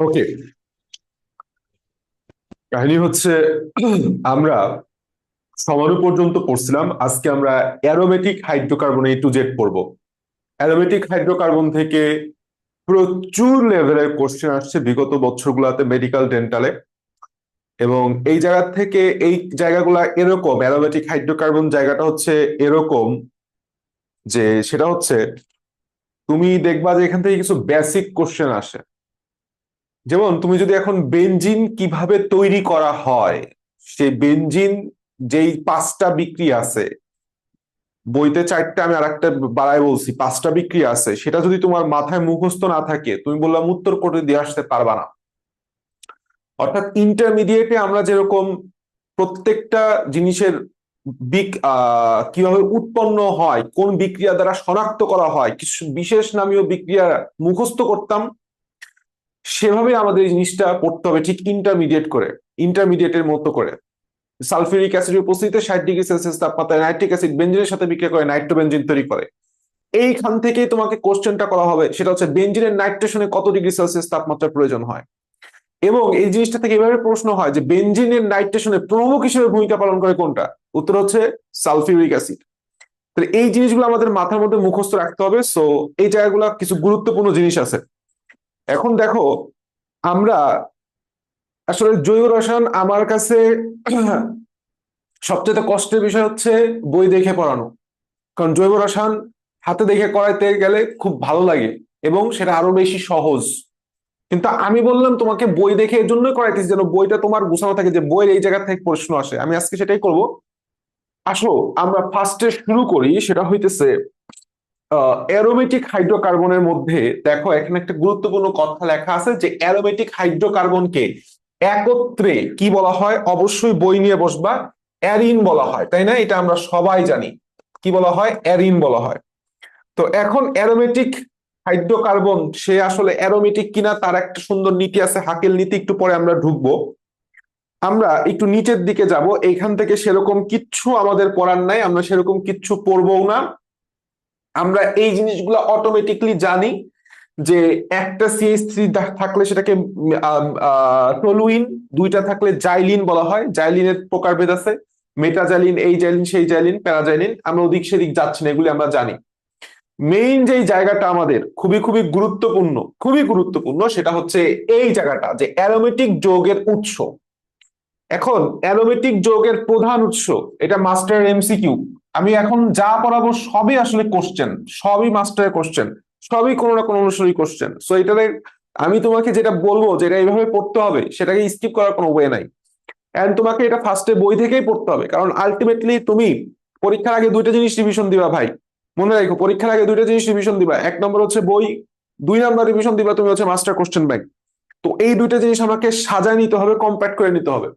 ওকে, কাহিনী হচ্ছে আমরা সমাণু পর্যন্ত পড়ছিলাম। আজকে আমরা aromatic hydrocarbon A to Z পড়বো। অ্যারোমেটিক হাইড্রোকার্বন থেকে প্রচুর লেভেলের কোশ্চেন আসছে বিগত বছরগুলোতে মেডিকেল ডেন্টালে, এবং এই জায়গা থেকে এই জায়গাগুলা এরকম। অ্যারোমেটিক হাইড্রোকার্বন জায়গাটা হচ্ছে এরকম যে সেটা হচ্ছে তুমি দেখবা যে এখান থেকে কিছু বেসিক কোশ্চেন আসে। যেমন তুমি যদি এখন বেনজিন কিভাবে তৈরি করা হয়, সেই বেনজিন যেই 5টা বিক্রিয়া আছে, বইতে 4টা, আমি আরেকটা বাড়ায় বলছি 5টা বিক্রিয়া আছে, সেটা যদি তোমার মাথায় মুখস্থ না থাকে তুমি বললাম উত্তর করে দিয়ে আসতে পারবা না। অর্থাৎ ইন্টারমিডিয়েটে আমরা যেরকম প্রত্যেকটা জিনিসের কিভাবে উৎপন্ন হয়, কোন বিক্রিয়া দ্বারা শনাক্ত করা হয়, কিছু বিশেষ নামীয় বিক্রিয়া মুখস্থ করতাম, সেভাবে আমাদের এই জিনিসটা পড়তে হবে ঠিক ইন্টারমিডিয়েটের মতো করে। সালফিউরিক অ্যাসিডের উপস্থিতিতে 60°C তাপমাত্রায় নাইট্রিক অ্যাসিড বেঞ্জিনের সাথে বিক্রিয়া করে নাইট্রোবেনজিন তৈরি করে। এইখান থেকেই তোমাকে কোশ্চেনটা করা হবে, সেটা হচ্ছে বেঞ্জিনের নাইট্রেশনে কত ডিগ্রি সেলসিয়াস তাপমাত্রার প্রয়োজন হয়। এবং এই জিনিসটা থেকে এভাবে প্রশ্ন হয় যে বেঞ্জিনের নাইট্রেশনে প্রমুখ হিসেবে ভূমিকা পালন করে কোনটা? উত্তর হচ্ছে সালফিউরিক অ্যাসিড। তাহলে এই জিনিসগুলো আমাদের মাথার মধ্যে মুখস্থ রাখতে হবে। সো এই জায়গাগুলো কিছু গুরুত্বপূর্ণ জিনিস আছে। এখন দেখো, আমরা আসলে জৈব রসায়ন আমার কাছে সবচেয়ে কষ্টের বিষয় হচ্ছে বই দেখে পড়ানো। কারণ জৈব রসায়ন হাতে দেখে করাইতে গেলে খুব ভালো লাগে এবং সেটা আরো বেশি সহজ। কিন্তু আমি বললাম তোমাকে বই দেখে এর জন্যই করাইতেছি যেন বইটা তোমার গোছানো থাকে, যে বইয়ের এই জায়গা থেকে প্রশ্ন আসে। আমি আজকে সেটাই করব। আসো, আমরা ফার্স্টে শুরু করি, সেটা হইতেছে অ্যারোমেটিক হাইড্রোকার্বনের মধ্যে। দেখো, এখানে একটা গুরুত্বপূর্ণ কথা লেখা আছে যে অ্যারোমেটিক হাইড্রোকার্বনকে একত্রে কি বলা হয়? অবশ্যই বই নিয়ে বসবা। অ্যারিন বলা হয়, তাই না? এটা আমরা সবাই জানি। কি বলা হয়? অ্যারিন বলা হয়। তো এখন অ্যারোমেটিক হাইড্রোকার্বন সে আসলে অ্যারোমেটিক কিনা তার একটা সুন্দর নীতি আছে, হাকেল নীতি, একটু পরে আমরা ঢুকবো। আমরা একটু নিচের দিকে যাব, এইখান থেকে সেরকম কিচ্ছু আমাদের পড়ার নাই, আমরা সেরকম কিচ্ছু পড়বো না। আমরা এই জিনিসগুলো অটোমেটিকলি জানি যে একটা CH3 থাকলে সেটাকে টলুইন, দুইটা থাকলে জাইলিন বলা হয়। জাইলিনের প্রকারভেদ আছে, মেটাজাইলিন, এই জাইলিন, সেই জাইলিন, প্যারাজাইলিন। আমরা ওদিক সেদিক যাচ্ছি না, এগুলি আমরা জানি। মেইন যে জায়গাটা আমাদের খুবই খুবই গুরুত্বপূর্ণ, খুবই গুরুত্বপূর্ণ, সেটা হচ্ছে এই জায়গাটা যে অ্যারোমেটিক যৌগের উৎস। এখন অ্যারোমেটিক যৌগের প্রধান উৎস, এটা মাস্টার MCQ। আমি এখন যা পড়াবো সবই আসলে কোশ্চেন, সবই মাস্টারের কোশ্চেন, সবই কোনো না কোনো অনুসারী কোশ্চেন। সো এটাতে আমি তোমাকে যেটা বলবো যেটা এইভাবে পড়তে হবে, সেটাকে স্কিপ করার কোনো ওয়ে নাই। এন্ড তোমাকে এটা ফার্স্টে বই থেকেই পড়তে হবে, কারণ আলটিমেটলি তুমি পরীক্ষার আগে দুইটা জিনিস রিভিশন দিবা ভাই। মনে রাখো, পরীক্ষার আগে দুইটা জিনিস রিভিশন দিবা। এক নম্বর হচ্ছে বই, 2 নাম্বার রিভিশন দিবা তুমি হচ্ছে মাস্টার কোশ্চেন ব্যাংক। তো এই দুইটা জিনিস আমাকে সাজায় নিতে হবে, কম্প্যাক্ট করে নিতে হবে।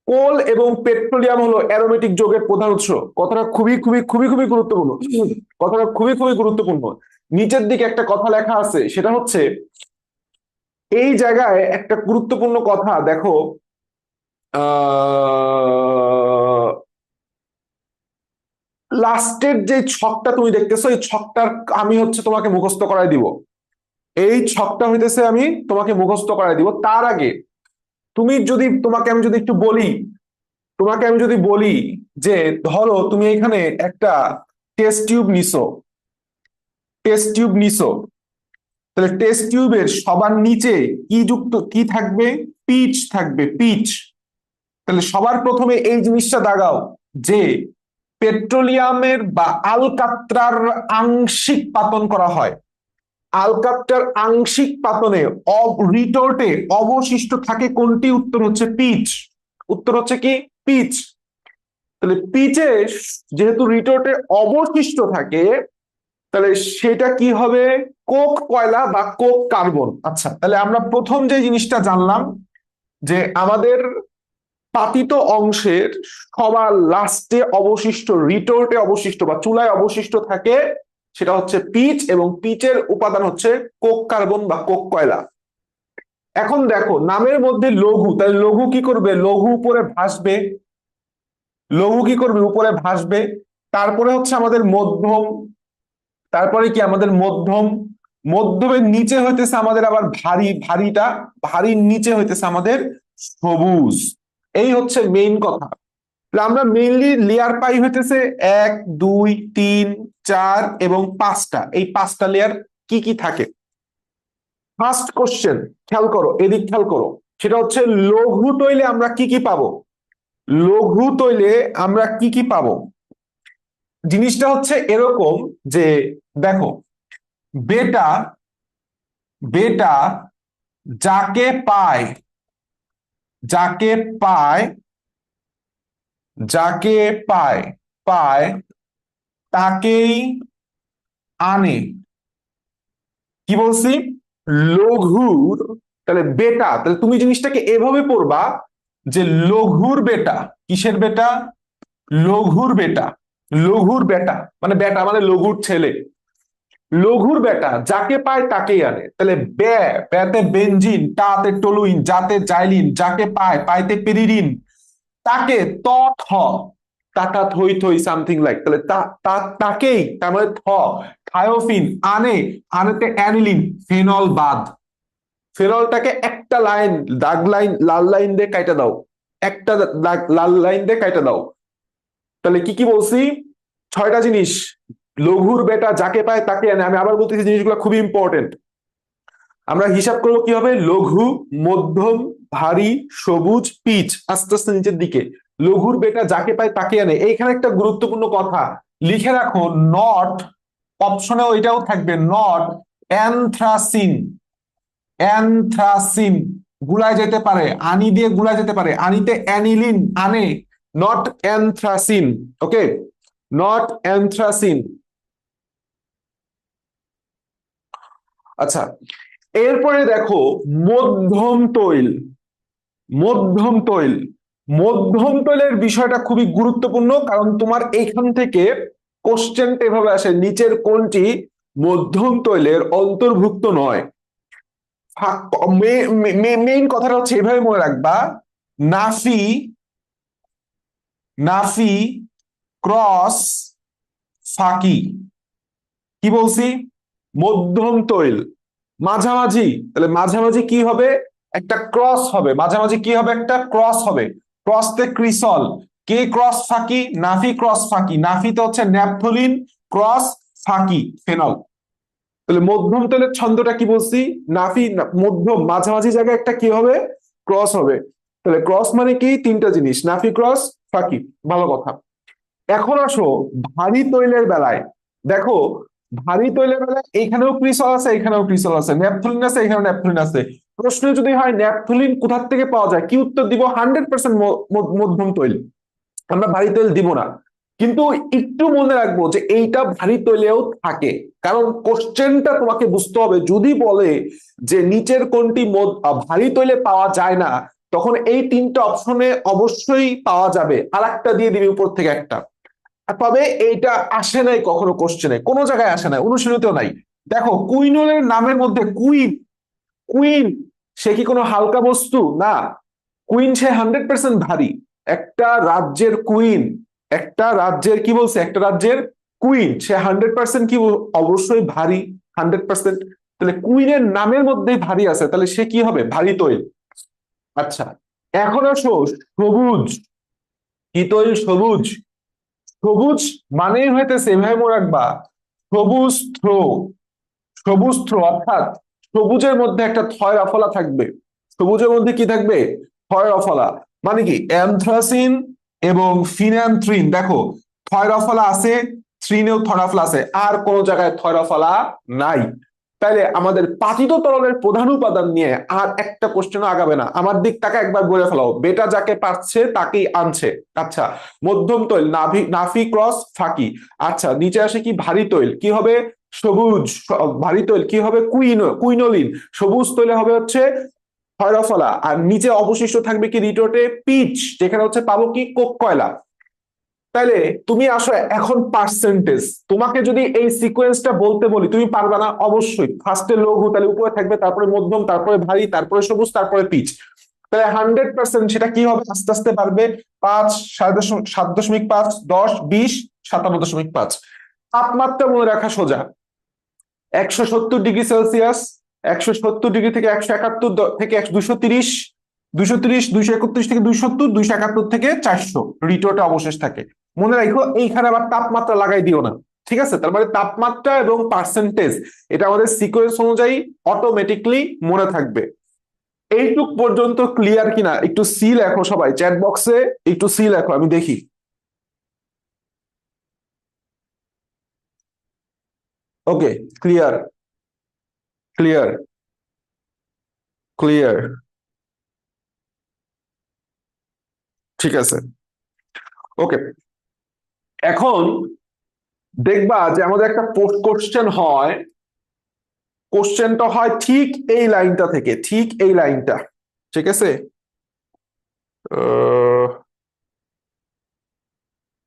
কোল এবং পেট্রোলিয়াম হলো অ্যারোমেটিক যৌগের প্রধান উৎস। কথাটা খুবই খুবই খুবই খুবই গুরুত্বপূর্ণ। কথাটা খুবই খুবই গুরুত্বপূর্ণ। নিচের দিকে একটা কথা লেখা আছে, সেটা হচ্ছে এই জায়গায় একটা গুরুত্বপূর্ণ কথা দেখো। লাস্টের যে ছকটা তুমি দেখতেছো, এই ছকটার আমি হচ্ছে তোমাকে মুখস্থ করাই দিব। এই ছকটা হইতেছে আমি তোমাকে মুখস্থ করাই দিব। তার আগে তুমি যদি, তোমাকে আমি যদি বলি যে ধরো তুমি এখানে একটা টেস্ট টিউব নিছো, টেস্ট টিউব নিছো, তাহলে টেস্ট টিউবের সবার নিচে কি যুক্ত, কি থাকবে? পিচ থাকবে, পিচ। তাহলে সবার প্রথমে এই জিনিসটা দাগাও যে পেট্রোলিয়ামের বা আলকাত্রার আংশিক পাতন করা হয়। আলকাত্রার আংশিক পাতনে রিটোর্টে অবশিষ্ট থাকে কোনটি? উত্তর হচ্ছে পিচ। উত্তর হচ্ছে কি? পিচ। তাহলে পিচে যেহেতু রিটোর্টে অবশিষ্ট থাকে, তাহলে সেটা কি হবে? কোক কয়লা বা কোক কার্বন। আচ্ছা, তাহলে আমরা প্রথম যে জিনিসটা জানলাম যে আমাদের পাতিত অংশের সবার লাস্টে অবশিষ্ট, রিটোর্টে অবশিষ্ট বা চুলায় অবশিষ্ট থাকে, সেটা হচ্ছে পিচ, এবং পিচের উপাদান হচ্ছে কোক কার্বন বা কোক কয়লা। এখন দেখো, নামের মধ্যে লঘু, তাহলে লঘু কি করবে? লঘু উপরে ভাসবে। লঘু কি করবে? উপরে ভাসবে। তারপরে হচ্ছে আমাদের মধ্যম, তারপরে কি আমাদের মধ্যম, মধ্যমের নিচে হইতেছে আমাদের আবার ভারী, ভারীটা ভারীর নিচে হইতেছে আমাদের সবুজ। এই হচ্ছে মেইন কথা। আমরা মেইনলি লেয়ার পাই হইতেছে 1, 2, 3, 4 এবং 5টা। এই 5টা লেয়ার কি কি থাকে? ফার্স্ট কোশ্চেন, খেয়াল করো, এদিক খেয়াল করো, সেটা হচ্ছে লঘু তৈলে আমরা কি কি পাবো? লঘু তৈলে আমরা কি কি পাবো? জিনিসটা হচ্ছে এরকম যে দেখো, বেটা বেটা যাকে পায়, যাকে পায়, যাকে পায় পায় তাকেই আনে। কি বলছি? লঘুর, তাহলে বেটা, তাহলে তুমি জিনিসটাকে এভাবে পড়বা যে লঘুর বেটা, কিসের বেটা? লঘুর বেটা। লঘুর বেটা মানে বেটা মানে লঘুর ছেলে। লঘুর বেটা যাকে পায় তাকেই আনে। তাহলে ব্যতে বেনজিন, টাতে টলুইন, যাতে জাইলিন, যাকে পায় পাইতে পেরিরিন, তাকে ত থ, টাটা থই থই সামথিং লাইক, তাহলে তাকেই, তার মানে থ। থায়োফিন, আনে, আনেতে অ্যানিলিন, ফেনল বাদ। ফেনলটাকে একটা লাইন, দাগ লাইন, লাল লাইন দিয়ে কাইটা দাও, একটা দাগ লাল লাইন দিয়ে কাইটা দাও। তাহলে কি কি বলছি? 6টা জিনিস। লঘুর বেটা যাকে পায় তাকে আনে। আমি আবার বলতেছি, জিনিসগুলো খুবই ইম্পর্টেন্ট। আমরা হিসাব করবো কি হবে? লঘু, মধ্যম, ভারী, সবুজ, পিচ, আস্তে আস্তে নিচের দিকে। লঘুর বেটা যাকে পায় তাকে আনে। এইখানে একটা গুরুত্বপূর্ণ কথা লিখে রাখো, নট, অপশনে ওইটাও থাকবে, নট অ্যানথ্রাসিন। অ্যানথ্রাসিন গুলায় যেতে পারে, আনি দিয়ে গুলায় যেতে পারে, আনিতে অ্যানিলিন, আনে, not anthracene. Okay, not anthracene. আচ্ছা, এরপরে দেখো মধ্যম তৈল। মধ্যম তৈল, মধ্যম তৈলের বিষয়টা খুবই গুরুত্বপূর্ণ, কারণ তোমার এইখান থেকে কোশ্চেনটা এভাবে আসে, নিচের কোনটি মধ্যম তৈলের অন্তর্ভুক্ত নয়? মেইন কথাটা হচ্ছে এভাবে মনে রাখবা, নাফি, নাফি ক্রস ফাকি। কি বলছি? মধ্যম তৈল মাঝামাঝি, তাহলে মাঝামাঝি কি হবে? একটা ক্রস হবে, মাঝামাঝি কি হবে? একটা ক্রস হবে। ক্রসতে ক্রিসল, কে ক্রস ফাকি, নাফি ক্রস ফাকি, নাফিতে হচ্ছে ন্যাপথলিন, ক্রস ফাকি ফেনল। তাহলে মধ্যম তৈলের ছন্দটা কি বলছি? নাফি, মধ্যম, মাঝামাঝি জায়গায় একটা কি হবে? ক্রস হবে। তাহলে ক্রস মানে কি? 3টা জিনিস, নাফি ক্রস ফাকি। ভালো কথা। এখন আসো ভারী তৈলের বেলায়। দেখো, ভারী তৈলের বেলায় এইখানেও ক্রিসল আছে, এখানেও ক্রিসল আছে, ন্যাপথলিন আছে, এখানেও ন্যাপথলিন আছে। প্রশ্ন যদি হয় ন্যাপথলিন কোথা থেকে পাওয়া যায়, কি উত্তর দিব? 100% মধ্যম তৈল। আমরা ভারী তৈল দিব না। কিন্তু একটু মনে রাখবো যে এইটা ভারী তৈলেও থাকে, কারণ কোশ্চেনটা তোমাকে বুঝতে হবে। যদি বলে যে নিচের কোনটি ভারী তৈলে পাওয়া যায় না, তখন এই 3টা অপশনে অবশ্যই পাওয়া যাবে, আর একটা দিয়ে দিবি উপর থেকে একটা। তবে এইটা আসে নাই কখনো কোশ্চেনে, কোনো জায়গায় আসে নাই, অনুশীলনীতেও নাই। দেখো কুইনলের নামের মধ্যে কুইন, কুইন সে কি কোনো হালকা বস্তু? না। কুইন সে 100% ভারী। একটা রাজ্যের কুইন, একটা রাজ্যের কি বলছে, একটা রাজ্যের কুইন সে 100% কি অবশ্যই ভারী, 100%। তাহলে কুইনের নামের মধ্যেই ভারী আছে, তাহলে সে কি হবে? ভারী তৈল। আচ্ছা, এখন আসো সবুজ। কি তৈল? সবুজ। সবুজ মানেই হইতেছে, এভাবে মনে রাখবা, সবুজ থ্রো। সবুজ থ্রো অর্থাৎ সবুজের মধ্যে একটা থয় রফলা থাকবে। সবুজের মধ্যে কি থাকবে? থয় রফলা। মানে কি? অ্যানথ্রাসিন এবং ফিনান্থ্রিন। দেখো থয় রফলা আছে, থ্রিনেও থয় রফলা আছে, আর কোন জায়গায় থয় রফলা নাই। তাইলে আমাদের পাতিত তরলের প্রধান উপাদান নিয়ে আর একটা কোশ্চেন আগাবে না। আমার দিক তাকে একবার বলে ফেলাও, বেটা যাকে পাচ্ছে তাকেই আনছে। আচ্ছা, মধ্যম তৈল নাফি ক্রস ফাকি। আচ্ছা, নিচে আসে কি? ভারী তৈল কি হবে? সবুজ। ভারী তৈল কি হবে? কুইনোলিন। সবুজ তৈলে হবে হচ্ছে থয়রফলা। আর নিচে অবশিষ্ট থাকবে কি? রিটোটে পিচ, যেখানে হচ্ছে পাবো কি? কোক কয়লা। তাইলে তুমি আসো এখন পার্সেন্টেজ। তোমাকে যদি এই সিকোয়েন্সটা বলতে বলি, তুমি পারবে না অবশ্যই। ফার্স্টে লঘু, তাহলে উপরে থাকবে, তারপরে মধ্যম, তারপরে ভারী, তারপরে সবুজ, তারপরে পিচ। তাহলে 100% সেটা কি হবে? আস্তে আস্তে পারবে। 5, 7.5, 10, 20, 57.5। তাপমাত্রা মনে রাখা সোজা। 170 ডিগ্রি সেলসিয়াস, 170 ডিগ্রি থেকে 171 থেকে 230, 230, 231 থেকে 270, 271 থেকে 400 রিটোটে অবশেষ থাকে। মনে রাখো এইখানে আবার তাপমাত্রা লাগাই দিও না, ঠিক আছে? তার মানে তাপমাত্রা এবং পার্সেন্টেজ এটা আমাদের সিকোয়েন্স অনুযায়ী অটোমেটিকলি মনে থাকবে। এইটুক পর্যন্ত ক্লিয়ার কিনা একটু সি লেখো সবাই, চ্যাট বক্সে একটু সি লেখো, আমি দেখি। ওকে, ক্লিয়ার, ক্লিয়ার, ক্লিয়ার, ঠিক আছে। ওকে, এখন দেখবা যে আমাদের একটা পোস্ট কোশ্চেন হয়, কোশ্চেনটা হয় ঠিক এই লাইনটা থেকে, ঠিক এই লাইনটা, ঠিক আছে?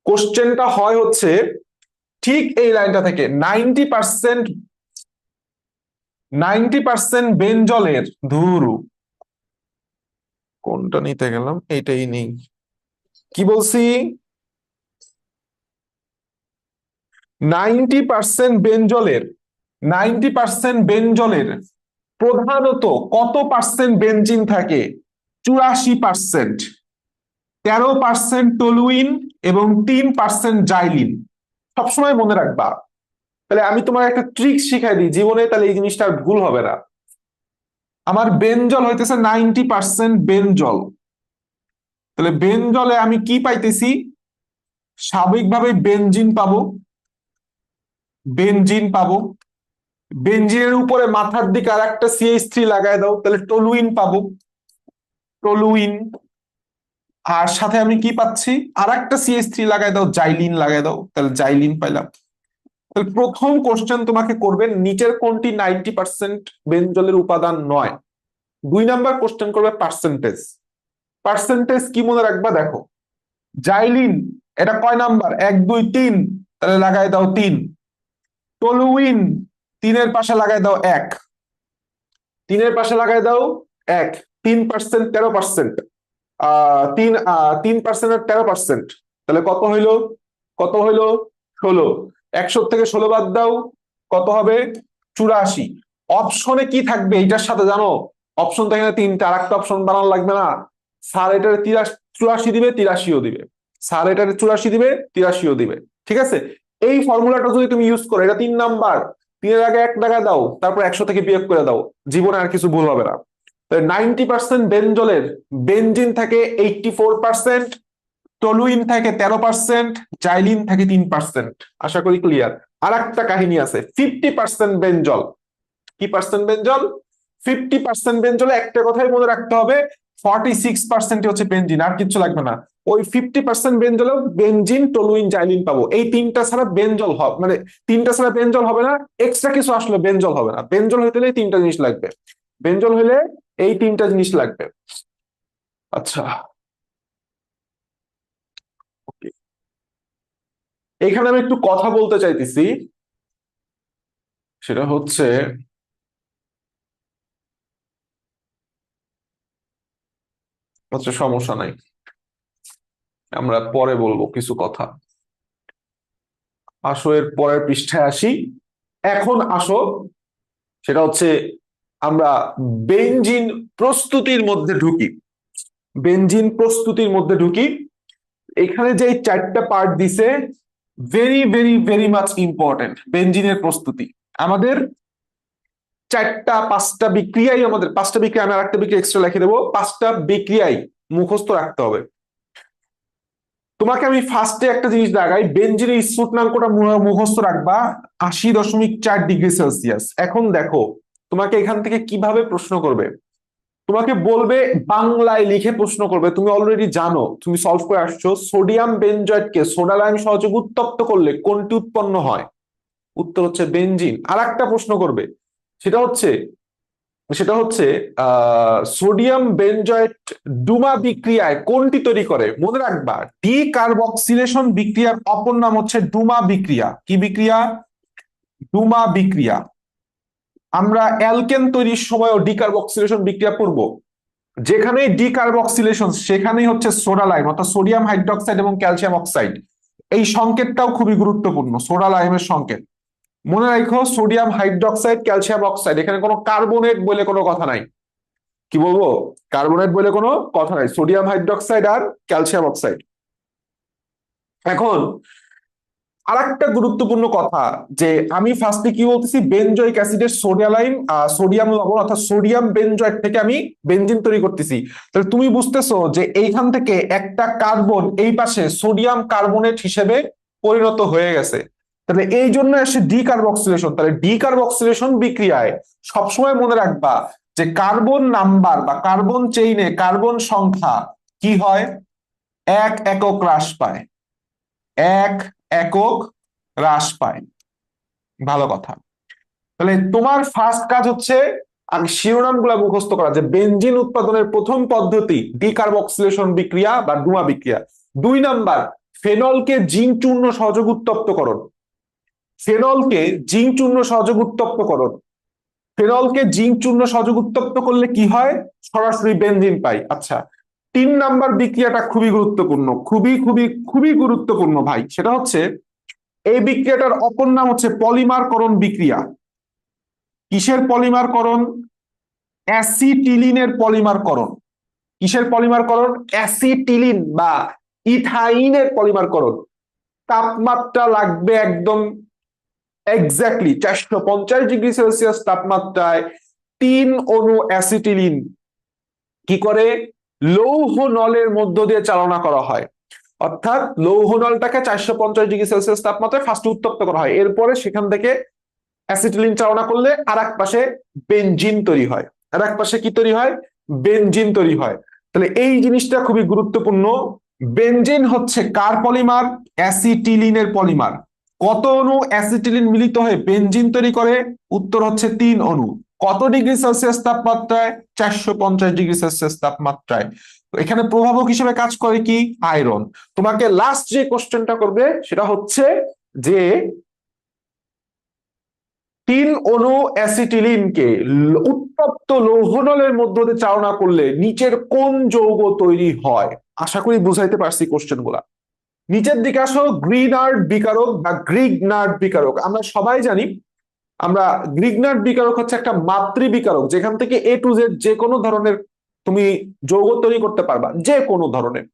কোশ্চেনটা হয় হচ্ছে ঠিক এই লাইনটা থেকে, 90% বেঞ্জলের ধুরু, কোনটা নিতে গেলাম, এইটাই নেই। কি বলছি? 90% বেঞ্জলের, 90% বেঞ্জলের প্রধানত কত পার্সেন্ট বেঞ্জিন থাকে? 84%, 13% টলুইন এবং 3% জাইলিন। সবসময় মনে রাখবা। তাহলে আমি তোমার একটা ট্রিক শিখাই দিই জীবনে, তাহলে এই জিনিসটা আর ভুল হবে না। আমার বেনজল হইতেছে 90% বেনজল, তাহলে বেনজলে আমি কি পাইতেছি? স্বাভাবিকভাবে বেনজিন পাবো, বেনজিন পাবো। বেনজিনের উপরে মাথার দিকে আর একটা CH3 লাগাই দাও, তাহলে টলুইন পাবো, টলুইন। আর সাথে আমি কি পাচ্ছি? আর একটা CH3 লাগাই দাও, জাইলিন লাগাই দাও, তাহলে জাইলিন পাইলাম। তাহলে প্রথম কোশ্চেন তোমাকে করবে নিচের কোনটি 90% বেনজলের উপাদান নয়। 2 নাম্বার কোশ্চেন করবে পার্সেন্টেজ। পার্সেন্টেজ কি মনে রাখবা দেখো, জাইলিন এটা কয় নাম্বার? 1, 2, 3, তাহলে লাগাই দাও 3। টলুইন 3-এর পাশে লাগাই দাও 1, 3-এর পাশে লাগাই দাও 1। 3%, 13%, 3% আর 13%, তাহলে কত হইলো? কত হইলো? 16। 100 থেকে 16 বাদ দাও, কত হবে? 84। অপশনে কি থাকবে এটার সাথে জানো? অপশন তো এখানে 3টা, আর একটা অপশন বানানো লাগবে না? স্যার এটার 84 দিবে, 83ও দিবে। স্যার এটার 84 দিবে, 83ও দিবে, ঠিক আছে? এই ফর্মুলাটা যদি তুমি ইউজ করো, এটা 3 নাম্বার, 3-এর আগে 1 টাকা দাও, তারপর 100 থেকে বিয়োগ করে দাও, জীবনে আর কিছু ভুল হবে না। 90% বেনজলের বেনজিন থাকে 84%, টলুইন থাকে 13%, জাইলিন থাকে 3%। আশা করি ক্লিয়ার। আর একটা কাহিনী আছে, 50% বেনজল। কি পার্সেন্ট বেনজল? 50% বেনজলে একটা কথাই মনে রাখতে হবে, 46% হচ্ছে বেনজিন, আর কিছু লাগবে না। ওই 50% বেনজলেও বেনজিন, টলুইন, জাইলিন পাবো। এই তিনটা ছাড়া বেনজল হবে, মানে তিনটা ছাড়া বেনজল হবে না, এক্সট্রা কিছু আসলে বেনজল হবে না। বেনজল হইতে হলে 3টা জিনিস লাগবে, বেনজল হইলে এই 3টা জিনিস লাগবে। আচ্ছা, ওকে, এখানে আমি একটু কথা বলতে চাইতেছি, সেটা হচ্ছে, আচ্ছা সমস্যা নাই, আমরা পরে বলবো কিছু কথা। আসো এর পরের পৃষ্ঠায় আসি। এখন আসো, সেটা হচ্ছে আমরা বেনজিন প্রস্তুতির মধ্যে ঢুকি। বেনজিন প্রস্তুতির মধ্যে ঢুকি। এখানে যে 4টা পার্ট দিছে, very very very much important. বেনজিনের প্রস্তুতি আমাদের 4টা 5টা বিক্রিয়াই, আমাদের 5টা বিক্রিয়া, আমি আরেকটা বিক্রিয়া এক্সট্রা লিখে দেবো, 5টা বিক্রিয়াই মুখস্থ রাখতে হবে। তোমাকে আমি ফার্স্টে একটা জিনিস দেখাই, বেনজিনের স্ফুটনাঙ্কটা মুখস্থ রাখবা, 80.4 ডিগ্রি সেলসিয়াস। এখন দেখো তোমাকে এখান থেকে কিভাবে প্রশ্ন করবে। তোমাকে বলবে বাংলায় লিখে প্রশ্ন করবে, তুমি অলরেডি জানো, তুমি সলভ করে আসছো, সোডিয়াম বেনজয়েডকে সোডা লাইম সহযোগে উত্তপ্ত করলে কোনটি উৎপন্ন হয়? উত্তর হচ্ছে বেনজিন। আর একটা প্রশ্ন করবে, সেটা হচ্ছে, সেটা হচ্ছে সোডিয়াম বেনজয়েট ডুমা বিক্রিয়ায় কোনটি তৈরি করে? মনে রাখবা, ডি কার্বক্সিলেশন বিক্রিয়ার অপর নাম হচ্ছে ডুমা বিক্রিয়া। কি বিক্রিয়া? ডুমা বিক্রিয়া। আমরা অ্যালকেন তৈরির সময়ও ডিকার্বক্সিলেশন বিক্রিয়া করব। যেখানেই ডিকার্বক্সিলেশন সেখানেই হচ্ছে সোডা লাইম, অর্থাৎ সোডিয়াম হাইড্রোক্সাইড এবং ক্যালসিয়াম অক্সাইড। এই সংকেতটাও খুবই গুরুত্বপূর্ণ, সোডা লাইমের সংকেত। মনে রাখো সোডিয়াম হাইড্রোক্সাইড ক্যালসিয়াম অক্সাইড, এখানে কোনো কার্বনেট বলে কোনো কথা নাই। কি বলবো, কার্বনেট বলে কোনো কথা নাই, সোডিয়াম হাইড্রোক্সাইড আর ক্যালসিয়াম অক্সাইড। এখন আরেকটা গুরুত্বপূর্ণ কথা, যে আমি ফার্স্টে কি বলতেছি, বেনজোইক অ্যাসিডের সোডিয়ালাইন সোডিয়াম লবণ অর্থাৎ সোডিয়াম বেনজয়েট থেকে আমি বেনজিন তৈরি করতেছি। তাহলে তুমি বুঝতেছো যে এইখান থেকে একটা কার্বন এই পাশে সোডিয়াম কার্বনেট হিসেবে পরিণত হয়ে গেছে। তাহলে এই জন্য আসে ডিকার্বক্সিলেশন। তাহলে ডিকার্বক্সিলেশন বিক্রিয়ায় সবসময় মনে রাখবা যে কার্বন নাম্বার বা কার্বন চেইনে কার্বন সংখ্যা কি হয়, এক একক হ্রাস পায়, এক একক হ্রাস পায়। ভালো কথা। তাহলে তোমার ফার্স্ট কাজ হচ্ছে আগে শিরোনামগুলো মুখস্থ করা, যে বেনজিন উৎপাদনের প্রথম পদ্ধতি ডিকার্বক্সিলেশন বিক্রিয়া বা ডুমা বিক্রিয়া। 2 নাম্বার, ফেনলকে জিঙ্ক চূর্ণ সহযোগ উত্তপ্তকরণ। ফেনলকে জিঙ্ক চূর্ণ সহযোগ উত্তপ্তকরণ। ফেনলকে জিঙ্ক চূর্ণ সহযোগ উত্তপ্ত করলে কি হয়, সরাসরি বেনজিন পাই। আচ্ছা, 3 নাম্বার বিক্রিয়াটা খুবই গুরুত্বপূর্ণ, খুবই খুবই খুবই গুরুত্বপূর্ণ ভাই। সেটা হচ্ছে এই বিক্রিয়াটার অপর নাম হচ্ছে পলিমারকরণ বিক্রিয়া। কিসের পলিমারকরণ? অ্যাসিটিলিনের পলিমারকরণ। কিসের পলিমারকরণ? অ্যাসিটিলিন বা ইথাইনের পলিমারকরণ। তাপমাত্রা লাগবে একদম এক্স্যাক্টলি 450 ডিগ্রি সেলসিয়াস তাপমাত্রায় 3 অণু অ্যাসিটিলিন কি করে, লৌহ নলের মধ্য দিয়ে চালনা করা হয়। অর্থাৎ লৌহ নলটাকে 450 ডিগ্রি সেলসিয়াস তাপমাত্রায় ফার্স্ট উত্তপ্ত করা হয়, এরপরে সেখান থেকে অ্যাসিটিলিন চালনা করলে আর এক পাশে বেনজিন তৈরি হয়। আর এক পাশে কি তৈরি হয়, বেনজিন তৈরি হয়। তাহলে এই জিনিসটা খুবই গুরুত্বপূর্ণ। বেনজিন হচ্ছে কার পলিমার? অ্যাসিটিলিনের পলিমার। কত অণু অ্যাসিটিলিন মিলিত হয়ে বেনজিন তৈরি করে? উত্তর হচ্ছে 3 অণু। কত ডিগ্রি সেলসিয়াস তাপমাত্রায়? 450 ডিগ্রি সেলসিয়াস তাপমাত্রায়। এখানে প্রভাবক হিসেবে কাজ করে কি, আয়রন। তোমাকে লাস্ট যে কোশ্চেনটা করবে সেটা হচ্ছে যে 3 অণু অ্যাসিটিলিনকে উত্তপ্ত লৌহনলের মধ্য দিয়ে চালনা করলে নিচের কোন যৌগ তৈরি হয়? আশা করি বুঝাইতে পারছি কোশ্চেন গুলা। নিচের দিকে আসো, গ্রিনার্ড বিকারক বা গ্রিগনার্ড বিকারক। আমরা সবাই জানি, আমরা গ্রিগনার্ড বিকারক হচ্ছে একটা মাতৃ বিকারক, যেখান থেকে এ টু জেড যে কোনো ধরনের তুমি যৌগ তৈরি করতে পারবা, যে কোনো ধরনের।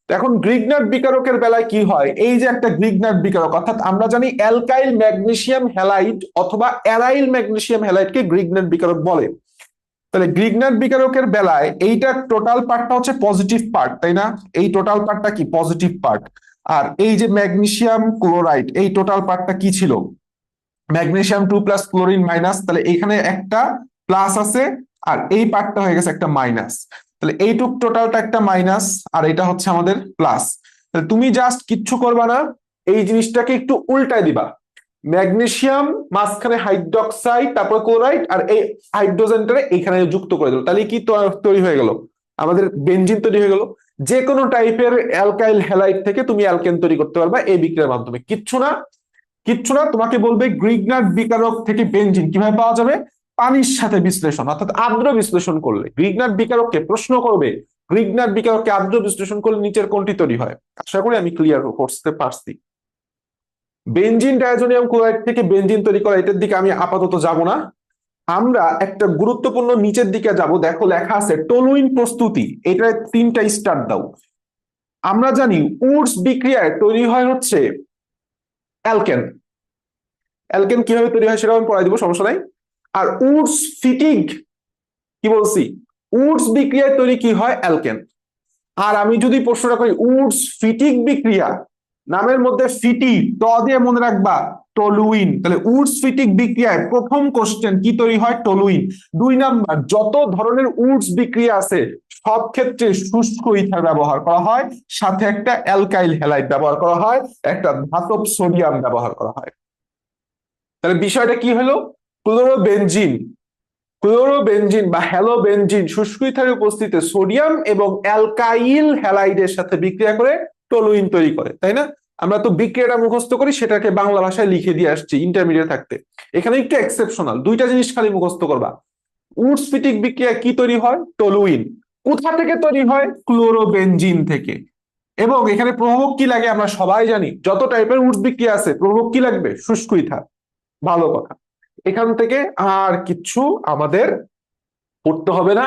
এখন গ্রিগনার্ড বিকারকের বেলায় কি হয়, এই যে একটা গ্রিগনার্ড বিকারক, অর্থাৎ আমরা জানি অ্যালকাইল ম্যাগনেসিয়াম হ্যালাইড অথবা অ্যারাইল ম্যাগনেসিয়াম হ্যালাইডকে গ্রিগনার্ড বিকারক বলে। তাহলে গ্রিগনার্ড বিকারকের বেলায় এইটা টোটাল পার্টটা হচ্ছে পজিটিভ পার্ট, তাই না? এই টোটাল পার্টটা কি, পজিটিভ পার্ট। আর এই যে ম্যাগনেসিয়াম ক্লোরাইড, এই টোটাল পার্টটা কি ছিল, ম্যাগনেসিয়াম 2 প্লাস ক্লোরিন মাইনাস। তাহলে এখানে একটা প্লাস আছে আর এই পার্টটা হয়ে গেছে একটা মাইনাস। তাহলে এইটুক টোটালটা একটা মাইনাস আর এটা হচ্ছে আমাদের প্লাস। তাহলে তুমি জাস্ট কিচ্ছু করবা না, এই জিনিসটাকে একটু উল্টায় দিবা। ম্যাগনেসিয়াম মাঝখানে হাইড্রোক্সাইড তারপর ক্লোরাইড আর এই হাইড্রোজেনটারে এখানে যুক্ত করে দিল, তাহলে কি তৈরি হয়ে গেল, আমাদের বেনজিন তৈরি হয়ে গেল। যে কোনো টাইপের অ্যালকাইল হ্যালাইড থেকে তুমি অ্যালকেন তৈরি করতে পারবা এই বিক্রিয়ার মাধ্যমে। কিচ্ছু না, কিচ্ছু না, তোমাকে বলবে গ্রিগনার্ড বিকারক থেকে বেনজিন কিভাবে পাওয়া যাবে, পানির সাথে বিশ্লেষণ অর্থাৎ আর্দ্র বিশ্লেষণ করলে। গ্রিগনার্ড বিকারককে প্রশ্ন করবে, গ্রিগনার্ড বিকারককে আর্দ্র বিশ্লেষণ করলে নিচের কোনটি তৈরি হয়। আশা করি আমি ক্লিয়ার করতে পারছি। বেনজিন ডায়াজোনিয়াম ক্লোরাইড থেকে বেনজিন তৈরি করা, এটার দিকে আমি আপাতত যাব না। আমরা একটা গুরুত্বপূর্ণ নিচের দিকে যাব, দেখো লেখা আছে টলুইন প্রস্তুতি, এটা 3টা স্টার দাও। আমরা জানি উডস বিক্রিয়ায় তৈরি হয় হচ্ছে অ্যালকেন। অ্যালকেন কিভাবে তৈরি হয় সেটা আমি পড়াই দিব, সমস্যা নাই। আর উডস ফিটিগ, কি বলছি, উডস বিক্রিয়ায় তৈরি কি হয়, অ্যালকেন। আর আমি যদি প্রশ্নটা করি উডস ফিটিগ বিক্রিয়া, নামের মধ্যে ফিটি ট দিয়ে মনে রাখবা, টলুইন। তাহলে উডস ফিটিগ বিক্রিয়ায় প্রথম কোশ্চেন কি তৈরি হয়, টলুইন। 2 নাম্বার, যত ধরনের উডস বিক্রিয়া আছে সব ক্ষেত্রে শুষ্ক ইথার ব্যবহার করা হয়, সাথে একটা অ্যালকাইল হ্যালাইড ব্যবহার করা হয়, একটা ধাতব সোডিয়াম ব্যবহার করা হয়। তাহলে বিষয়টা কি হলো, ক্লোরোবেনজিন, ক্লোরোবেনজিন বা হ্যালোবেনজিন শুষ্ক ইথারের উপস্থিতিতে সোডিয়াম এবং অ্যালকাইল হ্যালাইডের সাথে বিক্রিয়া করে টলুইন তৈরি করে, তাই না? আমরা তো বিক্রিয়াটা মুখস্থ করি, সেটাকে বাংলা ভাষায় লিখে দিয়ে আসছি ইন্টারমিডিয়েট থাকতে। এখানে একটু এক্সেপশনাল, 2টা জিনিস খালি মুখস্থ করবা। উডস ফিটিক বিক্রিয়া কি তৈরি হয়, টলুইন। কোথা থেকে তৈরি হয়, ক্লোরোবেনজিন থেকে। এবং এখানে প্রভাবক কি লাগে আমরা সবাই জানি, যত টাইপের উডস বিক্রিয়া আছে প্রভাবক কি লাগবে, শুষ্ক ইথার। ভালো কথা। এখান থেকে আর কিছু আমাদের পড়তে হবে না।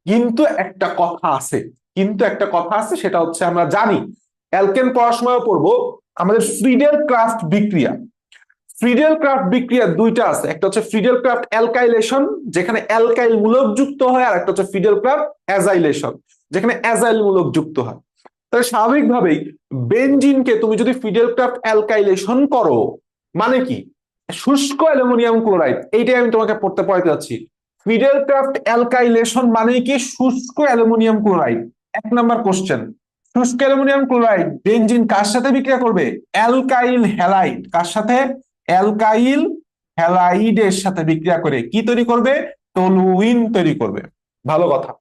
কিন্তু একটা কথা আছে, কিন্তু একটা কথা আছে, সেটা হচ্ছে আমরা জানি অ্যালকেন পড়ার সময় পড়বো আমাদের ফ্রিডেল ক্রাফট বিক্রিয়া। ফ্রিডেল ক্রাফট বিক্রিয়া দুইটা আছে, একটা হচ্ছে ফ্রিডেল ক্রাফট অ্যালকাইলেশন যেখানে অ্যালকাইল মূলক যুক্ত হয়, আর একটা হচ্ছে ফ্রিডেল ক্রাফট অ্যাজাইলেশন যেখানে অ্যাজাইল মূলক যুক্ত হয়। তাহলে স্বাভাবিকভাবেই বেনজিনকে তুমি যদি ফ্রিডেল ক্রাফট অ্যালকাইলেশন করো মানে কি, শুষ্ক অ্যালুমিনিয়াম ক্লোরাইড, এইটাই আমি তোমাকে পড়াতে যাচ্ছি। ফ্রিডেল ক্রাফট অ্যালকাইলেশন মানে কি, শুষ্ক অ্যালুমিনিয়াম ক্লোরাইড। এক নাম্বার কোশ্চেন, শুষ্ক অ্যালুমিনিয়াম ক্লোরাইড বেনজিন কার সাথে বিক্রিয়া করবে? Alkyl halide. কার সাথে? অ্যালকাইল হ্যালাইডের সাথে বিক্রিয়া করে কি তৈরি করবে? টলুইন তৈরি করবে। ভালো কথা।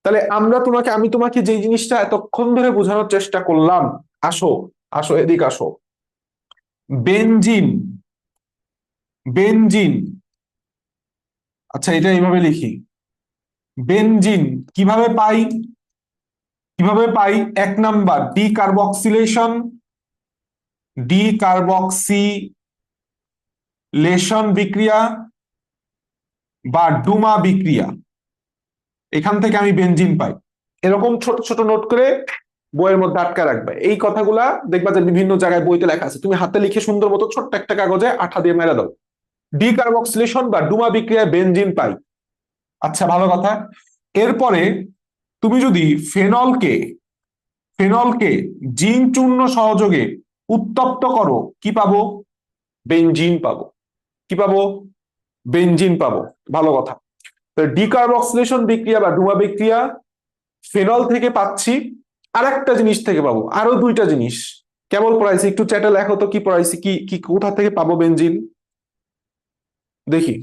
তাহলে আমি তোমাকে যে জিনিসটা এতক্ষণ ধরে বোঝানোর চেষ্টা করলাম, আসো আসো এদিক আসো। বেনজিন, বেনজিন, আচ্ছা এটা এইভাবে লিখি, বেনজিন কিভাবে পাই? কিভাবে পাই? এক নাম্বার ডিকার্বক্সিলেশন, ডিকার্বক্সিলেশন বিক্রিয়া বা ডুমা বিক্রিয়া, এখান থেকে আমি বেনজিন পাই। এরকম ছোট ছোট নোট করে বইয়ের মধ্যে আটকা রাখবে। এই কথাগুলা দেখবা যে বিভিন্ন জায়গায় বইতে লেখা আছে, তুমি হাতে লিখে সুন্দর মতো ছোট্ট একটা কাগজে আঠা দিয়ে মেরে দাও, ডিকার্বক্সিলেশন বা ডুমা বিক্রিয়ায় বেনজিন পাই। আচ্ছা ভালো কথা। এরপরে তুমি যদি ফেনলকে, ফেনলকে জিঙ্ক চূর্ণ সহযোগে উত্তপ্ত করো কি পাবো? বেনজিন পাবো। কি পাবো? বেনজিন পাবো। ভালো কথা। ডিকার্বক্সিলেশন বিক্রিয়া বা ডুমা বিক্রিয়া ফেনল থেকে পাচ্ছি, আর একটা জিনিস থেকে পাবো, আরো দুইটা জিনিস। কেমন পড়াইছি একটু চ্যাটে লেখো তো, কি পড়াইছি, কি কি কোথা থেকে পাবো বেনজিন দেখি,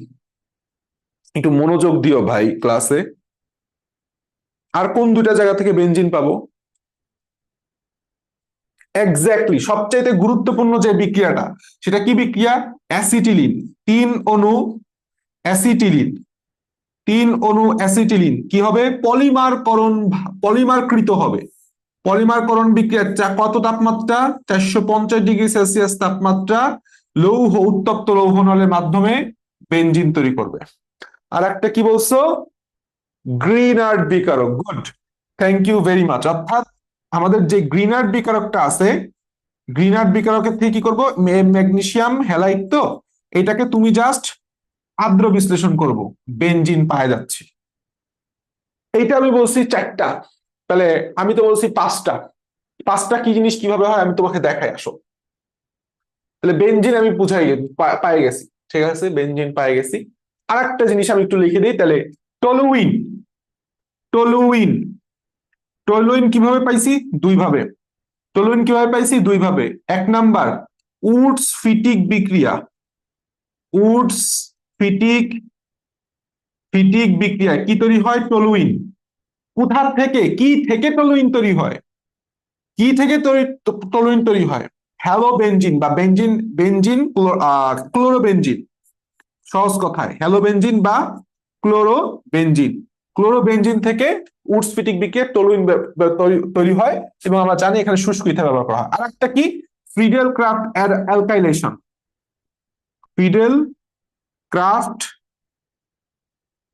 একটু মনোযোগ দিও ভাই ক্লাসে। আর কোন দুইটা জায়গা থেকে বেনজিন পাবো? এক্স্যাক্টলি, সবচাইতে গুরুত্বপূর্ণ যে বিক্রিয়াটা, সেটা কি বিক্রিয়া? অ্যাসিটিলিন। তিন অনু অ্যাসিটিলিন, তিন অনু অ্যাসিটিলিন কি হবে? পলিমারকরণ, পলিমারকৃত হবে। পলিমারকরণ বিক্রিয়া কত তাপমাত্রা? 450 ডিগ্রি সেলসিয়াস তাপমাত্রা লৌহ, উত্তপ্ত লৌহ নলের মাধ্যমে বেনজিন তৈরি করবে। আর একটা কি বলছো? গ্রিনার্ড বিকারক। Good, thank you very much. অর্থাৎ আমাদের যে গ্রিনার্ড বিকারকটা আছে, গ্রিনার্ড বিকারকের থেকে কি করব? ম্যাগনেসিয়াম হ্যালাইড, তো এটাকে তুমি জাস্ট আদ্র বিশ্লেষণ করব, বেনজিন পাওয়া যাচ্ছে। এইটা আমি বলছি চারটা, তাহলে আমি তো বলছি পাঁচটা। পাঁচটা কি জিনিস কিভাবে হয় আমি তোমাকে দেখাই, আসো। তাহলে বেনজিন আমি বুঝাই পাই গেছি, ঠিক আছে, বেনজিন পাই গেছি। আর একটা জিনিস আমি একটু লিখে দিই তাহলে, টলুইন। টলুইন, টলুইন কিভাবে পাইছি? দুই ভাবে। টলুইন কিভাবে পাইছি? দুই ভাবে। এক নাম্বার, উডস ফিটিক বিক্রিয়া। উডস ফিটিক, ফিটিক বিক্রিয়া কি তৈরি হয়? টলুইন। কোথা থেকে, কি থেকে টলুইন তৈরি হয়? কি থেকে টলুইন তৈরি হয়? হ্যালো বেনজিন বা বেনজিন, বেনজিন ক্লোরোবেনজিন। সহজ কথায় হ্যালোবেনজিন বা ক্লোরোবেনজিন। ক্লোরোবেনজিন থেকে উডস্ফিটিক বিক্রিয়ায় টলুইন তৈরি হয়, এবং আমরা জানি এখানে শুষ্ক ইথা ব্যবহার করা হয়। আর একটা কি? Friedel Crafts alkylation. Friedel Crafts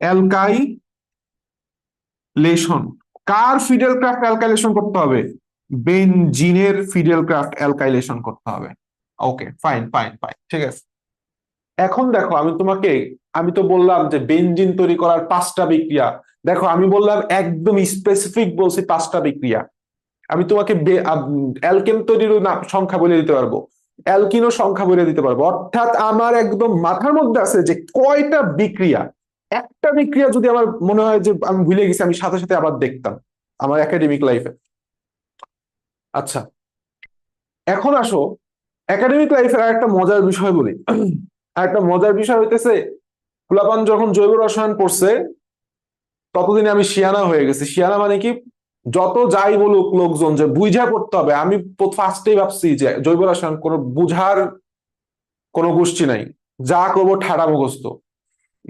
alkylation. কার ফিডেল ক্রাফট অ্যালকাইলেশন করতে হবে? বেনজিনের ফিডেল ক্রাফট অ্যালকাইলেশন করতে হবে। ওকে ফাইন ফাইন ফাইন, ঠিক আছে। এখন দেখো আমি তো বললাম যে বেনজিন তৈরি করার পাঁচটা বিক্রিয়া। দেখো আমি বললাম একদম স্পেসিফিক বলছি পাঁচটা বিক্রিয়া। আমি তোমাকে অ্যালকেন তৈরির সংখ্যা বলে দিতে পারবো, অ্যালকিনও সংখ্যা বলে দিতে পারবো। অর্থাৎ আমার একদম মাথার মধ্যে আছে যে কয়টা বিক্রিয়া। একটা বিক্রিয়া যদি আমার মনে হয় যে আমি ভুলে গেছি, আমি সাথে সাথে আবার দেখতাম আমার একাডেমিক লাইফে। আচ্ছা, এখন আসো একাডেমিক লাইফের আর একটা মজার বিষয় বলি। আর একটা মজার বিষয় হইতেছে, ফুলাপান যখন জৈব রসায়ন পড়ছে ততদিনে আমি শিয়ানা হয়ে গেছি। শিয়ানা মানে কি, যত যাই বলুক লোকজন যে বুঝা পড়তে হবে, আমি ফার্স্টেই ভাবছি যে জৈব রসায়ন কোনো বুঝার কোনো গোষ্ঠী নাই, যা করবো ঠাড়া মুখস্থ।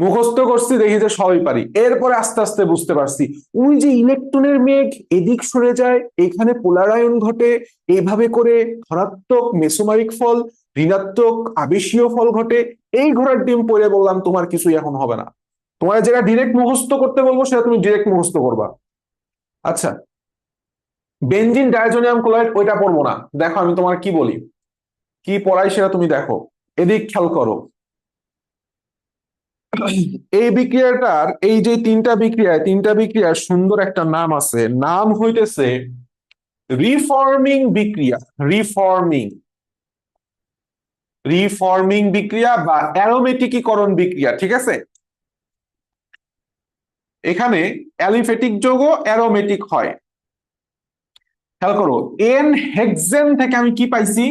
মুখস্থ করছি, দেখি যে সবই পারি। এরপরে আস্তে আস্তে বুঝতে পারছি ওই যে ইলেকট্রনের মেঘ এদিক সরে যায়, এখানে পোলারায়ন ঘটে, এইভাবে করে ধনাত্মক মেসোমারিক ফল, ঋণাত্মক আবেশীয় ফল ঘটে। এই ঘোড়ার ডিম পড়ে বললাম তোমার কিছুই এখন হবে না, তোমার যেটা ডিরেক্ট মুখস্থ করতে বলবো সেটা তুমি ডিরেক্ট মুখস্থ করবা। আচ্ছা, বেনজিন ডায়াজোনিয়াম ক্লোরাইড ওইটা পড়বো না, দেখো আমি তোমার কি বলি, কি পড়াই সেটা তুমি দেখো, এদিক খেয়াল করো। এই বিক্রিয়াটার এই যে তিনটা বিক্রিয়ার সুন্দর একটা নাম আছে, নাম হইতেছে রিফর্মিং বিক্রিয়া। রিফর্মিং রিফর্মিং বিক্রিয়া বা অ্যারোমেটিকীকরণ বিক্রিয়া, ঠিক আছে। এখানে অ্যালিফেটিক যৌগ অ্যারোমেটিক হয়। খেয়াল করো, এন হেক্সেন থেকে আমি কি পাইছি,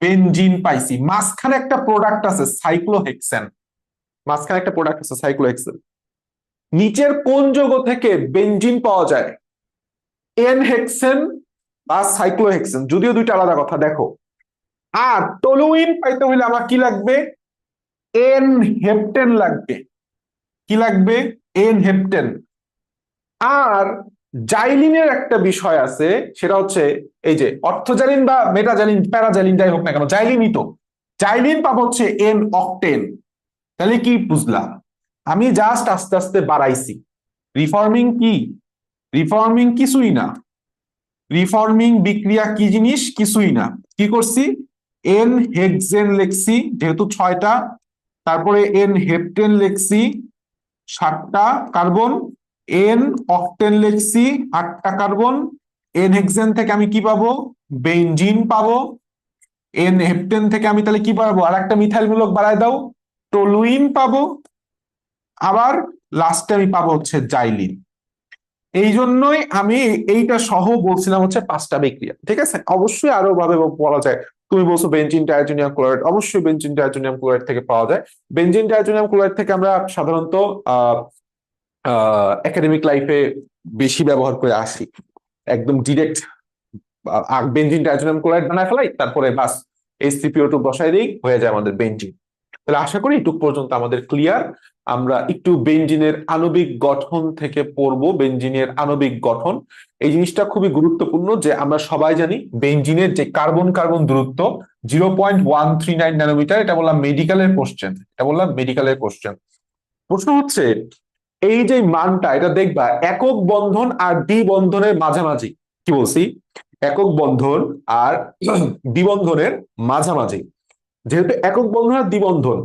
বেনজিন পাইছি। মাঝখানে একটা প্রোডাক্ট আছে সাইক্লোহেক্সেন, মাঝখানে একটা প্রোডাক্ট আছে সাইক্লোহেক্সেন। নিচের কোন যৌগ থেকে বেনজিন পাওয়া যায়, এন হেক্সেন বা সাইক্লোহেক্সেন, যদিও দুইটা আলাদা কথা। দেখো, আর টলুইন পাইতে হলে আমার কি লাগবে, এন হেপটেন লাগবে। কি লাগবে, এন হেপটেন। আর জাইলিনের একটা বিষয় আছে, সেটা হচ্ছে এই যে অর্থজালিন বা মেটাজালিন প্যারাজালিন যাই হোক না কেন, জাইলিনই তো। জাইলিন পাবো হচ্ছে এন অক্টেন। তাহলে কি বুঝলা, আমি জাস্ট আস্তে আস্তে বাড়াইছি। রিফর্মিং কি, রিফর্মিং কিছুই না। রিফর্মিং বিক্রিয়া কি জিনিস, কিছুই না। কি করছি, এন হেক্সেন লেখছি যেহেতু 6টা, তারপরে এন হেপটেন লেখছি 7টা কার্বন, এন অক্টেন লেখছি 8টা কার্বন। এন হেক্সেন থেকে আমি কি পাবো, বেনজিন পাবো। এন হেপটেন থেকে আমি তাহলে কি পাবো, আর একটা মিথাইল মূলক বাড়ায় দাও, টলুইন পাবো। আবার লাস্টে আমি পাবো হচ্ছে জাইলিন। এই জন্যই আমি এইটা সহ বলছিলাম হচ্ছে 5টা বিক্রিয়া, ঠিক আছে। অবশ্যই আরো ভাবে বলা যায়। তুমি বলছো বেনজিন ডায়াজোনিয়াম ক্লোরাইড, অবশ্যই বেনজিন ডায়াজোনিয়াম ক্লোরাইড থেকে পাওয়া যায়। বেনজিন ডায়াজোনিয়াম ক্লোরাইড থেকে আমরা সাধারণত আহ একাডেমিক লাইফে বেশি ব্যবহার করে আসি। একদম ডিরেক্ট বেনজিন ডায়াজোনিয়াম ক্লোরাইড বানায় ফেলাই, তারপরে বাস HCPO2 বসাই দিই, হয়ে যায় আমাদের বেনজিন। তাহলে আশা করি এটুক পর্যন্ত আমাদের ক্লিয়ার। আমরা একটু বেনজিনের আণবিক গঠন থেকে পড়বো, বেনজিনের আণবিক গঠন। এই জিনিসটা খুবই গুরুত্বপূর্ণ যে আমরা সবাই জানি বেনজিনের যে কার্বন কার্বন দূরত্ব 0.139 ন্যানোমিটার, এটা বললাম মেডিকেলের কোশ্চেন, এটা বললাম মেডিকেলের কোশ্চেন। প্রশ্ন হচ্ছে এই যে মানটা, এটা দেখবা একক বন্ধন আর দ্বি বন্ধনের মাঝামাঝি। কি বলছি, একক বন্ধন আর দ্বিবন্ধনের মাঝামাঝি। যেহেতু একক বন্ধন আর দ্বিবন্ধন,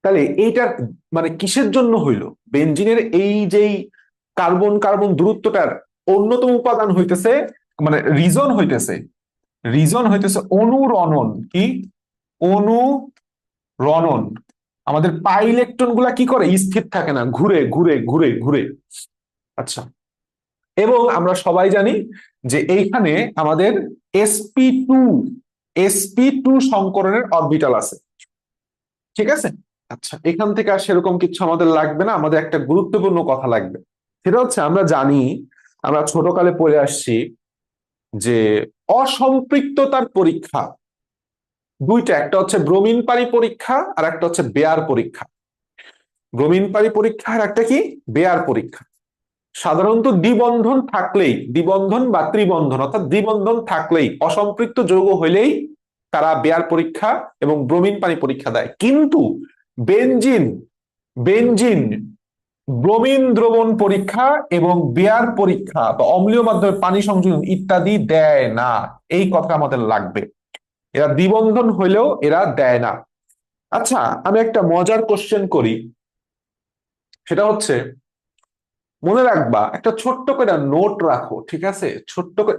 তাহলে এইটার মানে কিসের জন্য হইলো, বেনজিনের এই যেই কার্বন কার্বন দূরত্বটার অন্যতম উপাদান হইতেছে, মানে রিজন হইতেছে অনুরণন। কি, অনুরণন। আমাদের পাই ইলেকট্রন গুলা কি করে, স্থির থাকে না, ঘুরে ঘুরে ঘুরে ঘুরে। আচ্ছা, এবং আমরা সবাই জানি যে এইখানে আমাদের sp2 সংকরণের অরবিটাল আছে, ঠিক আছে। আচ্ছা, এখান থেকে আর সেরকম কিছু আমাদের লাগবে না, আমাদের একটা গুরুত্বপূর্ণ কথা লাগবে। সেটা হচ্ছে আমরা জানি, আমরা ছোটকালে পড়ে আসছি যে অসম্পৃক্ততার পরীক্ষা দুইটা, একটা হচ্ছে ব্রোমিন পানি পরীক্ষা আর একটা হচ্ছে বেয়ার পরীক্ষা। ব্রোমিন পানি পরীক্ষা আর একটা কি, বেয়ার পরীক্ষা। সাধারণত দ্বিবন্ধন থাকলেই, দ্বিবন্ধন বা ত্রিবন্ধন অর্থাৎ দ্বিবন্ধন থাকলেই, অসম্পৃক্ত যৌগ হইলেই তারা বেয়ার পরীক্ষা এবং ব্রোমিন পানি পরীক্ষা দেয়। কিন্তু বেনজিন বেনজিন ব্রোমিন দ্রবণ পরীক্ষা এবং বেয়ার পরীক্ষা বা অম্লীয় মাধ্যমে পানি সংযোজন ইত্যাদি দেয় না। এই কথা আমাদের লাগবে, এরা দ্বিবন্ধন হইলেও এরা দেয় না। আচ্ছা, আমি একটা মজার কোশ্চেন করি, সেটা হচ্ছে মনে রাখবা, একটা ছোট্ট করে নোট রাখো, ঠিক আছে। ছোট্ট করে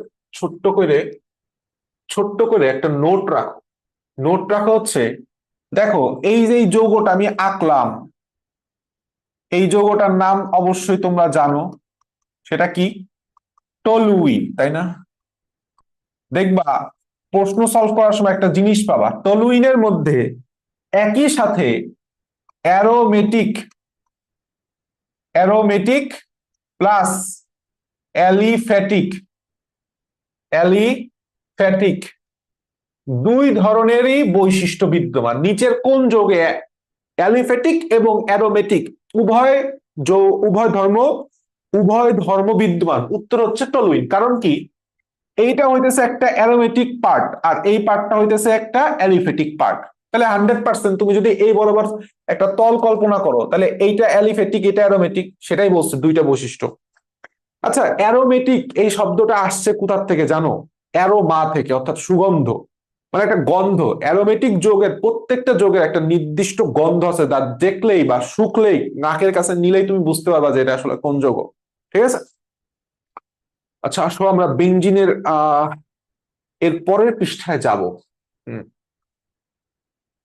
ছোট্ট করে একটা নোট রাখো। নোট রাখো হচ্ছে, দেখো এই যে এই যৌগটা আমি আঁকলাম, এই যৌগটার নাম অবশ্যই তোমরা জানো, সেটা কি, টলুইন, তাই না। দেখবা প্রশ্ন সলভ করার সময় একটা জিনিস পাবা, টলুইনের মধ্যে একই সাথে aromatic aromatic plus aliphatic aliphatic দুই ধরনেরই বৈশিষ্ট্য বিদ্যমান। নিচের কোন যৌগে অ্যালিফ্যাটিক এবং অ্যারোমেটিক উভয় উভয় ধর্ম বিদ্যমান, উত্তর হচ্ছে টলুইন। কারণ কি, এইটা হইতেছে একটা অ্যারোমেটিক পার্ট, আর এই পার্টটা হইতেছে একটা অ্যালিফেটিক পার্ট। তাহলে 100% তুমি যদি এই বরাবর একটা তল কল্পনা করো, তাহলে এইটা অ্যালিফেটিক, এটা অ্যারোমেটিক, সেটাই বলছে দুইটা বৈশিষ্ট্য। আচ্ছা, অ্যারোমেটিক এই শব্দটা আসছে কোথার থেকে জানো? অ্যারোমা থেকে, অর্থাৎ সুগন্ধ, মানে একটা গন্ধ। অ্যারোমেটিক যৌগের প্রত্যেকটা যৌগের একটা নির্দিষ্ট গন্ধ আছে, যা দেখলেই বা শুকলেই নাকের কাছে নিলেই তুমি বুঝতে পারবা যে এটা আসলে কোন যৌগ। ঠিক আছে। আচ্ছা, আসলে আমরা বেঞ্জিনের এর পরের পৃষ্ঠায় যাব। হুম,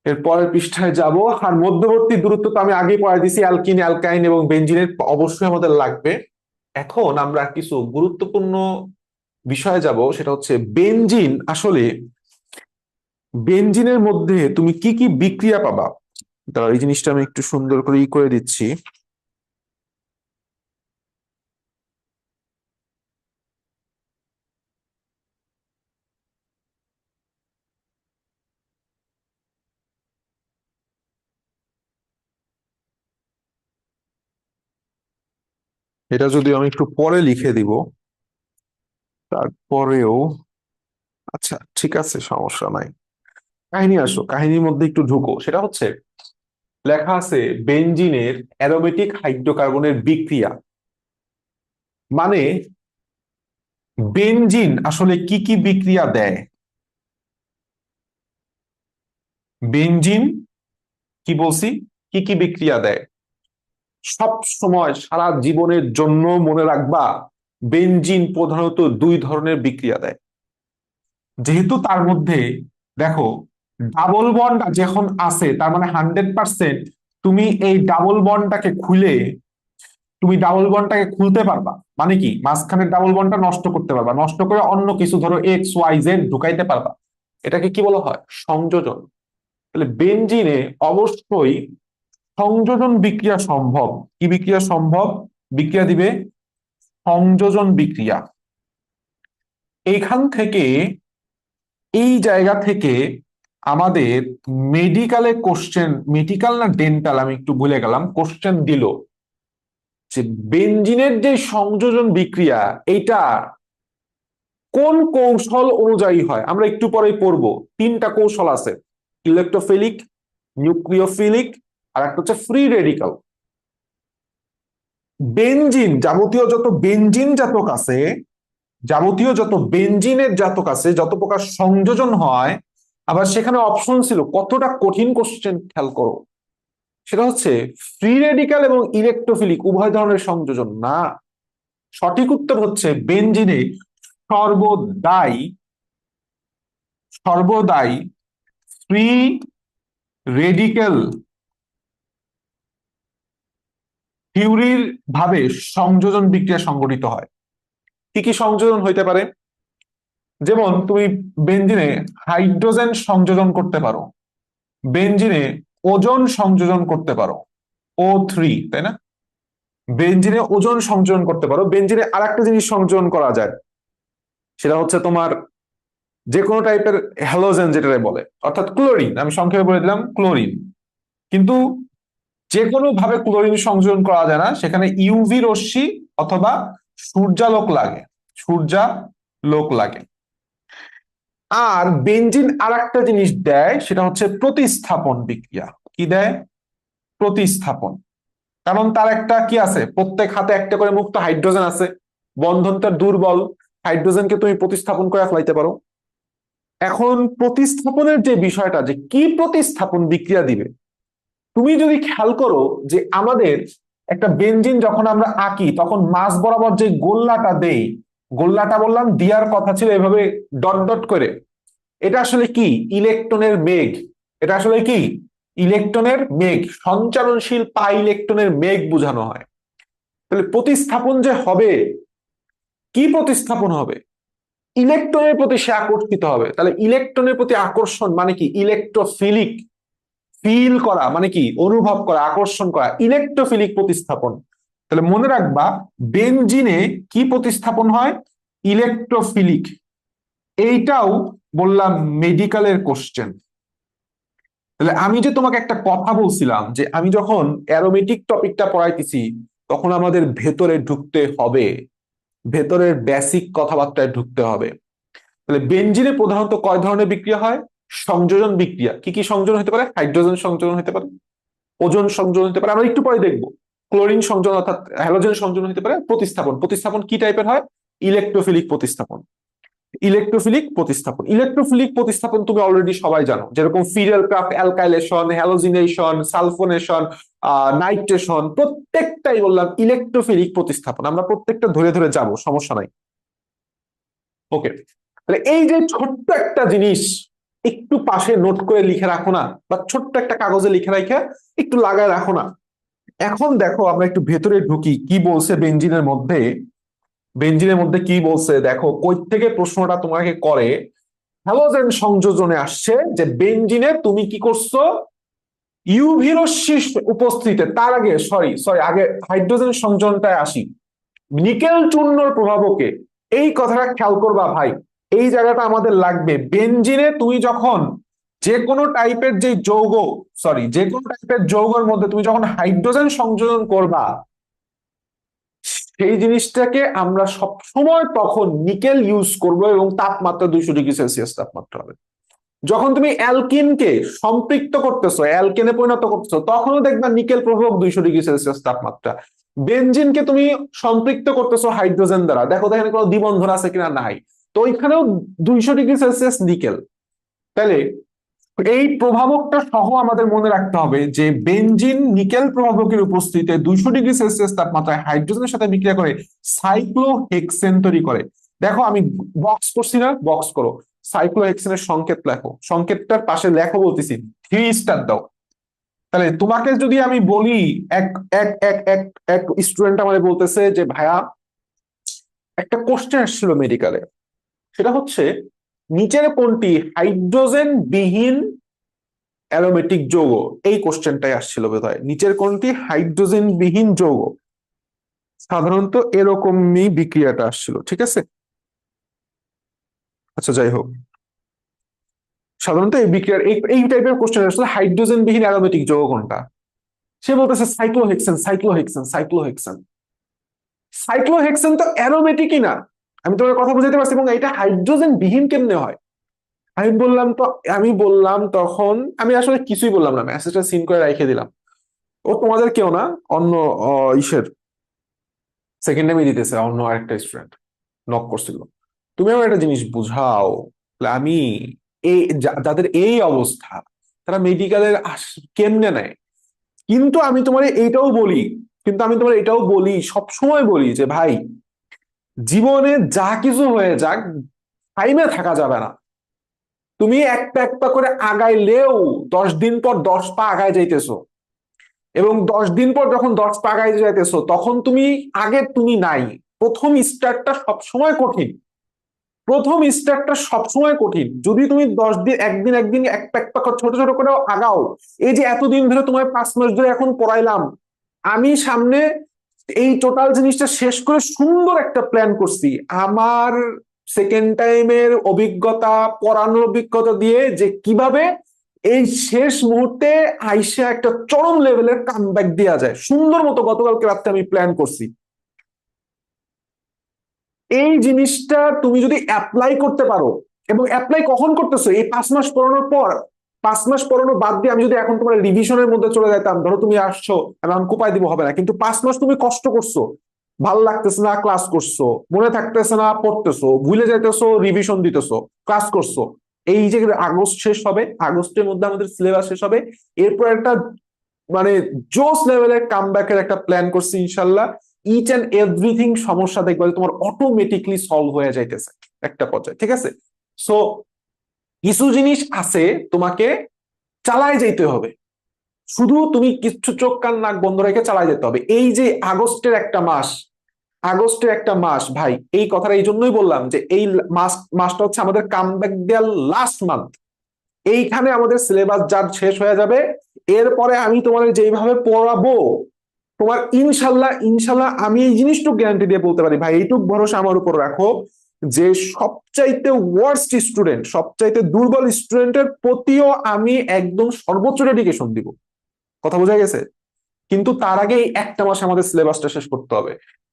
এর পরের পৃষ্ঠায় যাব। আর মধ্যবর্তী দূরত্ব তো আমি আগেই পড়াই দিছি, অ্যালকিন, অ্যালকাইন এবং বেঞ্জিনের অবশ্যই আমাদের লাগবে। এখন আমরা কিছু গুরুত্বপূর্ণ বিষয়ে যাব, সেটা হচ্ছে বেঞ্জিন। আসলে বেঞ্জিনের মধ্যে তুমি কি কি বিক্রিয়া পাবা। দাঁড়াও, এই জিনিসটা আমি একটু সুন্দর করে করে দিচ্ছি। এটা যদি আমি একটু পরে লিখে দিব, তারপরেও আচ্ছা ঠিক আছে, সমস্যা নাই। কাহিনী আসো, কাহিনীর মধ্যে একটু ঢুকো। সেটা হচ্ছে লেখা আছে বেঞ্জিনের অ্যারোমেটিক হাইড্রোকার্বনের বিক্রিয়া, মানে বেঞ্জিন আসলে কি কি বিক্রিয়া দেয়। বেঞ্জিন কি বলছি, কি কি বিক্রিয়া দেয়। সব সময় সারা জীবনের জন্য মনে রাখবা, বেঞ্জিন প্রধানত দুই ধরনের বিক্রিয়া দেয়। যেহেতু তার মধ্যে দেখো ডাবল বন্ড যখন আছে, তার মানে 100% তুমি এই ডাবল বন্ডটাকে খুলে, তুমি ডাবল বন্ডটাকে খুলতে পারবা, মানে কি মাঝখানের ডাবল বন্ডটা নষ্ট করতে পারবা, নষ্ট করে অন্য কিছু ধরো এক্স ওয়াই জেড ঢুকাইতে পারবা। এটাকে কি বলা হয়? সংযোজন। তাহলে বেনজিনে অবশ্যই সংযোজন বিক্রিয়া সম্ভব। কি বিক্রিয়া সম্ভব? বিক্রিয়া দিবে সংযোজন বিক্রিয়া। এইখান থেকে, এই জায়গা থেকে আমাদের মেডিকেলে কোশ্চেন, মেডিকেল না ডেন্টাল আমি একটু ভুলে গেলাম, কোশ্চেন দিল যে বেনজিনের যে সংযোজন বিক্রিয়া, এইটা কোন কৌশল অনুযায়ী হয়। আমরা একটু পরেই পড়বো। তিনটা কৌশল আছে, ইলেকট্রোফিলিক, নিউক্লিওফিলিক, আর একটা হচ্ছে ফ্রি রেডিকাল। বেনজিন, যাবতীয় যত বেনজিন জাতক আছে, যাবতীয় যত বেনজিনের জাতক আছে, যত প্রকার সংযোজন হয়, আবার সেখানে অপশন ছিল, কতটা কঠিন কোশ্চেন খেয়াল করো। সেটা হচ্ছে ফ্রি রেডিকাল এবং ইলেকট্রোফিলিক উভয় ধরনের সংযোজন না। সঠিক উত্তর হচ্ছে বেনজিনে সর্বদাই, সর্বদাই ফ্রি রেডিক্যাল থিওরির ভাবে সংযোজন বিক্রিয়া সংঘটিত হয়। কি কি সংযোজন হইতে পারে? যেমন তুমি বেনজিনে হাইড্রোজেন সংযোজন করতে পারো, বেনজিনে ওজোন সংযোজন করতে পারো, O3, তাই না? বেনজিনে ওজোন সংযোজন করতে পারো। বেনজিনে আর একটা জিনিস সংযোজন করা যায়, সেটা হচ্ছে তোমার যে কোনো টাইপের হ্যালোজেন যেটা বলে, অর্থাৎ ক্লোরিন। আমি সংক্ষেপে বলে দিলাম ক্লোরিন। কিন্তু যে কোনো ভাবে ক্লোরিন সংযোজন করা যায় না, সেখানে ইউভি রশ্মি অথবা সূর্যালোক লাগে, সূর্যালোক লাগে। আর বেনজিন আর একটা জিনিস দেয়, সেটা হচ্ছে প্রতিস্থাপন বিক্রিয়া। কি দেয়? প্রতিস্থাপন। কারণ তার একটা কি আছে, প্রত্যেক হাতে একটা করে মুক্ত হাইড্রোজেন আছে, বন্ধনটা দুর্বল, হাইড্রোজেনকে তুমি প্রতিস্থাপন করে ফেলাইতে পারো। এখন প্রতিস্থাপনের যে বিষয়টা, যে কি প্রতিস্থাপন বিক্রিয়া দিবে, তুমি যদি খেয়াল করো যে আমাদের একটা বেনজিন যখন আমরা আঁকি, তখন মাঝ বরাবর যে গোল্লাটা দেই, গোল্লাটা বললাম দেওয়ার কথা ছিল এভাবে ডট ডট করে, এটা আসলে কি? ইলেকট্রনের মেঘ। এটা আসলে কি? ইলেকট্রনের মেঘ, সঞ্চারণশীল পা ইলেকট্রনের মেঘ বোঝানো হয়। তাহলে প্রতিস্থাপন যে হবে, কি প্রতিস্থাপন হবে? ইলেকট্রনের প্রতি সে আকর্ষিত হবে। তাহলে ইলেকট্রনের প্রতি আকর্ষণ মানে কি? ইলেকট্রোফিলিক। ফিল করা মানে কি? অনুভব করা, আকর্ষণ করা, ইলেকট্রোফিলিক প্রতিস্থাপন। তাহলে মনে রাখবা, বেনজিনে কি প্রতিস্থাপন হয়? ইলেকট্রোফিলিক। এইটাও বললাম মেডিকেলের কোশ্চেন। তাহলে আমি যে তোমাকে একটা কথা বলছিলাম, যে আমি যখন অ্যারোমেটিক টপিকটা পড়াইতেছি, তখন আমাদের ভেতরে ঢুকতে হবে, ভেতরের বেসিক কথাবার্তায় ঢুকতে হবে। তাহলে বেনজিনে প্রধানত কয় ধরনের বিক্রিয়া হয়? সংযোজন বিক্রিয়া। কি কি সংযোজন হতে পারে? হাইড্রোজেন সংযোজন হতে পারে, ওজোন সংযোজন হতে পারে, আমরা একটু পরে দেখবো। ক্লোরিন সংযোজন অর্থাৎ হ্যালোজেন সংযোজন হতে পারে। প্রতিস্থাপন, প্রতিস্থাপন কি টাইপের হয়? ইলেকট্রোফিলিক প্রতিস্থাপন। ইলেকট্রোফিলিক প্রতিস্থাপন, ইলেকট্রোফিলিক প্রতিস্থাপন তুমি অলরেডি সবাই জানো, যেরকম Friedel Crafts alkylation, halogenation, sulphonation, nitration, প্রত্যেকটাই বললাম ইলেকট্রোফিলিক প্রতিস্থাপন। আমরা প্রত্যেকটা ধরে ধরে যাব, সমস্যা নাই। ওকে, তাহলে এই যে ছোট্ট একটা জিনিস একটু পাশে নোট করে লিখে রাখো না, বা ছোট্ট একটা কাগজে লিখে রাখে একটু লাগায় রাখো না। এখন দেখো আমরা একটু ভেতরে ঢুকি, কি বলছে বেঞ্জিনের মধ্যে। বেঞ্জিনের মধ্যে কি বলছে দেখো, কই থেকে প্রশ্নটা তোমাকে করে। হ্যালোজেন সংযোজনে আসছে যে বেঞ্জিনে তুমি কি করছো, ইউভি রশ্মি উপস্থিতিতে, তার আগে সরি সরি আগে হাইড্রোজেন সংযোজনটায় আসি। নিকেল চূর্ণর প্রভাবকে, এই কথাটা খেয়াল করবা ভাই, এই জায়গাটা আমাদের লাগবে। বেনজিনে তুমি যখন যে কোনো টাইপের যে যৌগ, সরি যে কোনো টাইপের যৌগের মধ্যে তুমি যখন হাইড্রোজেন সংযোজন করবা, সেই জিনিসটাকে আমরা সব সময় তখন নিকেল ইউজ করব, এবং তাপমাত্রা 200°C তাপমাত্রা হবে। যখন তুমি অ্যালকিনকে সম্পৃক্ত করতেছো, অ্যালকেনে পরিণত করতেছো, তখনও দেখবা নিকেল প্রভাবক 200°C তাপমাত্রা। বেনজিনকে তুমি সম্পৃক্ত করতেছো হাইড্রোজেন দ্বারা, দেখো এখানে কোনো দ্বিবন্ধন আছে কিনা, নাই, তো ওইখানেও 200°C নিকেল। তাহলে এই প্রভাবকটা সহ আমাদের মনে রাখতে হবে যে বেনজিন নিকেল প্রভাবকের উপস্থিতিতে 200°C তাপমাত্রায় হাইড্রোজেনের সাথে বিক্রিয়া করে সাইক্লোহেক্সেন তৈরি করে। দেখো আমি বক্স করছি না, বক্স করো, সাইক্লোহেক্সেনের সংকেত লেখো, সংকেতটার পাশে লেখো বলতেছি, 3 স্টার দাও। তাহলে তোমাকে যদি আমি বলি, এক এক এক এক এক স্টুডেন্ট আমাদের বলতেছে যে ভাইয়া একটা কোশ্চেন আসছিল মেডিকেলে, সেটা হচ্ছে নিচের কোনটি হাইড্রোজেন বিহীন অ্যারোমেটিক যৌগ, এই কোশ্চেনটাই আসছিল বোধহয়, নিচের কোনটি হাইড্রোজেন বিহীন যৌগ। সাধারণত এরকমই বিক্রিয়াটা আসছিল, ঠিক আছে। আচ্ছা যাই হোক, সাধারণত এই বিক্রিয়ার এই টাইপের কোশ্চেন আসলে হাইড্রোজেন বিহীন অ্যারোমেটিক যৌগ কোনটা। সে বলতেছে সাইক্লোহেক্সেন, সাইক্লোহেক্সেন, সাইক্লোহেক্সেন। সাইক্লোহেক্সেন তো অ্যারোমেটিকই না, আমি তোমার কথা বুঝাতে পারছি, এবং এটা হাইড্রোজেন বিহীন কেমনে হয়। আমি বললাম তো, আমি বললাম তখন, আমি আসলে কিছুই বললাম না, মেসেজটা সিন করে রেখে দিলাম। ও তোমাদের কেউ না, অন্য ইসের সেকেন্ড টাইমে দিতেছে, অন্য আরেকটা স্টুডেন্ট নক করছিল। তুমি আমার একটা জিনিস বুঝাও, আমি এই যাদের এই অবস্থা, তারা মেডিকেলের কেমনে নেয়। কিন্তু আমি তোমার এইটাও বলি, কিন্তু আমি তোমার এটাও বলি, সবসময় বলি যে ভাই, জীবনে যা কিছু হয়ে যাক, টাইমে থাকা যাবে না। তুমি একটা একটা করে আগাইলেও 10 দিন পর 10 পা আগায় যাইতেছো, এবং 10 দিন পর যখন 10 পা আগায় যাইতেছো, তখন তুমি আগে তুমি নাই। প্রথম স্টার্টটা সবসময় কঠিন, প্রথম স্টার্টটা সবসময় কঠিন। যদি তুমি 10 দিন, একদিন একদিন একটা একটা ছোট ছোট করে আগাও, এই যে এতদিন ধরে তোমার 5 মাস ধরে এখন পড়াইলাম, আমি সামনে এই টোটাল জিনিসটা শেষ করে সুন্দর একটা প্ল্যান করছি আমার সেকেন্ড টাইমের অভিজ্ঞতা, পড়ানোর অভিজ্ঞতা দিয়ে, যে কিভাবে এই শেষ মুহূর্তে আইসা একটা চরম লেভেলের কামব্যাক দেওয়া যায় সুন্দর মতো। গতকালকে রাতে আমি প্ল্যান করছি, এই জিনিসটা তুমি যদি অ্যাপ্লাই করতে পারো, এবং অ্যাপ্লাই কখন করতেছো, এই 5 মাস পড়ানোর পর। 5 মাস পড়ানো বাদ দিয়ে আমি যদি এখন তোমার রিভিশনের মধ্যে চলে যেতাম, ধরো তুমি আসছো, আমি কোপায় দিব, হবে না। কিন্তু 5 মাস তুমি কষ্ট করছো, ভালো লাগতেছে না ক্লাস করছো, মনে থাকতেছে না পড়তেছো, ভুলে যাইতেছো রিভিশন দিতেছো, ক্লাস করছো। এই যে আগস্ট শেষ হবে, আগস্টের মধ্যে আমাদের সিলেবাস শেষ হবে, এরপর একটা মানে জোস লেভেলের কামব্যাকের একটা প্ল্যান করছি ইনশাল্লাহ। ইচ এন্ড এভরিথিং সমস্যা দেখবে তোমার অটোমেটিকলি সলভ হয়ে যাইতেছে একটা পর্যায়ে, ঠিক আছে। সো কিছু জিনিস আছে তোমাকে চালায় যেতে হবে, শুধু তুমি কিছু চোখ কান নাক বন্ধ রেখে চালায় যেতে হবে। এই যে আগস্টের একটা মাস, আগস্টের একটা মাস ভাই, এই কথাটা এই জন্যই বললাম যে এই মাসটা হচ্ছে আমাদের কামব্যাক দেওয়ার লাস্ট মান্থ। এইখানে আমাদের সিলেবাস যার শেষ হয়ে যাবে, এরপরে আমি তোমার যেইভাবে পড়াবো, তোমার ইনশাল্লাহ ইনশাল্লাহ আমি এই জিনিসটুকু গ্যারান্টি দিয়ে বলতে পারি ভাই, এইটুক ভরসা আমার উপর রাখো, যে সবচাইতে ওয়ার্স্ট স্টুডেন্ট, সবচাইতে দুর্বল স্টুডেন্টের প্রতিও আমি একদম সর্বোচ্চ ডেডিকেশন দিব। কথা বোঝা গেছে। কিন্তু তার আগে এই একটা মাস আমাদের সিলেবাসটা শেষ করতে হবে।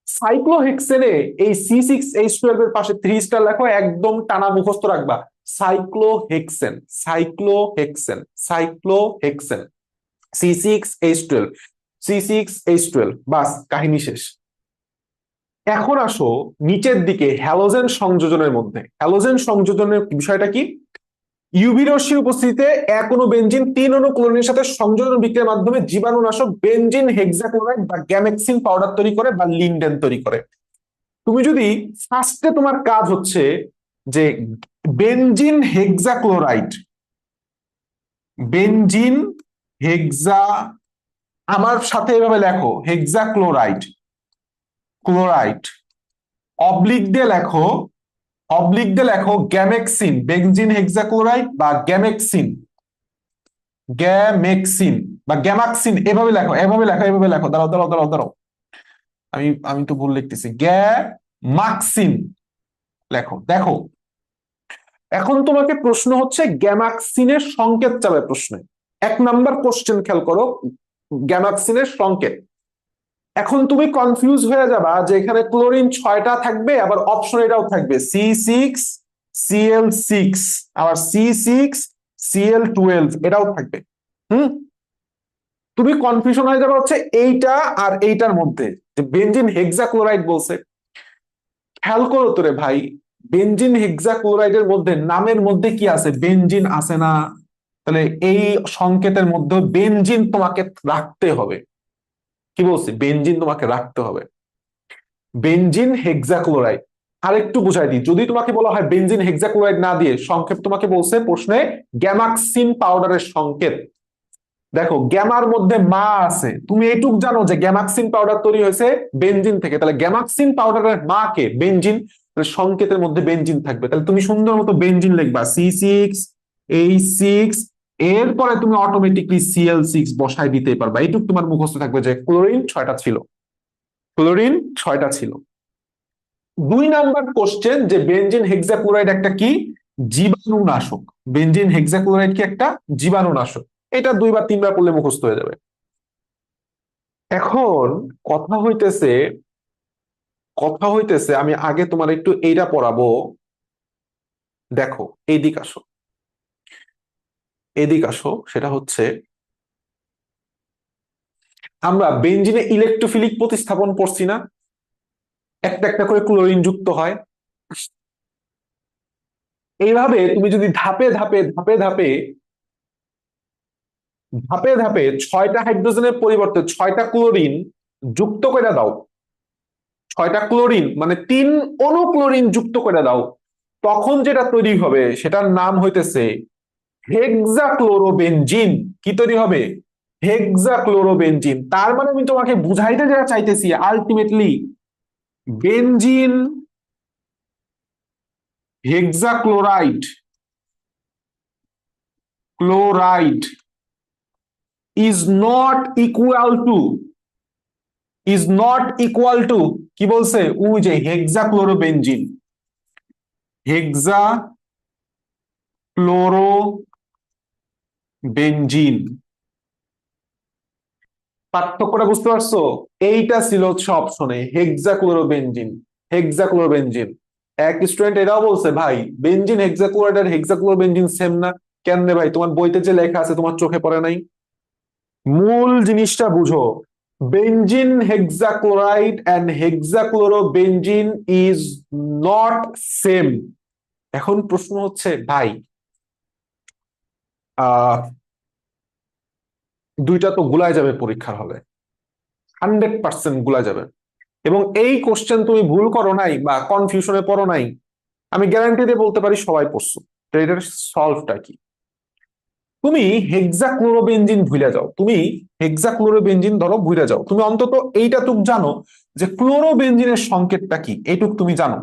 সাইক্লোহেক্সেনে এই C6H12 এর পাশে 3 স্টার লেখো, একদম টানা মুখস্থ রাখবা। Cyclohexane, cyclohexane, cyclohexane, C6H12, C6H12, বাস কাহিনী শেষ। এখন আসো নিচের দিকে হ্যালোজেন সংযোজনের মধ্যে। হ্যালোজেন সংযোজনের বিষয়টা কি? ইউভি রশ্মির উপস্থিতিতে এক অণু বেনজিন 3 অণু ক্লোরিনের সাথে সংযোজন বিক্রিয়ার মাধ্যমে জীবাণুনাশক বেনজিন হেক্সাক্লোরাইড বা গ্যামেক্সিন পাউডার তৈরি করে বা লিন্ডেন তৈরি করে। তুমি যদি ফার্স্টে, তোমার কাজ হচ্ছে যে বেনজিন হেক্সাক্লোরাইড, বেনজিন হেক্সা, আমার সাথে এভাবে লেখো হেক্সাক্লোরাইড, ক্লোরাইড, অবলিক দিয়ে লেখো, অবলিক দিয়ে লেখো গ্যামেক্সিন, বেনজিন হেক্সাক্লোরাইড বা গ্যামেক্সিন, গ্যামেক্সিন বা গ্যামাক্সিন, এভাবে লেখো, এভাবে লেখো, এভাবে লেখো। দাঁড়াও দাঁড়াও দাঁড়াও দাঁড়াও, আমি আমি তো ভুল লিখতেছি, গ্যামাক্সিন লেখো। দেখো, এখন তোমাকে প্রশ্ন হচ্ছে গ্যামাক্সিনের সংকেত চাবে প্রশ্নে। 1 নাম্বার কোশ্চেন খেয়াল করো, গ্যামাক্সিনের সংকেত। এখন তুমি কনফিউজ হয়ে যাবা যে এখানে ক্লোরিন 6টা থাকবে, আবার অপশন এটাও থাকবে C6Cl6, আবার C6Cl12 এটাও থাকবে। হুম, তুমি কনফিউশন হয়ে যাবে হচ্ছে এইটা আর এইটার মধ্যে, যে বেনজিন হেক্সাক্লোরাইড বলছে। খেয়াল করো তো রে ভাই, বেনজিন হেক্সাক্লোরাইডের মধ্যে নামের মধ্যে কি আছে? বেনজিন আছে না? তাহলে এই সংকেতের মধ্যে বেনজিন তোমাকে রাখতে হবে। কি বলছি? বেনজিন তোমাকে রাখতে হবে। Benzene hexachloride. আরেকটু বুঝাই দিই, যদি তোমাকে বলা হয় বেনজিন হেক্সাক্লোরাইড না দিয়ে সংক্ষেপ তোমাকে বলছে প্রশ্নে গ্যামাক্সিন পাউডারের সংকেত। দেখো গ্যামার মধ্যে মা আছে, তুমি এইটুক জানো যে গ্যামাক্সিন পাউডার তৈরি হয়েছে বেনজিন থেকে, তাহলে গ্যামাক্সিন পাউডারের মা কে? বেনজিন। সংকেতের মধ্যে বেনজিন থাকবে, তাহলে তুমি সুন্দর মতো বেনজিন লিখবা C6H6, এরপরে তুমি অটোমেটিকলি Cl6 বসাই দিতে পারবা। এইটুক তোমার মুখস্থ থাকবে যে ক্লোরিন 6টা ছিল, ক্লোরিন 6টা ছিল। 2 নাম্বার কোশ্চেন, যে বেনজিন হেক্সাক্লোরাইড একটা কি? জীবাণুনাশক। বেনজিন হেক্সাক্লোরাইড কি? একটা জীবাণুনাশক। এটা 2 বা 3বার পড়লে মুখস্থ হয়ে যাবে। এখন কথা হইতেছে, কথা হইতেছে আমি আগে তোমার একটু এইটা পড়াবো। দেখো এইদিক আসো, এদিক আসো। সেটা হচ্ছে আমরা বেনজিনে ইলেকট্রোফিলিক প্রতিস্থাপন পড়ছি না? একটা একটা করে ক্লোরিন যুক্ত হয়। এইভাবে তুমি যদি ধাপে ধাপে ধাপে ধাপে ধাপে ধাপে 6টা হাইড্রোজেনের পরিবর্তে 6টা ক্লোরিন যুক্ত করে দাও, 6টা ক্লোরিন মানে 3 অনুক্লোরিন যুক্ত করে দাও, তখন যেটা তৈরি হবে সেটার নাম হইতেছে হেক্সাক্লোরোবেনজিন। কি তৈরি হবে? হেক্সাক্লোরোবেনজিন। তার মানে আমি তোমাকে বুঝাইতে যেটা চাইতেছি, ultimately benzene hexachloride, chloride is not equal to, is not equal to, কি বলছে? ওই যে হেক্সাক্লোরোবেনজিন, হেক্সাক্লোরোবেনজিন। পার্থক্যটা বুঝতে পারছো? এইটা ছিল হচ্ছে অপশনে হেক্সাক্লোরোবেনজিন, হেক্সাক্লোরোবেনজিন। এক স্টুডেন্ট এটাও বলছে, ভাই বেনজিন হেক্সাক্লোরাইড আর হেক্সাক্লোরোবেনজিন সেম না। কেন রে ভাই? তোমার বইতে যে লেখা আছে তোমার চোখে পড়ে নাই? মূল জিনিসটা বুঝো, benzene hexachloride and hexachlorobenzene is not same. এখন প্রশ্ন হচ্ছে ভাই, আহ দুইটা তো গুলায় যাবে পরীক্ষার হলে, 100% গুলায় যাবে। এবং এই কোশ্চেন তুমি ভুল করো নাই বা কনফিউশনে পড়ো নাই, আমি গ্যারান্টি দিয়ে বলতে পারি সবাই পড়ছো। তো এটার সলভটা কি? তুমি হেক্সাক্লোরোবেনজিন ভুলে যাও, তুমি হেক্সাক্লোরোবেনজিন ধরো ভুলে যাও, তুমি অন্তত এইটাটুক জানো যে ক্লোরোবেনজিনের সংকেতটা কি, এইটুক তুমি জানো।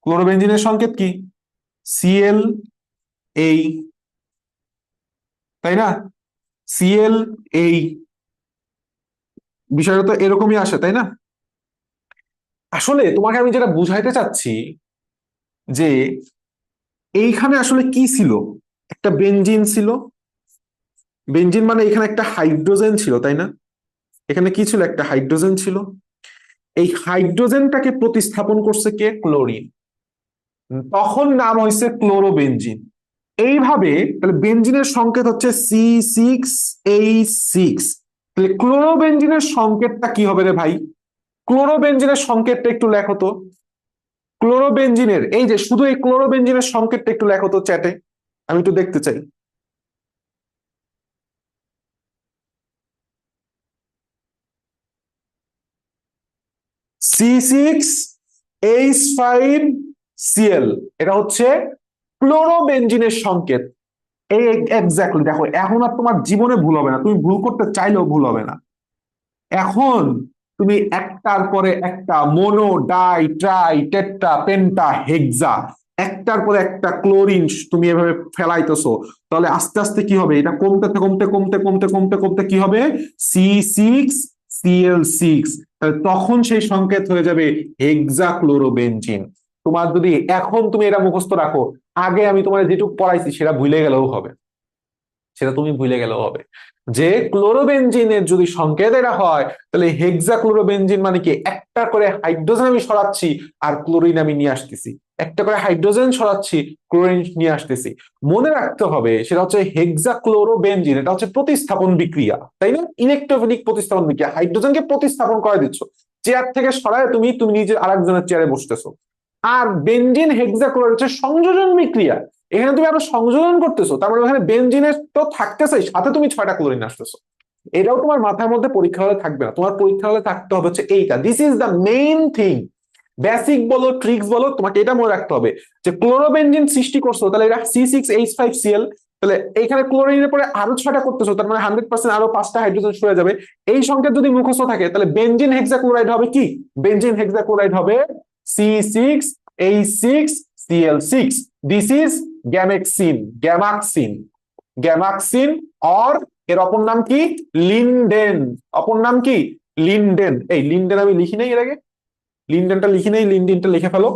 ক্লোরোবেনজিনের সংকেত কি? Cl, তাই না? Cl, বিষয়টা তো এরকমই আসে, তাই না? আসলে তোমাকে আমি যেটা বুঝাইতে চাচ্ছি যে এইখানে আসলে কি ছিল? একটা বেনজিন ছিল, বেনজিন মানে এখানে একটা হাইড্রোজেন ছিল, তাই না? এখানে কি ছিল? একটা হাইড্রোজেন ছিল। এই হাইড্রোজেনটাকে প্রতিস্থাপন করছে কে? ক্লোরিন। তখন নাম হয়েছে ক্লোরোবেনজিন। এইভাবে তাহলে বেনজিনের সংকেত হচ্ছে C6H6। তাহলে ক্লোরোবেনজিনের সংকেতটা কি হবে রে ভাই? ক্লোরোবেনজিনের সংকেতটা একটু লেখো তো। ক্লোরোবেনজিনের এই যে শুধু এই ক্লোরোবেনজিনের সংকেতটা একটু লেখো তো চ্যাটে, আমি একটু দেখতে চাই। C6H5Cl, এটা হচ্ছে ক্লোরোবেনজিনের সংকেত। এই এক্স্যাক্টলি দেখো, এখন আর তোমার জীবনে ভুল হবে না, তুমি ভুল করতে চাইলেও ভুল হবে না। এখন তুমি একটার পরে একটা mono, die, try, tetra, penta, হেক্সা, একটার পরে একটা ক্লোরিন তুমি এভাবে ফেলাইতেছো, তাহলে আস্তে আস্তে কি হবে? এটা কমতে কমতে কমতে কমতে কমতে কমতে কি হবে? C6Cl6। তাহলে তখন সেই সংকেত হয়ে যাবে হেক্সাক্লোরোবেনজিন। তোমার যদি এখন তুমি এটা মুখস্থ রাখো, আগে আমি তোমার যেটুকু পড়াইছি সেটা ভুলে গেলেও হবে, সেটা তুমি ভুলে গেলেও হবে যে ক্লোরোবেনজিনের যদি সংকেত এটা হয়, তাহলে হেক্সাক্লোরোবেনজিন মানে কি? একটা করে হাইড্রোজেন আমি সরাচ্ছি আর ক্লোরিন আমি নিয়ে আসতেছি, একটা করে হাইড্রোজেন সরাচ্ছি, ক্লোরিন নিয়ে আসতেছি। মনে রাখতে হবে সেটা হচ্ছে হেক্সাক্লোরোবেনজিন, এটা হচ্ছে প্রতিস্থাপন বিক্রিয়া, তাই না? ইলেকট্রোফিলিক প্রতিস্থাপন বিক্রিয়া, হাইড্রোজেনকে প্রতিস্থাপন করে দিচ্ছ, চেয়ার থেকে সরায় তুমি তুমি নিজে আরেকজনের চেয়ারে বসতেছো। আর বেনজিন হেক্সাক্লোরাইড হচ্ছে সংযোজন বিক্রিয়া, এখানে তুমি আরো সংযোজন করতেছো, তার মানে এখানে বেনজিনের তো থাকতেছে, সাথে তুমি 6টা ক্লোরিন আসতেছো। এটাও তোমার মাথার মধ্যে পরীক্ষা হলে থাকবে না, তোমার পরীক্ষা হলে থাকতে হবে হচ্ছে এইটা। This is the main thing. Basic বলো ট্রিক্স বলো, তোমাকে এটা মনে রাখতে হবে যে ক্লোরোবেনজিন সৃষ্টি করছো, তাহলে এটা C6H5Cl, তাহলে এখানে ক্লোরিনের পরে আরো 6টা করতেছো, তার মানে 100% আরো 5টা হাইড্রোজেন সরে যাবে। এই সংকেত যদি মুখস্থ থাকে, তাহলে বেনজিন হেক্সাক্লোরাইড হবে কি? বেনজিন হেক্সাক্লোরাইড হবে C6H6Cl6। This is Gammexane. Gammexane, Gammexane. Or এর অপর নাম কি? লিন্ডেন। অপর নাম কি? লিন্ডেন। এই লিন্ডেন আমি লিখি নাই এর আগে? লিন্ডেনটা লিখি নাই, লিন্ডেনটা লিখে ফেলো।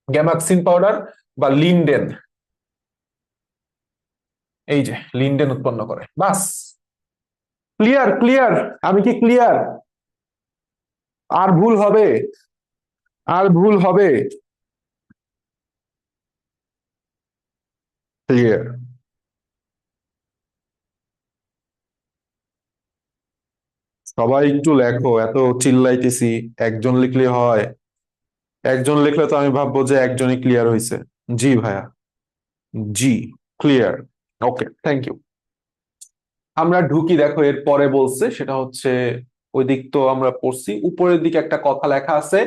গ্যামাক্সিন পাউডার বা লিন্ডেন, এই যে লিন্ডেন উৎপন্ন করে। বাস, ক্লিয়ার ক্লিয়ার। আমি কি ক্লিয়ার? আর ভুল হবে? আর ভুল হবে? ক্লিয়ার। সবাই একটু লেখো, এত চিল্লাইতেছি। একজন লিখলে হয়? একজন লিখলে তো আমি ভাববো যে একজনই ক্লিয়ার হয়েছে। জি ভাইয়া, জি, ক্লিয়ার। Okay, thank you. আমরা ঢুকি, দেখো এর পরে বলছে সেটা হচ্ছে, ওই দিক তো আমরা পড়ছি, উপরের দিকে একটা কথা লেখা আছে,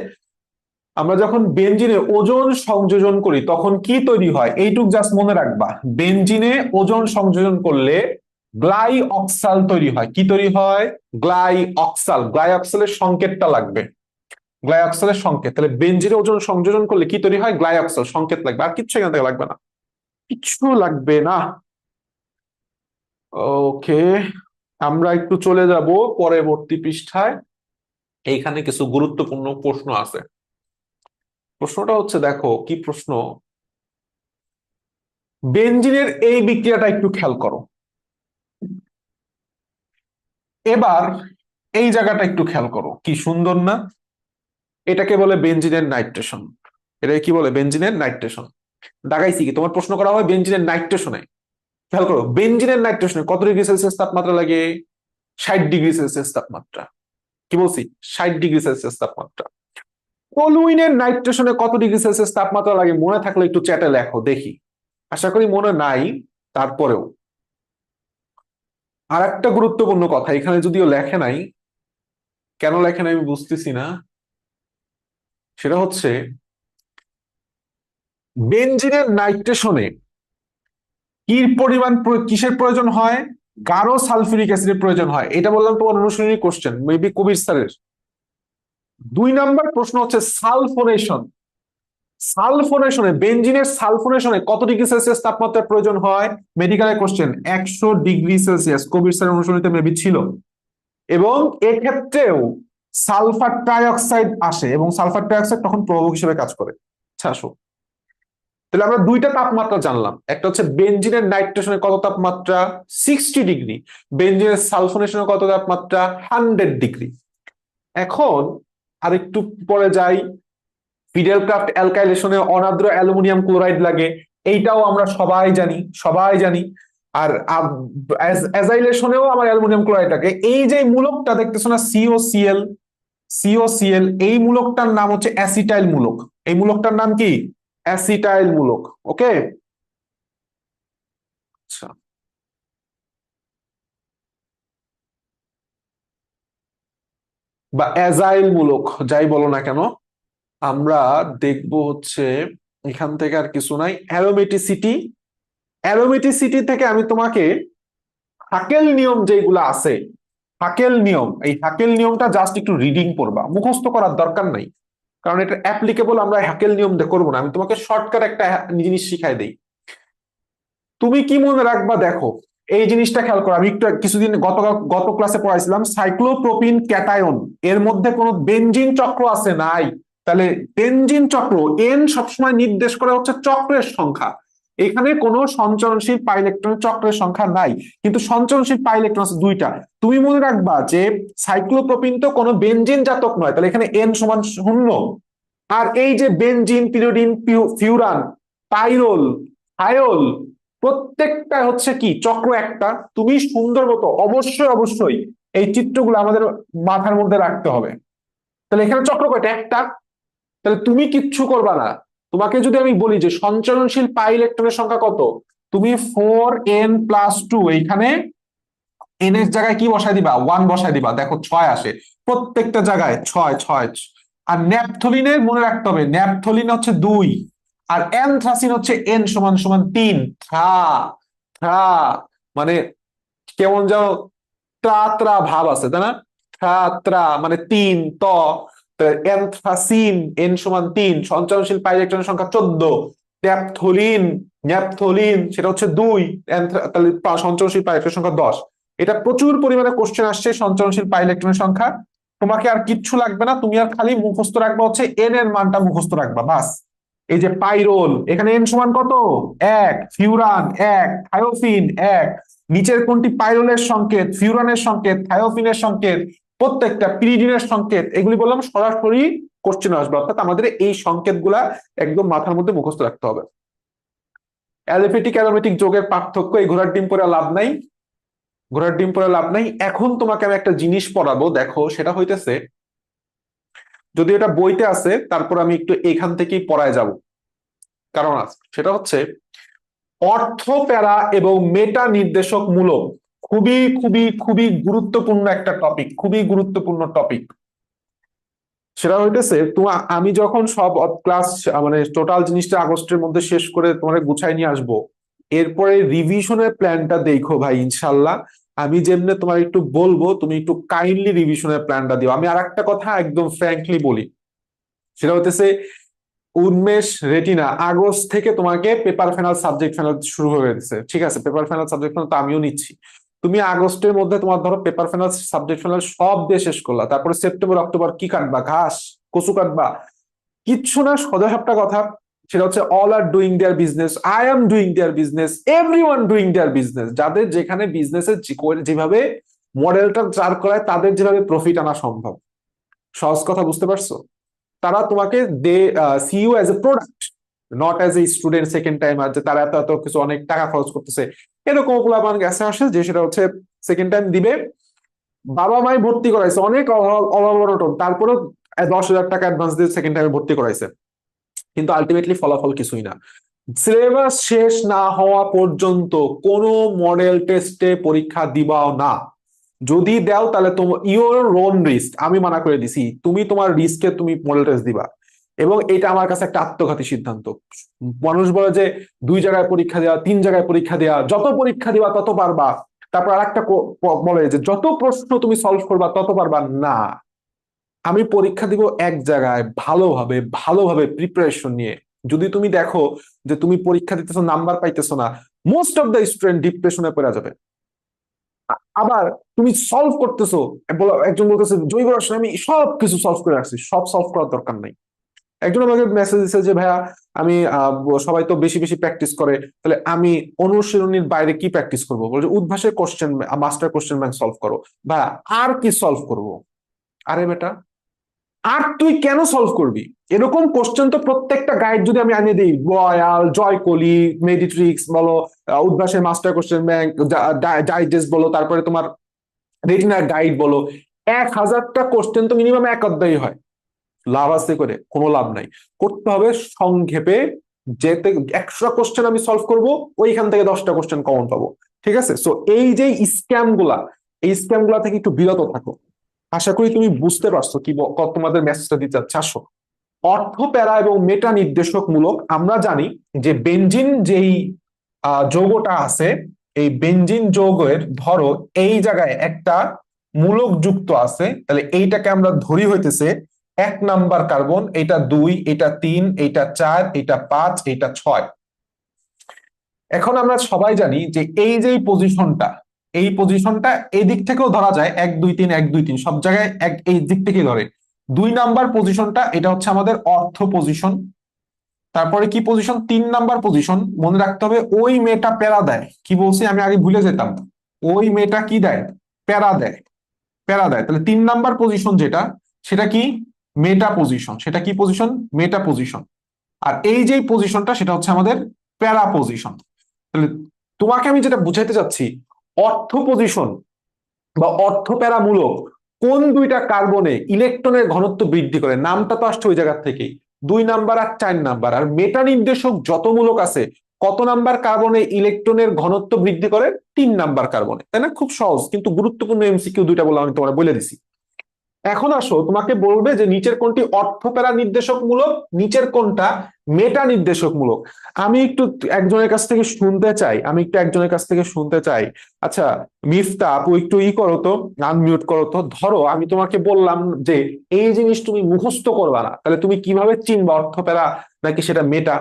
আমরা যখন বেনজিনে ওজোন সংযোজন করি তখন কি তৈরি হয়? এইটুক জাস্ট মনে রাখবা। বেনজিনে ওজোন সংযোজন করলে গ্লাই অক্সাল তৈরি হয়। কি তৈরি হয়? গ্লাই অক্সাল। গ্লাই অক্সালের সংকেতটা লাগবে, গ্লাই অক্সালের সংকেত। তাহলে বেনজিনে ওজোন সংযোজন করলে কি তৈরি হয়? গ্লাই অক্সাল সংকেত লাগবে, আর কিচ্ছু এখান থেকে লাগবে না, কিচ্ছু লাগবে না। ওকে, আমরা একটু চলে যাব পরবর্তী পৃষ্ঠায়। এইখানে কিছু গুরুত্বপূর্ণ প্রশ্ন আছে। প্রশ্নটা হচ্ছে, দেখো কি প্রশ্ন। বেনজিনের এই বিক্রিয়াটা একটু খেয়াল করো। এবার এই জায়গাটা একটু খেয়াল করো, কি সুন্দর না? এটাকে বলে বেনজিনের নাইট্রেশন। এটাকে কি বলে? বেনজিনের নাইট্রেশন। দাগাইছি কি? তোমার প্রশ্ন করা হয় বেনজিনের নাইট্রেশনে। খেয়াল করো, বেনজিনের নাইট্রেশনে কত ডিগ্রি সেলসিয়াস তাপমাত্রা লাগে? 60 ডিগ্রি সেলসিয়াস তাপমাত্রা। কি বলছি? 60 ডিগ্রি সেলসিয়াস তাপমাত্রা। টলুইনের নাইট্রেশনে কত ডিগ্রি সেলসিয়াস তাপমাত্রা লাগে? মনে থাকলে একটু চ্যাটে লেখো দেখি। আশা করি মনে নাই, তারপরেও। আর একটা গুরুত্বপূর্ণ কথা, এখানে যদিও লেখে নাই, কেন লেখে নাই আমি বুঝতেছি না। সেটা হচ্ছে, বেনজিনের নাইট্রেশনে কি পরিমাণ কিসের প্রয়োজন হয়? গাঢ় সালফিউরিক অ্যাসিডের প্রয়োজন হয়। এটা বললাম তোমার অনুশীলনী কোশ্চেন, মেবি কবির স্যারের। 2 নাম্বার প্রশ্ন হচ্ছে সালফোনেশন। সালফোনেশনে, বেনজিনের সালফোনেশনে কত ডিগ্রি সেলসিয়াস তাপমাত্রার প্রয়োজন হয়? মেডিকেলের কোশ্চেন, 100 ডিগ্রি সেলসিয়াস। কবির স্যারের অনুশীলনীতে মেবি ছিল। এবং এক্ষেত্রেও সালফার ট্রাইঅক্সাইড আসে, এবং সালফার ট্রাইঅক্সাইড তখন প্রভাবক হিসেবে কাজ করে। আচ্ছা আসো, তাহলে আমরা 2টা তাপমাত্রা জানলাম। একটা হচ্ছে বেনজিনের নাইট্রেশনে কত তাপমাত্রা? 60 ডিগ্রি। বেনজিনের সালফোনেশনে কত তাপমাত্রা? 100 ডিগ্রি। এখন আর একটু পরে যাই, ফিডেলক্রাফট অ্যালকাইলেশনে অনার্দ্র অ্যালুমিনিয়াম ক্লোরাইড লাগে, এইটাও আমরা সবাই জানি। আর অ্যাজাইলেশনেও আমার অ্যালুমিনিয়াম ক্লোরাইড লাগে। এই যে মূলকটা দেখতেছো না, সিওসিএল, এই মূলকটার নাম হচ্ছে অ্যাসিটাইল মূলক। এই মূলকটার নাম কি? অ্যাসিটাইল মূলক। ওকে, আচ্ছা, বা অ্যাজাইল মূলক, যাই বলো না কেন। আমরা দেখবো হচ্ছে এখান থেকে আর কিছু নাই। অ্যারোমেটিসিটি, অ্যারোমেটিসিটি থেকে আমি তোমাকে হাকেল নিয়ম যেগুলো আছে, হাকেল নিয়ম, এই হাকেল নিয়মটা জাস্ট একটু রিডিং করবা, মুখস্থ করার দরকার নাই, কারণ এটা অ্যাপ্লিকেবল আমরা হাকেল নিয়ম দিয়ে করবো না। আমি তোমাকে শর্টকাট একটা জিনিস শিখাই দেই, তুমি কি মনে রাখবা দেখো। এই জিনিসটা খেয়াল করো, আমি একটু কিছুদিন গত ক্লাসে পড়াইছিলাম সাইক্লোপ্রোপিন ক্যাটায়ন, এর মধ্যে কোনো বেনজিন চক্র আছে নাই? তাহলে বেনজিন চক্র, এন সবসময় নির্দেশ করে হচ্ছে চক্রের সংখ্যা। এখানে কোনো সঞ্চরণশীল পাই ইলেকট্রন চক্রের সংখ্যা নাই, কিন্তু সঞ্চরণশীল পাই ইলেকট্রন আছে দুইটা। তুমি মনে রাখবা যে সাইক্লোপ্রোপিন তো কোনো বেনজিন জাতক নয়, তাহলে এখানে এন সমান শূন্য। আর এই যে বেনজিন, পিরিডিন, ফিউরান, পাইরোল, থায়োল, প্রত্যেকটা হচ্ছে কি চক্র একটা। তুমি সুন্দর মতো অবশ্যই এই চিত্রগুলো আমাদের মাথার মধ্যে রাখতে হবে। তাহলে এখানে চক্র কয়টা? একটা। তাহলে তুমি কিচ্ছু করবা না, তোমাকে যদি আমি বলি যে সঞ্চরণশীল পাই ইলেকট্রনের সংখ্যা কত, তুমি 4n+2, এইখানে এন এর জায়গায় কি বসাই দিবা? 1 বসাই দিবা, দেখো 6 আসে প্রত্যেকটা জায়গায়, 6 6। আর ন্যাপথলিনের মনে রাখতে হবে, ন্যাপথলিন হচ্ছে 2, আর অ্যানথ্রাসিন হচ্ছে n সমান সমান 3। থ্রা, থ্রা, মানে কেমন যেন ত্রা ত্রা ভাব আছে, তাই না? থ্রা ত্রা মানে 3 ত। অ্যানথ্রাসিন n সমান 3, সঞ্চরণশীল পাই ইলেকট্রনের সংখ্যা 14। ন্যাপথলিন, ন্যাপথলিন সেটা হচ্ছে 2, তাহলে সঞ্চরণশীল পাই ইলেকট্রনের সংখ্যা 10। এটা প্রচুর পরিমাণে কোশ্চেন আসছে, সঞ্চরণশীল পাই ইলেকট্রনের সংখ্যা। তোমাকে আর কিচ্ছু লাগবে না, তুমি আর খালি মুখস্থ রাখবা হচ্ছে এন এর মানটা মুখস্থ রাখবা, বাস। এই যে পাইরোল, এখানে এন সমান কত? 1, ফিউরান 1, থায়োফিন 1। নিচের কোনটি পাইরোলের সংকেত, ফিউরানের সংকেত, থায়োফিনের সংকেত, প্রত্যেকটা পিরিডিনের সংকেত, এগুলি বললাম সরাসরি কোশ্চেন আসবে, অর্থাৎ আমাদের এই সংকেতগুলা একদম মাথার মধ্যে মুখস্থ রাখতে হবে। অ্যালিফেটিক অ্যারোমেটিক যোগের পার্থক্য, এই ঘোড়ার ডিম পরে লাভ নাই, ঘোড়ার ডিম পরে লাভ নাই। এখন তোমাকে আমি একটা জিনিস পড়াবো, দেখো সেটা হইতেছে, যদি এটা বইতে আছে তারপর আমি একটু এখান থেকেই পড়ায় যাব, কারণ আছে সেটা হচ্ছে অর্থ প্যারা এবং মেটা নির্দেশক মূলক। খুবই গুরুত্বপূর্ণ একটা টপিক, খুবই গুরুত্বপূর্ণ টপিক। সেটা হইতেছে তোমার, আমি যখন সব ক্লাস মানে টোটাল জিনিসটা আগস্টের মধ্যে শেষ করে তোমার গুছাই নিয়ে আসবো, এরপরে রিভিশনের প্ল্যানটা দেখো ভাই ইনশাল্লাহ। আমি যেমনি তোমার একটু বলবো, তুমি একটু কাইন্ডলি রিভিশনের প্ল্যানটা দিও। আমি আর একটা কথা একদম ফ্র্যাঙ্কলি বলি, সেটা হতেছে উন্মেষ রেটিনা আগস্ট থেকে তোমাকে পেপার ফাইনাল সাবজেক্ট ফাইনাল শুরু হয়ে গেছে, ঠিক আছে? পেপার ফাইনাল সাবজেক্ট ফাইনাল তো আমিও নিচ্ছি। তুমি আগস্টের মধ্যে তোমার ধরো পেপার ফাইনাল সাবজেক্ট ফাইনাল সব দিয়ে শেষ করলা, তারপরে সেপ্টেম্বর অক্টোবর কি কাটবা? ঘাস, কচু কাটবা? কিচ্ছু না, সোজা সাপটা কথা। সেটা হচ্ছে all are doing there business, I am doing there business, everyone doing there business. যাদের যেখানে বিজনেসে যেভাবে মডেলটা চার করায়, তাদের যেভাবে প্রফিট আনা সম্ভব, সহজ কথা বুঝতে পারছো? তারা তোমাকে they see you as a product, not as a student second time, আর যে তারা এত এত কিছু অনেক টাকা খরচ করতেছে, এরকম ওগুলো আমার কাছে আসে যে সেটা হচ্ছে সেকেন্ড টাইম দিবে। বাবা মাই ভর্তি করাইছে অনেক অভাবনটন, তারপরেও 10,000 টাকা অ্যাডভান্স দিয়ে সেকেন্ড টাইমে ভর্তি করাইছে, কিন্তু আলটিমেটলি ফলাফল কিছুই না। সিলেবাস শেষ না হওয়া পর্যন্ত কোনো মডেল টেস্টে পরীক্ষা দিবাও না। যদি দাও তাহলে তোমার ইওর ওন রিস্ক, আমি মানা করে দিছি, তুমি তোমার রিস্কে তুমি মডেল টেস্ট দিবা। এবং এটা আমার কাছে একটা আত্মঘাতী সিদ্ধান্ত। মানুষ বলে যে 2 জায়গায় পরীক্ষা দেওয়া, 3 জায়গায় পরীক্ষা দেওয়া, যত পরীক্ষা দিবা তত পারবা। তারপর আর একটা বলে যে যত প্রশ্ন তুমি সলভ করবা তত পারবা না। আমি পরীক্ষা দিব এক জায়গায়, ভালোভাবে ভালোভাবে প্রিপারেশন নিয়ে। যদি তুমি দেখো যে তুমি পরীক্ষা দিতেছো, নাম্বার পাইতেছো না, মোস্ট অফ দ্য স্টুডেন্ট ডিপ্রেশনে পড়ে যাবে। আবার তুমি সলভ করতেছো, একজন বলতেছে জৈব রসায়ন আমি সব কিছু সলভ করে রাখছি, সব সলভ করার দরকার নাই। একজন আমাকে মেসেজ দিচ্ছে যে ভাইয়া আমি সবাই তো বেশি বেশি প্র্যাকটিস করে, তাহলে আমি অনুশীলনীর বাইরে কি প্র্যাকটিস করবো? বলছে উদ্ভাসের question, master question bank solve করো। ভাইয়া আর কি সলভ করব? আরে বেটা, আর তুই কেন সলভ করবি? এরকম কোশ্চেন তো প্রত্যেকটা গাইড যদি আমি আনিয়ে দিই, বয়াল, জয়কলি, মেডিট্রিক্স বলো, উদ্ভাসের মাস্টার কোশ্চেন ব্যাংক, ডাইজেস্ট বলো, তারপরে তোমার রেটিনার গাইড বলো, 1000টা কোশ্চেন তো মিনিমাম এক অধ্যায় হয়। লাভ আছে করে? কোনো লাভ নাই। করতে হবে সংক্ষেপে, যেতে 100 কোশ্চেন আমি সলভ করব, ওইখান থেকে 10টা কোশ্চেন কমন পাবো। ঠিক আছে? সো এই যে স্ক্যাম গুলা, এই স্ক্যাম গুলা থেকে একটু বিরত থাকো। আশা করি তুমি বুঝতে পারছো কি তোমাদের মেসেজটা দিতে চাচ্ছে। আসো, অর্থ প্যারা এবং মেটা নির্দেশক মূলক, আমরা জানি যে বেনজিন যেই যৌগটা আছে, এই বেনজিন যৌগের ধরো এই জায়গায় একটা মূলক যুক্ত আছে, তাহলে এইটাকে আমরা ধরি হইতেছে 1 নাম্বার কার্বন, এটা 2, এটা 3, এটা 4, এটা 5, এটা 6। এখন আমরা সবাই জানি যে এই যে পজিশনটা, এই পজিশনটা এই দিক থেকেও ধরা যায়, 1 2 3 1 2 3 সব জায়গায় এই দিক থেকে ধরে। 2 নাম্বার পজিশনটা এটা হচ্ছে আমাদের অর্থ পজিশন। তারপরে কি পজিশন? 3 number position. মনে রাখতে হবে ওই মেয়েটা প্যারা দেয়। কি বলছি আমি আগে ভুলে যেতাম, ওই মেয়েটা কি দেয়? প্যারা দেয়। প্যারা দেয়। তাহলে 3 নাম্বার পজিশন যেটা, সেটা কি? মেটা পজিশন। সেটা কি পজিশন? মেটা পজিশন। আর এই যে পজিশনটা সেটা হচ্ছে আমাদের প্যারা পজিশন। তাহলে তোমাকে আমি যেটা বুঝাইতে চাচ্ছি, অর্থ পজিশন বা অর্থ প্যারামূলক কোন দুইটা কার্বনে ইলেকট্রনের ঘনত্ব বৃদ্ধি করে, নামটা তো আসছে ওই জায়গা থেকেই। 2 নাম্বার আর 4 নাম্বার। আর মেটা নির্দেশক যত মূলক আছে, কত নাম্বার কার্বনে ইলেকট্রনের ঘনত্ব বৃদ্ধি করে? 3 নাম্বার কার্বনে। তাই না? খুব সহজ, কিন্তু গুরুত্বপূর্ণ এমসিকিউ দুইটা বলে আমি তোমার বলে দিছি। এখন আসো, তোমাকে বলবে যে নিচের কোনটি অর্থপ্যারা নির্দেশক মূলক, নিচের কোনটা মেটা নির্দেশক মূলক। আমি একটু একজনের কাছ থেকে শুনতে চাই, আচ্ছা মিফতা আপু, একটু করো তো, আনমিউট করো তো। ধরো আমি তোমাকে বললাম যে এই জিনিস তুমি মুখস্থ করবা না, তাহলে তুমি কিভাবে চিনবা অর্থপ্যারা নাকি সেটা মেটা?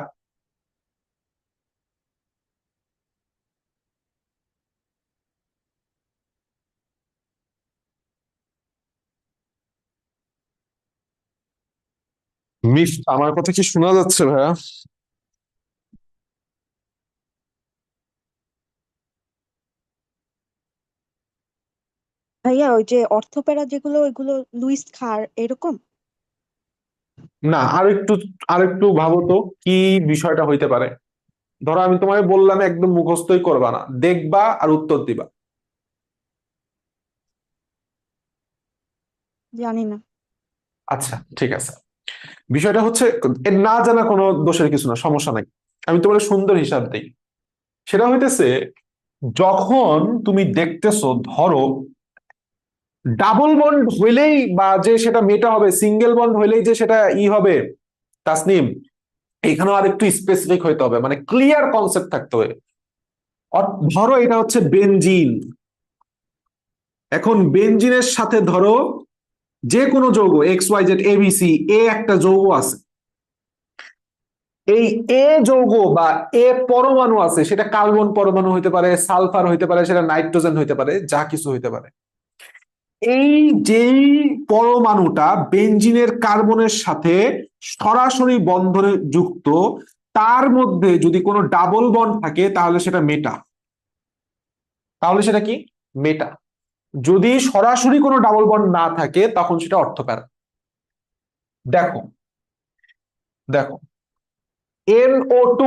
মিফতা, আমার কথা কি শোনা যাচ্ছে ভাইয়া? ভাইয়া ওই যে অর্থপেরা যেগুলো ওইগুলো লুইস খার এরকম। না, আর একটু ভাবো তো, কি বিষয়টা হইতে পারে? ধরো আমি তোমায় বললাম একদম মুখস্থই করবা না, দেখবা আর উত্তর দিবা। জানি না। আচ্ছা ঠিক আছে। বিষয়টা হচ্ছে, এর না জানা কোনো দোষের কিছু না, সমস্যা নাই। আমি তোমার সুন্দর হিসাব দিই। সেটা হইতেছে, যখন তুমি দেখতেছো, ধরো ডাবল বন্ড হইলেই বা যে সেটা মেটা হবে, সিঙ্গেল বন্ড হইলেই যে সেটা হবে, তাসনিম, এখানেও আর একটু স্পেসিফিক হইতে হবে, মানে ক্লিয়ার কনসেপ্ট থাকতে হবে। ধরো এটা হচ্ছে বেনজিন। এখন বেনজিনের সাথে ধরো যে কোনো যৌগ XYZ ABC, একটা যৌগ আছে। এই যৌগ বা পরমাণু আছে, সেটা কার্বন পরমাণু হইতে পারে, সালফার হইতে পারে, সেটা নাইট্রোজেন হইতে পারে, যা কিছু হইতে পারে। এই যেই পরমাণুটা বেনজিনের কার্বনের সাথে সরাসরি বন্ধনে যুক্ত, তার মধ্যে যদি কোনো ডাবল বন্ড থাকে তাহলে সেটা মেটা। তাহলে সেটা কি? মেটা। যদি সরাসরি কোনো ডাবল বন্ড না থাকে তখন সেটা অর্থপ্যারা। দেখো, দেখো, NO2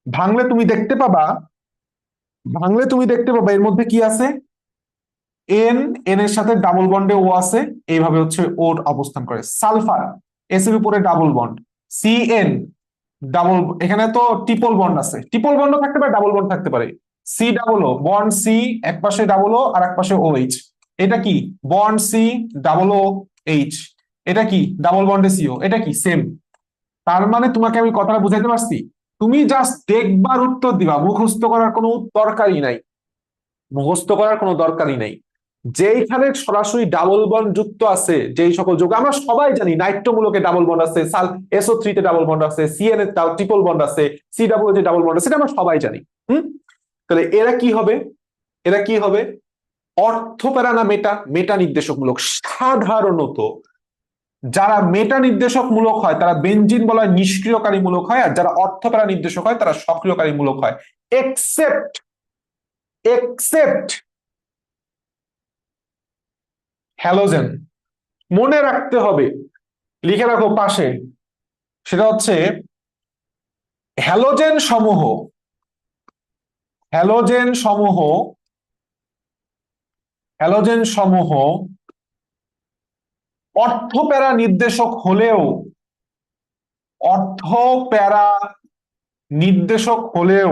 ভাঙলে তুমি দেখতে পাবা, এর মধ্যে কি আছে? এন এর সাথে ডাবল বন্ডে ও আছে, এইভাবে হচ্ছে ওর অবস্থান করে। সালফার, এস এর উপরে ডাবল বন্ড, CN ডাবল, এখানে তো ট্রিপল বন্ড আছে, ট্রিপল বন্ড থাকতে পারে, ডাবল বন্ড থাকতে পারে। C double O bond, C এক পাশে ডাবল ও আর এক পাশে OH। এটা কি? Bond C double O H. এটা কি? ডাবল বন্ডে সিও। এটা কি? সেম। তার মানে তোমাকে আমি কথাটা বুঝাইতে পারছি? তুমি জাস্ট দেখবার উত্তর দিবা, মুখস্থ করার কোনো দরকারই নাই। মুখস্থ করার কোনো দরকারই নাই। যেইখানে সরাসরি ডাবল বন্ড যুক্ত আছে, যেই সকল যৌগ আমরা সবাই জানি, নাইট্রোমূলকে ডাবল বন্ড আছে, SO3 তে ডাবল বন্ড আছে, CN এর ট্রিপল বন্ড আছে, সি ডাবল যে ডাবল বন্ড আছে, সেটা আমরা সবাই জানি। হুম। তাহলে এরা কি হবে? এরা কি হবে? অর্থপ্যারা না মেটা? মেটা নির্দেশকমূলক। সাধারণত যারা মেটা নির্দেশকমূলক হয় তারা বেনজিন বলা হয় নিষ্ক্রিয়কারী মূলক হয়, আর যারা অর্থপ্যারা নির্দেশক হয় তারা সক্রিয়কারী মূলক হয়। Except, except halogen. মনে রাখতে হবে, লিখে রাখো পাশে, সেটা হচ্ছে হ্যালোজেন সমূহ, হ্যালোজেন সমূহ, হ্যালোজেন সমূহ অর্থপ্যারা নির্দেশক হলেও, অর্থপ্যারা নির্দেশক হলেও,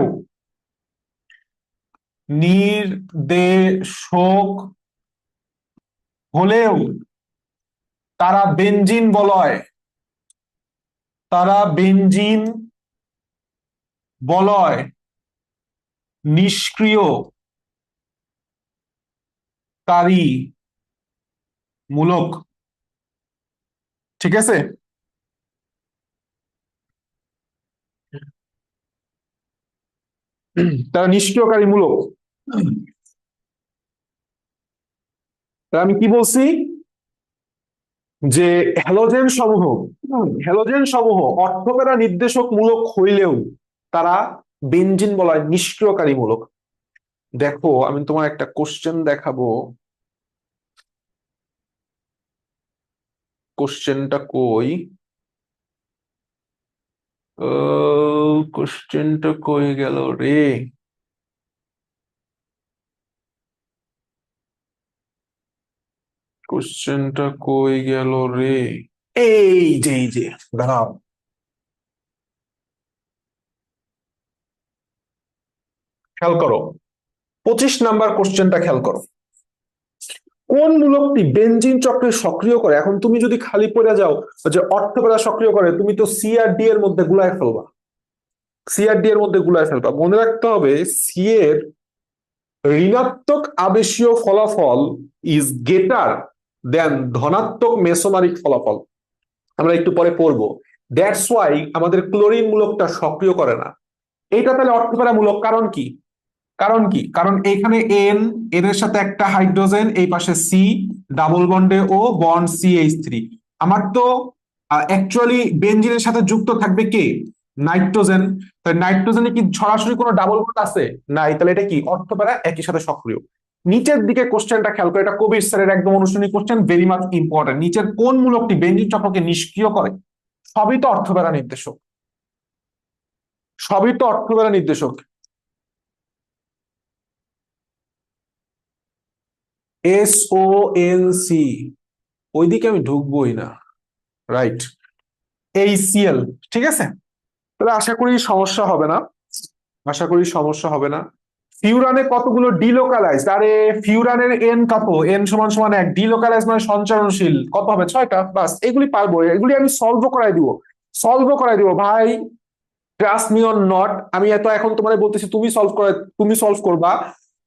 নির্দেশক হলেও তারা বেনজিন বলয়, তারা বেনজিন বলয় নিষ্ক্রিয়কারী মূলক। ঠিক আছে, তারা নিষ্ক্রিয়কারী মূলক। তাহলে আমি কি বলছি, যে হ্যালোজেন সমূহ, হ্যালোজেন সমূহ অর্থপ্যারা নির্দেশক মূলক হইলেও তারা বেনজিন বলয় নিষ্ক্রিয়কারী মূলক। দেখো আমি তোমার একটা কোশ্চেন দেখাবো, কোশ্চেনটা কই, কোশ্চেনটা কই গেল রে, কোশ্চেনটা কই গেল রে, এই যে দাঁড়াও, খেয়াল করো, 25 নাম্বার কোশ্চেনটা খেয়াল করো। কোন মূলকটি বেনজিন চক্রে সক্রিয় করে? এখন তুমি যদি খালি পড়ে যাও যে অর্থপ্যারা সক্রিয় করে, তুমি তো সি আর ডি এর মধ্যে গুলায় ফেলবা, সি আর ডি এর মধ্যে গুলায় ফেলবা। মনে রাখতে হবে সি এর ঋণাত্মক আবেশীয় ফলাফল ইজ গ্রেটার দেন ধনাত্মক মেসোমারিক ফলাফল। আমরা একটু পরে পড়বো। দ্যাটস ওয়াই আমাদের ক্লোরিন মূলকটা সক্রিয় করে না। এইটা তাহলে অর্থপ্যারা মূলক, কারণ কি? কারণ কি? কারণ এখানে এন, এর সাথে একটা হাইড্রোজেন, এই পাশে সি, ডাবল বন্ডে ও, বন্ড CH3। আমার তো অ্যাকচুয়ালি বেনজিনের সাথে যুক্ত থাকবে কে? নাইট্রোজেন। তাই নাইট্রোজেনে কি সরাসরি কোনো ডাবল বন্ড আছে? নাই। তাহলে এটা কি অর্থপ্যারা, একই সাথে সক্রিয়। নিচের দিকে কোশ্চেনটা খেয়াল করে, এটা কবির স্যারের একদম অনুশীলনী কোশ্চেন, ভেরি মাচ ইম্পর্টেন্ট। নিচের কোন মূলকটি বেনজিন চক্রকে নিষ্ক্রিয় করে? সবই তো অর্থপ্যারা নির্দেশক, সবই তো অর্থপ্যারা নির্দেশক। SONC, ওইদিকে আমি ঢুকবোই না, রাইট। HCl, ঠিক আছে। তাহলে আশা করি সমস্যা হবে না, আশা করি সমস্যা হবে না। ফিউরানে কতগুলো ডিলোকালাইজ? আরে ফিউরানের এন কত? এন সমান সমান 1। ডিলোকালাইজ মানে সঞ্চারণশীল, কত হবে? 6টা। বাস, এগুলি পারবো, এগুলি আমি সলভ করাই দিব, সলভ করাই দিব ভাই। ট্রাস্ট মি অর নট, আমি এত এখন তোমাদের বলতেছি, তুমি সলভ করে, তুমি সলভ করবা।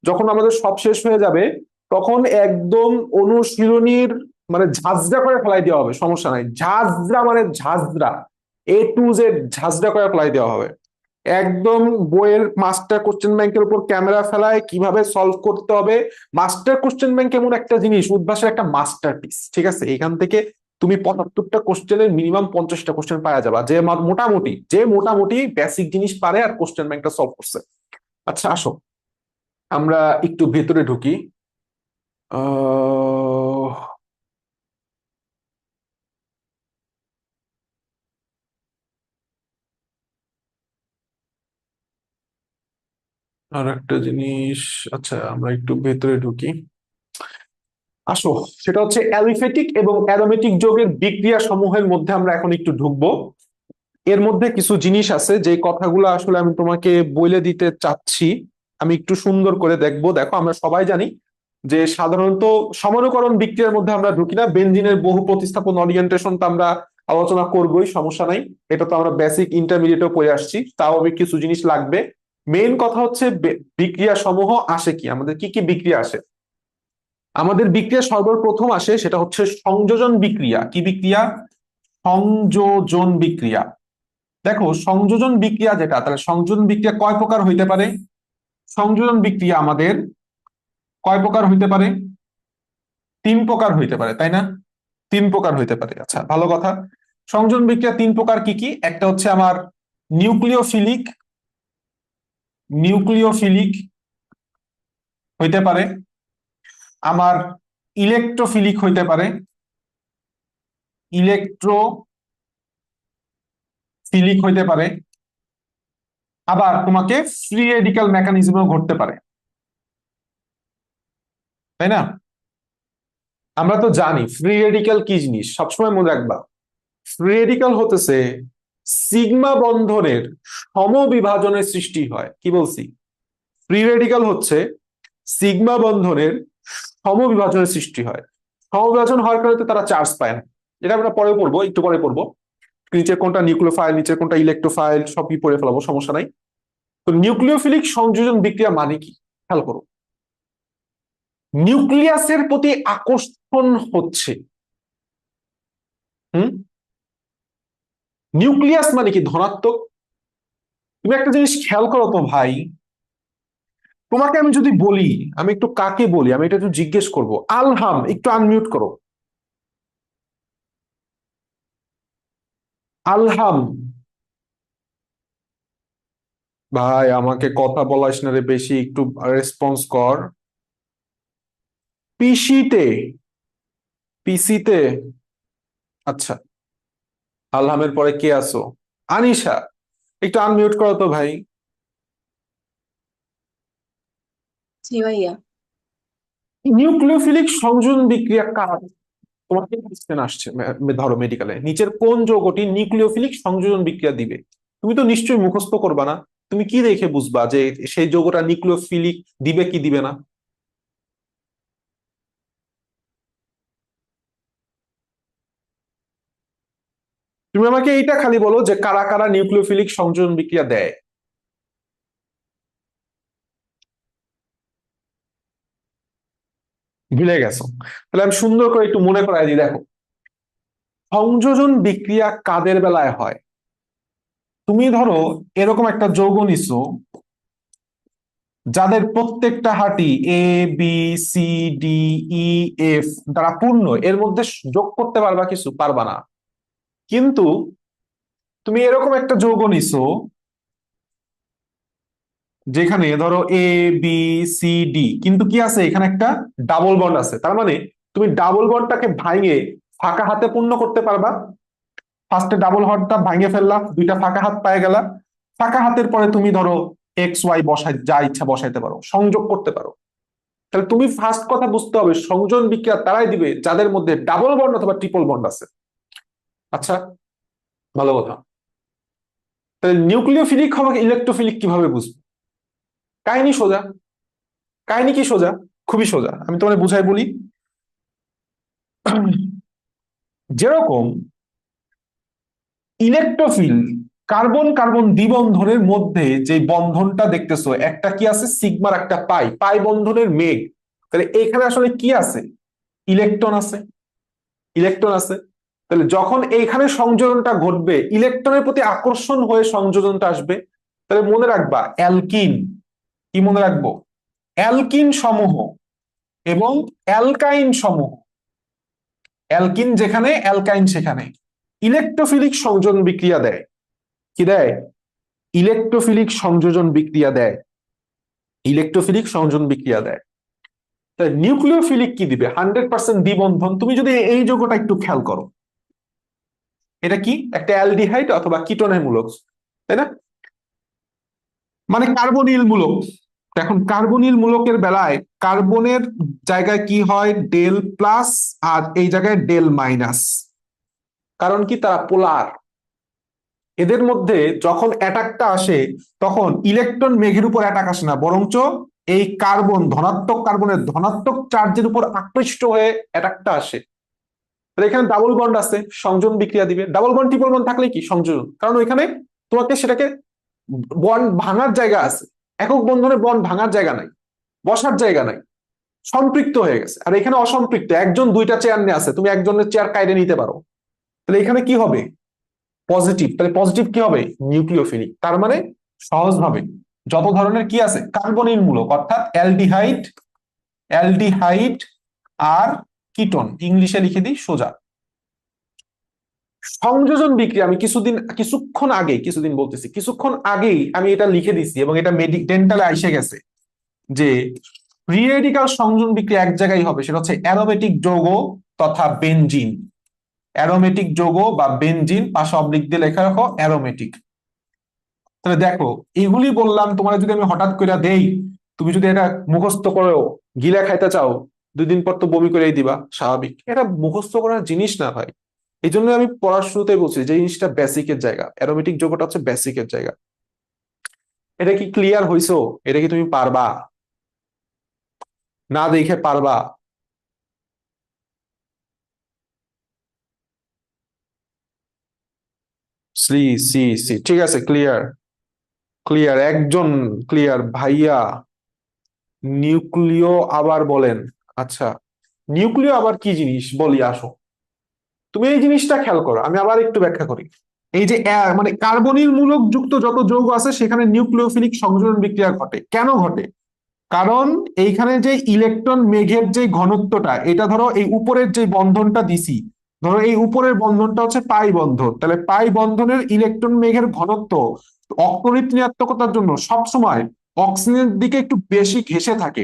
যখন আমাদের সব শেষ হয়ে যাবে তখন একদম অনুশীলনীর মানে ঝাঁঝরা করে ফেলাই দেওয়া হবে, সমস্যা নাই। ঝাঁঝরা মানে ঝাঁঝরা, A to Z ঝাঁঝরা করে ফেলাই দেওয়া হবে একদম। বইয়ের মাস্টার কোশ্চেন ব্যাংকের উপর ক্যামেরা ফেলায় কিভাবে সলভ করতে হবে। মাস্টার কোশ্চেন ব্যাংক এমন একটা জিনিস, উদ্ভাসের একটা মাস্টারপিস, ঠিক আছে। এখান থেকে তুমি 75টা কোশ্চেনের মিনিমাম 50টা কোশ্চেন পাওয়া যাবে, যে মোটামুটি বেসিক জিনিস পারে আর কোশ্চেন ব্যাংকটা সলভ করছে। আচ্ছা আসো আমরা একটু ভেতরে ঢুকি। আহ আর একটা জিনিস, আচ্ছা আমরা একটু ভেতরে ঢুকি, আসো। সেটা হচ্ছে অ্যালিফেটিক এবং অ্যারোমেটিক যৌগের বিক্রিয়া সমূহের মধ্যে আমরা এখন একটু ঢুকবো। এর মধ্যে কিছু জিনিস আছে যে কথাগুলো আসলে আমি তোমাকে বলে দিতে চাচ্ছি, আমি একটু সুন্দর করে দেখবো। দেখো আমরা সবাই জানি যে সাধারণত সমানুকরণ বিক্রিয়ার মধ্যে আমরা ঢুকি না, বেনজিনের বহু প্রতিস্থাপন অরিয়েন্টেশন তো আমরা আলোচনা করবোই, সমস্যা নাই। এটা তো আমরা বেসিক ইন্টারমিডিয়েটেও পড়ে আসছি, তাও আমি কিছু জিনিস লাগবে। মেইন কথা হচ্ছে বিক্রিয়া সমূহ আসে কি, আমাদের কি কি বিক্রিয়া আসে। আমাদের বিক্রিয়া সর্বপ্রথম আসে সেটা হচ্ছে সংযোজন বিক্রিয়া। কি বিক্রিয়া? সংযোজন বিক্রিয়া। দেখো সংযোজন বিক্রিয়া যেটা, তাহলে সংযোজন বিক্রিয়া কয় প্রকার হইতে পারে? সংযোজন বিক্রিয়া আমাদের কয় প্রকার হইতে পারে? 3 প্রকার হইতে পারে, তাই না? 3 প্রকার হইতে পারে, আচ্ছা ভালো কথা। সংযোজন বিক্রিয়া 3 প্রকার কি কি? একটা হচ্ছে আমার নিউক্লিওফিলিক, নিউক্লিওফিলিক হইতে পারে, আমার ইলেকট্রোফিলিক হইতে পারে, ইলেকট্রোফিলিক হইতে পারে, আবার তোমাকে ফ্রি রেডিক্যাল মেকানিজমও ঘটতে পারে, তাই না? আমরা তো জানি ফ্রি রেডিক্যাল কি জিনিস, সবসময় মনে রাখবা। ফ্রি রেডিক্যাল হতেছে সিগমা বন্ধনের সমবিভাজনের সৃষ্টি হয়। কি বলছি? ফ্রি রেডিক্যাল হচ্ছে সিগমা বন্ধনের সমবিভাজনের সৃষ্টি হয়। সমবিভাজন হওয়ার কারণে তারা চার্জ পায় না। এটা আমরা পরে পড়বো, একটু পরে পড়বো। নিচের কোনটা নিউক্লিওফাইল, নিচের কোনটা ইলেকট্রোফাইল, সবই পড়ে ফেলাবো, সমস্যা নাই। তো নিউক্লিওফিলিক সংযোজন বিক্রিয়া মানে কি খেয়াল করো। নিউক্লিয়াসের প্রতি আকর্ষণ হচ্ছে। হুম, নিউক্লিয়াস মানে কি ধনাত্মক। তুমি একটা জিনিস খেয়াল করো তো ভাই, তোমাকে আমি যদি বলি, আমি একটু কাকে বলি, আমি এটা একটু জিজ্ঞেস করবো। আলহাম, একটু আনমিউট করো। আলহাম, ভাই আমাকে কথা বলাস না রে বেশি, একটু রেসপন্স কর। পিসিতে, পিসিতে, আচ্ছা। আলহামের পরে কে আসো? আনিশা, একটু আনমিউট করো তো ভাই। জি ভাইয়া। নিউক্লিওফিলিক সংযোজন বিক্রিয়া কার? তোমার কি কোশ্চেন আসছে, ধরো মেডিকেলে নিচের কোন যৌগটি নিউক্লিওফিলিক সংযোজন বিক্রিয়া দিবে? তুমি তো নিশ্চয়ই মুখস্থ করবা না। তুমি কি দেখে বুঝবা যে সেই যৌগটা নিউক্লিওফিলিক দিবে কি দিবে না? তুমি আমাকে এইটা খালি বলো যে কারা কারা নিউক্লিওফিলিক সংযোজন বিক্রিয়া দেয়। ভুলে গেছো? তাহলে আমি সুন্দর করে একটু মনে করাই দিই। দেখো, সংযোজন বিক্রিয়া কাদের বেলায় হয়? তুমি ধরো এরকম একটা যৌগ নিছো যাদের প্রত্যেকটা হাঁটি A B C D E F দ্বারা পূর্ণ, এর মধ্যে যোগ করতে পারবা কিছু? পারবা না। কিন্তু তুমি এরকম একটা যৌগ নিছো যেখানে ধরো এ বি সি ডি, কিন্তু কি আছে এখানে একটা ডাবল বন্ড আছে, তার মানে তুমি ডাবল বন্ডটাকে ভাঙে ফাঁকা হাতে পূর্ণ করতে পারবা। ফার্স্টে ডাবল হটটা ভাঙে ফেললা, দুইটা ফাঁকা হাত পায়ে গেলা। ফাঁকা হাতের পরে তুমি ধরো এক্স ওয়াই বসাই, যা ইচ্ছা বসাইতে পারো, সংযোগ করতে পারো। তাহলে তুমি ফার্স্ট কথা বুঝতে হবে সংযোজন বিক্রিয়া তারাই দিবে যাদের মধ্যে ডাবল বন্ড অথবা ট্রিপল বন্ড আছে। আচ্ছা, ভালো কথা। তাহলে নিউক্লিওফিলিক হবে ইলেকট্রোফিলিক কিভাবে বুঝবো? কাহিনী সোজা। কাহিনী কি সোজা? খুবই সোজা, আমি তোমাকে বুঝাই বলি। যেরকম ইলেকট্রোফিল, কার্বন কার্বন দ্বিবন্ধনের মধ্যে যে বন্ধনটা দেখতেছো, একটা কি আছে সিগমার, একটা পাই, পাই বন্ধনের মেঘ। তাহলে এখানে আসলে কি আছে? ইলেকট্রন আছে, ইলেকট্রন আছে। তাহলে যখন এইখানে সংযোজনটা ঘটবে, ইলেকট্রনের প্রতি আকর্ষণ হয়ে সংযোজনটা আসবে। তাহলে মনে রাখবা অ্যালকিন, কি মনে রাখবো? অ্যালকিন সমূহ এবং অ্যালকাইন সমূহ, অ্যালকিন যেখানে অ্যালকাইন সেখানে ইলেকট্রোফিলিক সংযোজন বিক্রিয়া দেয়। কি দেয়? ইলেকট্রোফিলিক সংযোজন বিক্রিয়া দেয়, ইলেকট্রোফিলিক সংযোজন বিক্রিয়া দেয়। তাই নিউক্লিওফিলিক কি দিবে? 100% দ্বিবন্ধন। তুমি যদি এই যৌগটা একটু খেয়াল করো, এটা কি একটা অ্যালডিহাইড অথবা কিটোনের মূলক, তাই না? মানে কার্বনিল মূলক। এখন কার্বনিল মূলকের বেলায় কার্বনের জায়গায় কি হয়? ডেল প্লাস, আর এই জায়গায় ডেল মাইনাস। কারণ কি? তারা পোলার। এদের মধ্যে যখন অ্যাটাকটা আসে তখন ইলেকট্রন মেঘের উপর অ্যাটাক আসে না, বরঞ্চ এই কার্বন, ধনাত্মক কার্বনের ধনাত্মক চার্জের উপর আকৃষ্ট হয়ে অ্যাটাকটা আসে। তাহলে এখানে ডাবল বন্ড আছে, সংযোজন বিক্রিয়া দিবে। ডাবল বন্ড ট্রিপল বন্ড থাকলে কি সংযোজন, কারণ ওইখানে তোমাকে সেটাকে বন্ড ভাঙার জায়গা আছে। একক বন্ধনে বন্ড ভাঙার জায়গা নাই, বসার জায়গা নাই, সম্পৃক্ত হয়ে গেছে। আর এখানে অসম্পৃক্ত, একজন দুইটা চেয়ার নিয়ে আছে, তুমি একজনের চেয়ার কাইড়ে নিতে পারো। তাহলে এখানে কি হবে? পজিটিভ। তাহলে পজিটিভ কি হবে? নিউক্লিওফিলিক। তার মানে সহজভাবে যত ধরনের কি আছে কার্বনিল মূলক, অর্থাৎ অ্যালডিহাইড, অ্যালডিহাইড আর কিটোন, ইংলিশে লিখে দিই সোজা। সংযোজন বিক্রিয়া আমি কিছুক্ষণ আগেই আমি এটা লিখে দিছি, এবং এটা ডেন্টালে আইসে গেছে যে ফ্রি রেডিক্যাল সংযোজন বিক্রিয়া এক জায়গায় হবে, সেটা হচ্ছে অ্যারোমেটিক যৌগ তথা বেনজিন। অ্যারোমেটিক যৌগ বা বেনজিন, পাশে অবলিক দিয়ে লেখা রাখো অ্যারোমেটিক। তাহলে দেখো, এগুলি বললাম তোমার, যদি আমি হঠাৎ করে দেই, তুমি যদি এটা মুখস্থ করো, গিলা খাইতে চাও, 2 দিন পর তো বমি করেই দিবা, স্বাভাবিক। এটা মুখস্থ করার জিনিস না ভাই। এই জন্য আমি পড়ার শুরুতেই বলছি যে জিনিসটা বেসিকের জায়গা, অ্যারোমেটিক যৌগটা হচ্ছে বেসিকের জায়গা। এটা কি ক্লিয়ার হইছো? এটা কি তুমি পারবা? না দেখে পারবা? সি সি সি, ঠিক আছে, ক্লিয়ার। ক্লিয়ার, একজন ক্লিয়ার ভাইয়া। নিউক্লিয় আবার বলেন। আচ্ছা, নিউক্লিয় আবার কি জিনিস বলি, আসো। তুমি এই জিনিসটা খেয়াল করো, আমি আবার একটু ব্যাখ্যা করি। এই যে মানে কার্বনিল মূলক যুক্ত যত যৌগ আছে সেখানে নিউক্লিওফিলিক সংযোজন বিক্রিয়া ঘটে। কেন ঘটে? কারণ এইখানে যে ইলেকট্রন মেঘের যে ঘনত্বটা, এটা ধরো এই উপরের যে বন্ধনটা দিছি, ধরো এই উপরের বন্ধনটা হচ্ছে পাই বন্ধন, তাহলে পাই বন্ধনের ইলেকট্রন মেঘের ঘনত্ব অক্তরিত ঋণাত্মকতার জন্য সবসময় অক্সিজেনের দিকে একটু বেশি ঘেঁষে থাকে,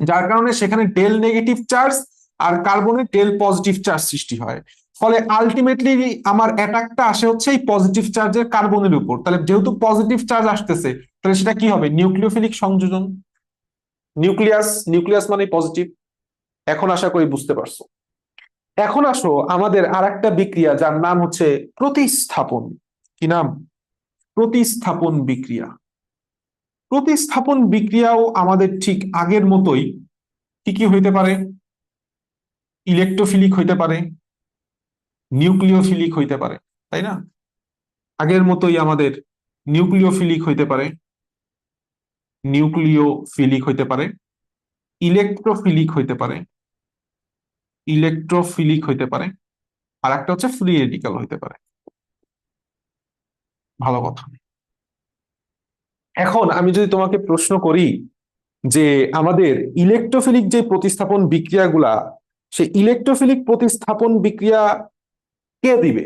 যার কারণে সেখানে ডেল নেগেটিভ চার্জ আর কার্বনের ডেল পজিটিভ চার্জ সৃষ্টি হয়। ফলে আলটিমেটলি আমার অ্যাটাকটা আসে হচ্ছে এই পজিটিভ চার্জের কার্বনের উপর। তাহলে যেহেতু পজিটিভ চার্জ আসতেছে, তাহলে সেটা কি হবে? নিউক্লিওফিলিক সংযোজন। নিউক্লিয়াস, নিউক্লিয়াস মানে পজিটিভ। এখন আশা করি বুঝতে পারছো। এখন আসো আমাদের আর একটা বিক্রিয়া, যার নাম হচ্ছে প্রতিস্থাপন। কি নাম? প্রতিস্থাপন বিক্রিয়া। প্রতিস্থাপন বিক্রিয়াও আমাদের ঠিক আগের মতোই কি কি হইতে পারে? ইলেকট্রোফিলিক হইতে পারে, নিউক্লিওফিলিক হইতে পারে, তাই না? আগের মতোই আমাদের নিউক্লিওফিলিক হইতে পারে, নিউক্লিওফিলিক হইতে পারে, ইলেকট্রোফিলিক হইতে পারে, ইলেকট্রোফিলিক হইতে পারে, আর একটা হচ্ছে ফ্রি রেডিক্যাল হইতে পারে। ভালো কথা। এখন আমি যদি তোমাকে প্রশ্ন করি যে আমাদের ইলেকট্রোফিলিক যে প্রতিস্থাপন বিক্রিয়াগুলা, সেই ইলেকট্রোফিলিক প্রতিস্থাপন বিক্রিয়া কে দিবে?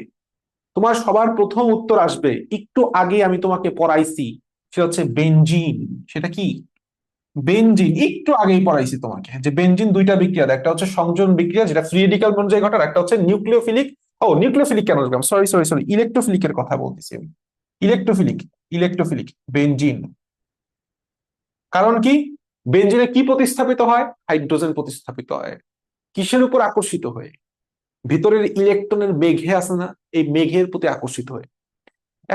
তোমার সবার প্রথম উত্তর আসবে, একটু আগে আমি তোমাকে পড়াইছি, সেটা হচ্ছে বেনজিন। সেটা কি? বেনজিন। একটু আগেই পড়াইছি তোমাকে যে বেনজিন দুইটা বিক্রিয়া দেয়, একটা হচ্ছে সংযোজন বিক্রিয়া যেটা ফ্রি রেডিক্যাল অনুযায়ী ঘটে, আর একটা হচ্ছে নিউক্লিওফিলিক। ও, নিউক্লিওফিলিক কেন বললাম, সরি সরি সরি, ইলেকট্রোফিলিকের কথা বলতেছি আমি। Electrophilic, electrophilic benzene. কারণ কি? বেনজিনে কি প্রতিস্থাপিত হয়? হাইড্রোজেন প্রতিস্থাপিত হয়। কিসের উপর আকর্ষিত হয়ে? ভিতরের ইলেকট্রনের মেঘে আছে না, এই মেঘের প্রতি আকর্ষিত হয়ে।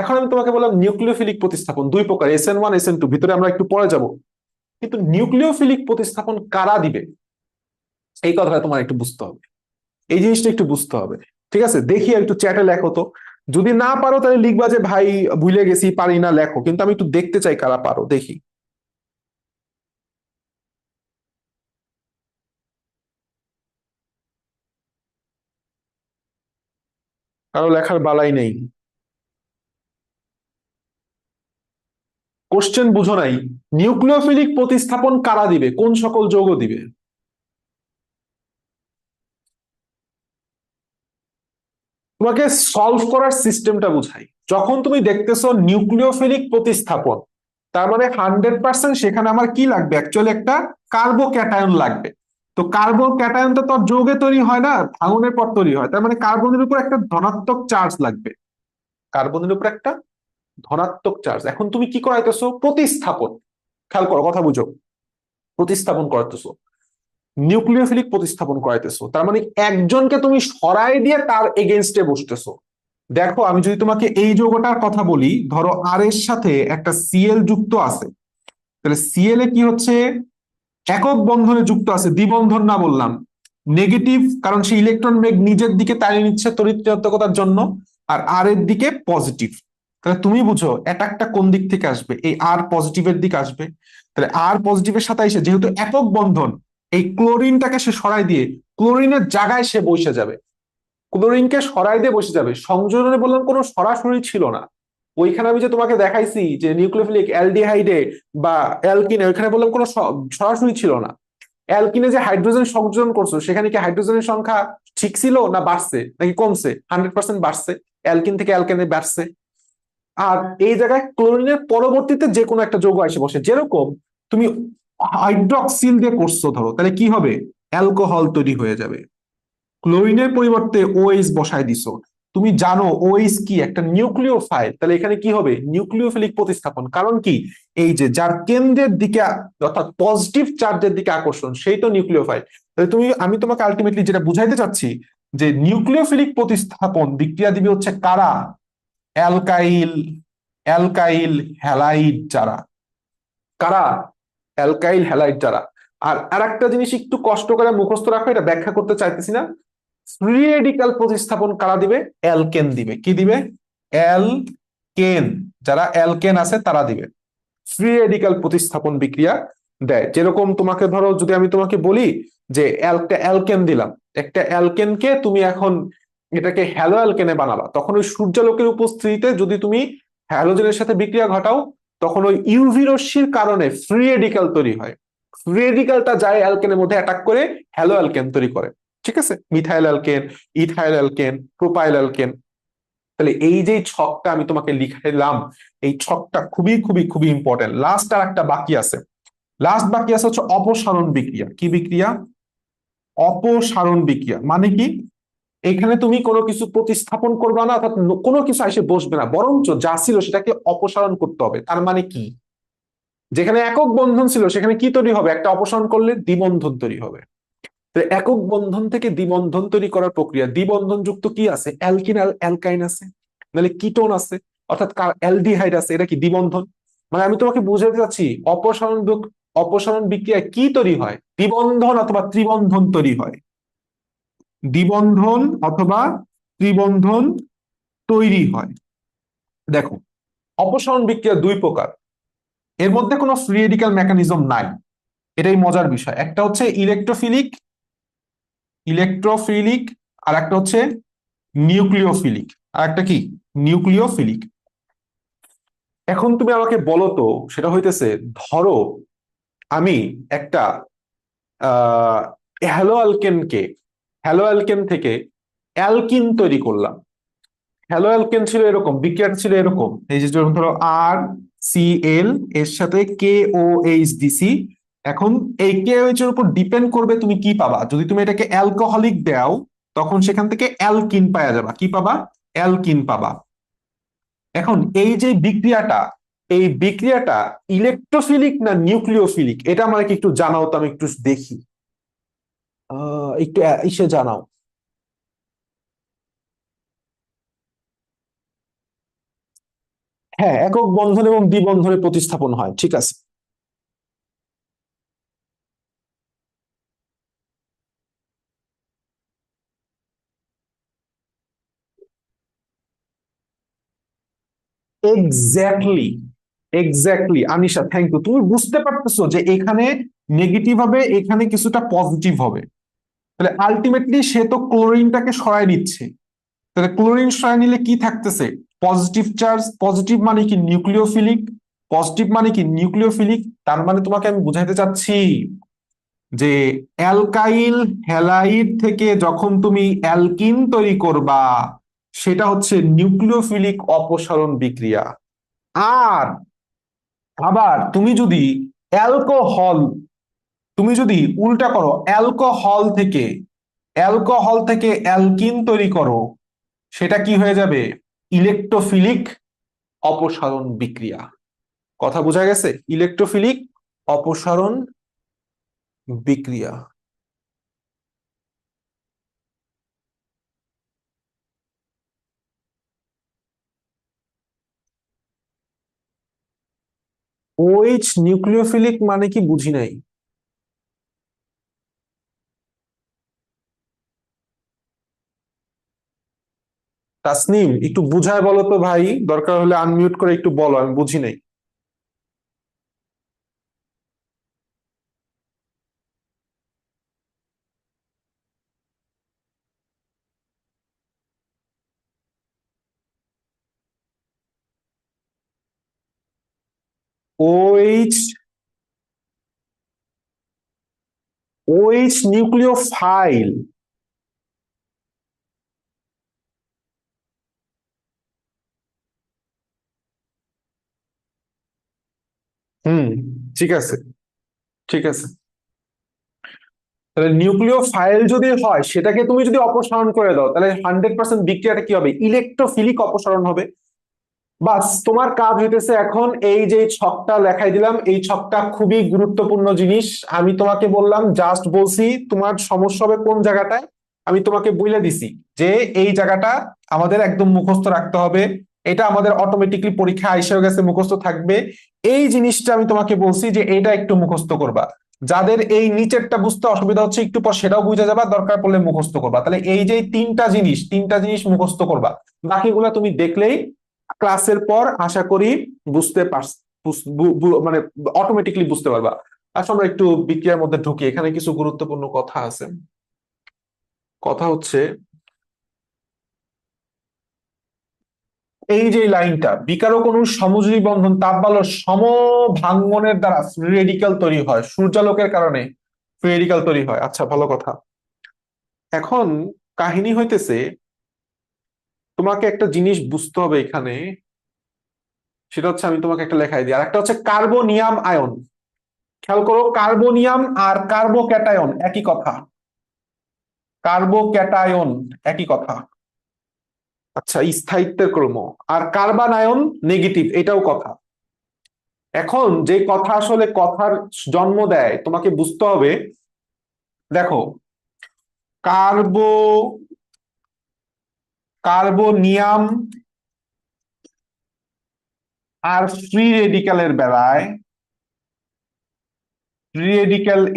এখন আমি তোমাকে বললাম নিউক্লিওফিলিক প্রতিস্থাপন দুই প্রকার, SN1 SN2, ভিতরে আমরা একটু পরে যাব। কিন্তু নিউক্লিওফিলিক প্রতিস্থাপন কারা দিবে, এই কথাটা তোমার একটু বুঝতে হবে, এই জিনিসটা একটু বুঝতে হবে। ঠিক আছে, দেখি একটু চ্যাটে লেখো তো। যদি না পারো তাহলে লিখবা যে ভাই ভুলে গেছি, পারি না, লেখো, কিন্তু আমি একটু দেখতে চাই কারা পারো, দেখি। কারো লেখার বালাই নেই। কোশ্চেন বুঝো নাই? নিউক্লিওফিলিক প্রতিস্থাপন কারা দিবে, কোন সকল যৌগ দিবে? তোমাকে সলভ করার সিস্টেমটা বুঝাই। যখন তুমি দেখতেছো নিউক্লিওফিলিক প্রতিস্থাপন, তার মানে 100% সেখানে আমার কি লাগবে? অ্যাকচুয়ালি একটা কার্বোক্যাটায়ন লাগবে। তো কার্বোক্যাটায়নটা তো যৌগে তৈরি হয় না, ভাঙনের পর তৈরি হয়। তার মানে কার্বনের উপর একটা ধনাত্মক চার্জ লাগবে। কার্বনের উপর একটা ধনাত্মক চার্জ। এখন তুমি কি করাইতেছো? প্রতিস্থাপন। খেয়াল করো, কথা বুঝো। প্রতিস্থাপন করাইতেছো, নিউক্লিওফিলিক প্রতিস্থাপন করাইতেছো, তার মানে একজনকে তুমি সরাই দিয়ে তার এগেনস্টে বসতেছো। দেখো, আমি যদি তোমাকে এই যৌগটার কথা বলি, ধরো আর এর সাথে একটা সিএল যুক্ত আছে, তাহলে সিএল এ কি হচ্ছে? একক বন্ধনে যুক্ত আছে, দ্বিবন্ধন না বললাম, নেগেটিভ, কারণ সে ইলেকট্রন মেঘ নিজের দিকে তাড়িয়ে নিচ্ছে তড়িৎ ঋণাত্মকতার জন্য, আর আর এর দিকে পজিটিভ। তাহলে তুমি বুঝো অ্যাটাকটা কোন দিক থেকে আসবে? এই আর পজিটিভের দিকে আসবে। তাহলে আর পজিটিভের সাথে এসে যেহেতু একক বন্ধন, এই ক্লোরিনটাকে সে সরাই দিয়ে ক্লোরিনের জায়গায় সে বসে যাবে। ক্লোরিনকে সরাই দিয়ে বসে যাবে। সংযোজনে বললাম কোনো সরাসরি ছিল না। ওইখানে আমি যে তোমাকে দেখাইছি যে নিউক্লিওফিলিক অ্যালডিহাইডে বা অ্যালকিনে, ওইখানে বললাম কোনো সরাসরি ছিল না। অ্যালকিনে যে হাইড্রোজেন সংযোজন করছো, সেখানে কি হাইড্রোজেনের সংখ্যা ঠিক ছিল না বাড়ছে নাকি কমছে? 100% বাড়ছে, অ্যালকিন থেকে অ্যালকেনে বাড়ছে। আর এই জায়গায় ক্লোরিনের পরবর্তীতে যে কোনো একটা যৌগ এসে বসে, যেরকম তুমি হাইড্রক্সিল দিয়ে করছো ধরো, তাহলে কি হবে? অ্যালকোহল তৈরি হয়ে যাবে। ক্লোরিনের পরিবর্তে ওএইচ বসায় দিছো। তুমি জানো ওএইচ কি একটা নিউক্লিওফাইল, তাহলে এখানে কি হবে? নিউক্লিওফিলিক প্রতিস্থাপন। কারণ কি? এই যে যার কেন্দ্রের দিকে অর্থাৎ পজিটিভ চার্জের দিকে আকর্ষণ, সেই তো নিউক্লিওফাইল। তাহলে আমি তোমাকে আলটিমেটলি যেটা বুঝাইতে চাচ্ছি যে নিউক্লিওফিলিক প্রতিস্থাপন বিক্রিয়া দিবে হচ্ছে কারা? অ্যালকাইল, অ্যালকাইল হ্যালাইড যারা, কারা? অ্যালকাইল হ্যালাইড যারা। আর আরেকটা জিনিস একটু কষ্ট করে মুখস্থ রাখো, এটা ব্যাখ্যা করতে চাইতেছি না। ফ্রি রেডিকাল প্রতিস্থাপন কারা দিবে? অ্যালকেন দিবে। কি দিবে? অ্যালকেন, যারা অ্যালকেন আছে তারা দিবে। ফ্রি রেডিকাল প্রতিস্থাপন বিক্রিয়া দেয়। যেরকম তোমাকে ধরো, যদি আমি তোমাকে বলি যে একটা অ্যালকেন দিলাম, একটা অ্যালকেনকে তুমি এখন এটাকে হ্যালো অ্যালকেনে বানাবা, তখন ওই সূর্যালোকের উপস্থিতিতে যদি তুমি হ্যালোজেনের সাথে বিক্রিয়া ঘটাও, তখন ওই ইউভি রশ্মির কারণে ফ্রি রেডিকাল তৈরি হয়। ফ্রি রেডিকালটা যায় অ্যালকেনের মধ্যে অ্যাটাক করে হ্যালো অ্যালকেন তৈরি করে। ঠিক আছে? Methyl alkane, ethyl alkane, propyl alkane. তাহলে এই যে ছকটা আমি তোমাকে লিখাইলাম, এই ছকটা খুবই খুবই খুবই ইম্পর্টেন্ট। লাস্ট আর একটা বাকি আছে। লাস্ট বাকি আছে হচ্ছে অপসারণ বিক্রিয়া। কি বিক্রিয়া? অপসারণ বিক্রিয়া মানে কি? এখানে তুমি কোনো কিছু প্রতিস্থাপন করবে না, অর্থাৎ কোনো কিছু এসে বসবে না, বরঞ্চ যা ছিল সেটাকে অপসারণ করতে হবে। তার মানে কি? যেখানে একক বন্ধন ছিল সেখানে কি তৈরি হবে? একটা অপসারণ করলে দ্বিবন্ধন তৈরি হবে। তো একক বন্ধন থেকে দ্বিবন্ধন তৈরি করার প্রক্রিয়া। দ্বিবন্ধন যুক্ত কি আছে? অ্যালকিন, অ্যালকাইন আছে, নাহলে কিটোন আছে, অর্থাৎ অ্যালডিহাইড আছে। এটা কি দ্বিবন্ধন? মানে আমি তোমাকে বুঝাতে চাচ্ছি অপসারণ বিক্রিয়ায় কি তৈরি হয়? দ্বিবন্ধন অথবা ত্রিবন্ধন তৈরি হয়। দ্বিবন্ধন অথবা ত্রিবন্ধন তৈরি হয়। দেখো, অপসারণ বিক্রিয়া দুই প্রকার, এর মধ্যে কোনো ফ্রি রেডিকাল মেকানিজম নাই। এটাই মজার বিষয়। একটা হচ্ছে ইলেকট্রোফিলিক, ইলেকট্রোফিলিক, আর একটা হচ্ছে নিউক্লিওফিলিক। আর একটা কি? নিউক্লিওফিলিক। এখন তুমি আমাকে বলো তো, সেটা হইতেছে, ধরো আমি একটা আহ হ্যালো অ্যালকেনকে, হ্যালো অ্যালকেন থেকে অ্যালকিন তৈরি করলাম। হ্যালো অ্যালকেন ছিল এরকম, বিক্রিয়াটা ছিল এরকম, এই যে যেরকম ধরো আর সি এল এর সাথে কে ও এইচ দিসি। এখন এই কে ও এইচ এর উপর ডিপেন্ড করবে তুমি কি পাবা। যদি তুমি এটাকে অ্যালকোহলিক দাও, তখন সেখান থেকে অ্যালকিন পাওয়া যাবে। কি পাবা? অ্যালকিন পাবা। এখন এই যে বিক্রিয়াটা, এই বিক্রিয়াটা ইলেকট্রোফিলিক না নিউক্লিওফিলিক, এটা আমাকে একটু জানাও তো, আমি একটু দেখি। একটু ইসে জানাও। হ্যাঁ, একক বন্ধন এবং দ্বিবন্ধনে প্রতিস্থাপন হয়, ঠিক আছে। Exactly, exactly Anisha, thank you. তুমি বুঝতে পারতেছো যে এখানে নেগেটিভ হবে, এখানে কিছুটা পজিটিভ হবে। তাহলে আলটিমেটলি সে তো ক্লোরিনটাকে সরায় নিচ্ছে। তাহলে ক্লোরিন সরায় নিলে কি থাকতেছে? Positive charge. পজিটিভ মানে কি? নিউক্লিওফিলিক। পজিটিভ মানে কি? নিউক্লিওফিলিক। তার মানে তোমাকে আমি বুঝাইতে চাচ্ছি যে অ্যালকাইল হ্যালাইড থেকে যখন তুমি অ্যালকিন তৈরি করবা, সেটা হচ্ছে নিউক্লিওফিলিক অপসারণ বিক্রিয়া। আর আবার অ্যালকোহল তুমি যদি উল্টা করো, অ্যালকোহল থেকে অ্যালকিন তৈরি করো, সেটা কি হয়ে যাবে? ইলেকট্রোফিলিক অপসারণ বিক্রিয়া। কথা বোঝা গেছে? ইলেকট্রোফিলিক অপসারণ বিক্রিয়া। ওএইচ নিউক্লিওফিলিক মানে কি? বুঝি নাই। তাসনিম, একটু বুঝায় বলো তো ভাই, দরকার হলে আনমিউট করে একটু বলো, আমি বুঝি নাই। OH, OH nucleophile. হুম, ঠিক আছে, ঠিক আছে। তাহলে নিউক্লিওফাইল যদি হয় সেটাকে তুমি যদি অপসারণ করে দাও তাহলে 100% বিক্রিয়াটা কি হবে? ইলেকট্রোফিলিক অপসারণ হবে। বাস, তোমার কাজ হইতেছে এখন এই যে ছকটা লেখাই দিলাম, এই ছকটা খুবই গুরুত্বপূর্ণ জিনিস। আমি তোমাকে বললাম, জাস্ট বলছি তোমার সমস্যা হবে কোন জায়গাটায়, আমি তোমাকে বলে দিছি যে এই জায়গাটা আমাদের একদম মুখস্থ রাখতে হবে। এটা আমাদের অটোমেটিকলি পরীক্ষা আইসা গেছে, মুখস্থ থাকবে। এই জিনিসটা আমি তোমাকে বলছি যে এটা একটু মুখস্থ করবা। যাদের এই নিচেরটা বুঝতে অসুবিধা হচ্ছে একটু পর সেটাও বুঝে যাবা, দরকার পড়লে মুখস্থ করবা। তাহলে এই যে তিনটা জিনিস মুখস্থ করবা, বাকিগুলা তুমি দেখলেই ক্লাসের পর আশা করি বুঝতে পার, মানে অটোমেটিকলি বুঝতে পারবা। আসলে আমরা একটু বিক্রিয়ার মধ্যে ঢুকি, এখানে কিছু গুরুত্বপূর্ণ কথা আছে। কথা হচ্ছে এই যে লাইনটা, বিকারক অণুর সমযোজী বন্ধন তাপবল সমভাঙ্গনের দ্বারা ফ্রি রেডিক্যাল তৈরি হয়, সূর্যালোকের কারণে ফ্রি রেডিক্যাল তৈরি হয়। আচ্ছা, ভালো কথা। এখন কাহিনী হইতেছে তোমাকে একটা জিনিস বুঝতে হবে এখানে, সেটা হচ্ছে আমি তোমাকে একটা লেখাই দিই। আর একটা হচ্ছে কার্বোনিয়াম আয়ন। খেয়াল করো, কার্বোনিয়াম আর কার্বোক্যাটায়ন একই কথা। কার্বোক্যাটায়ন একই কথা। আচ্ছা, স্থায়িত্বের ক্রম। আর কার্বন আয়ন নেগেটিভ, এটাও কথা। এখন যে কথা আসলে কথার জন্ম দেয় তোমাকে বুঝতে হবে। দেখো, কার্বো কার্বোনিয়াম আর ফ্রি রেডিক্যাল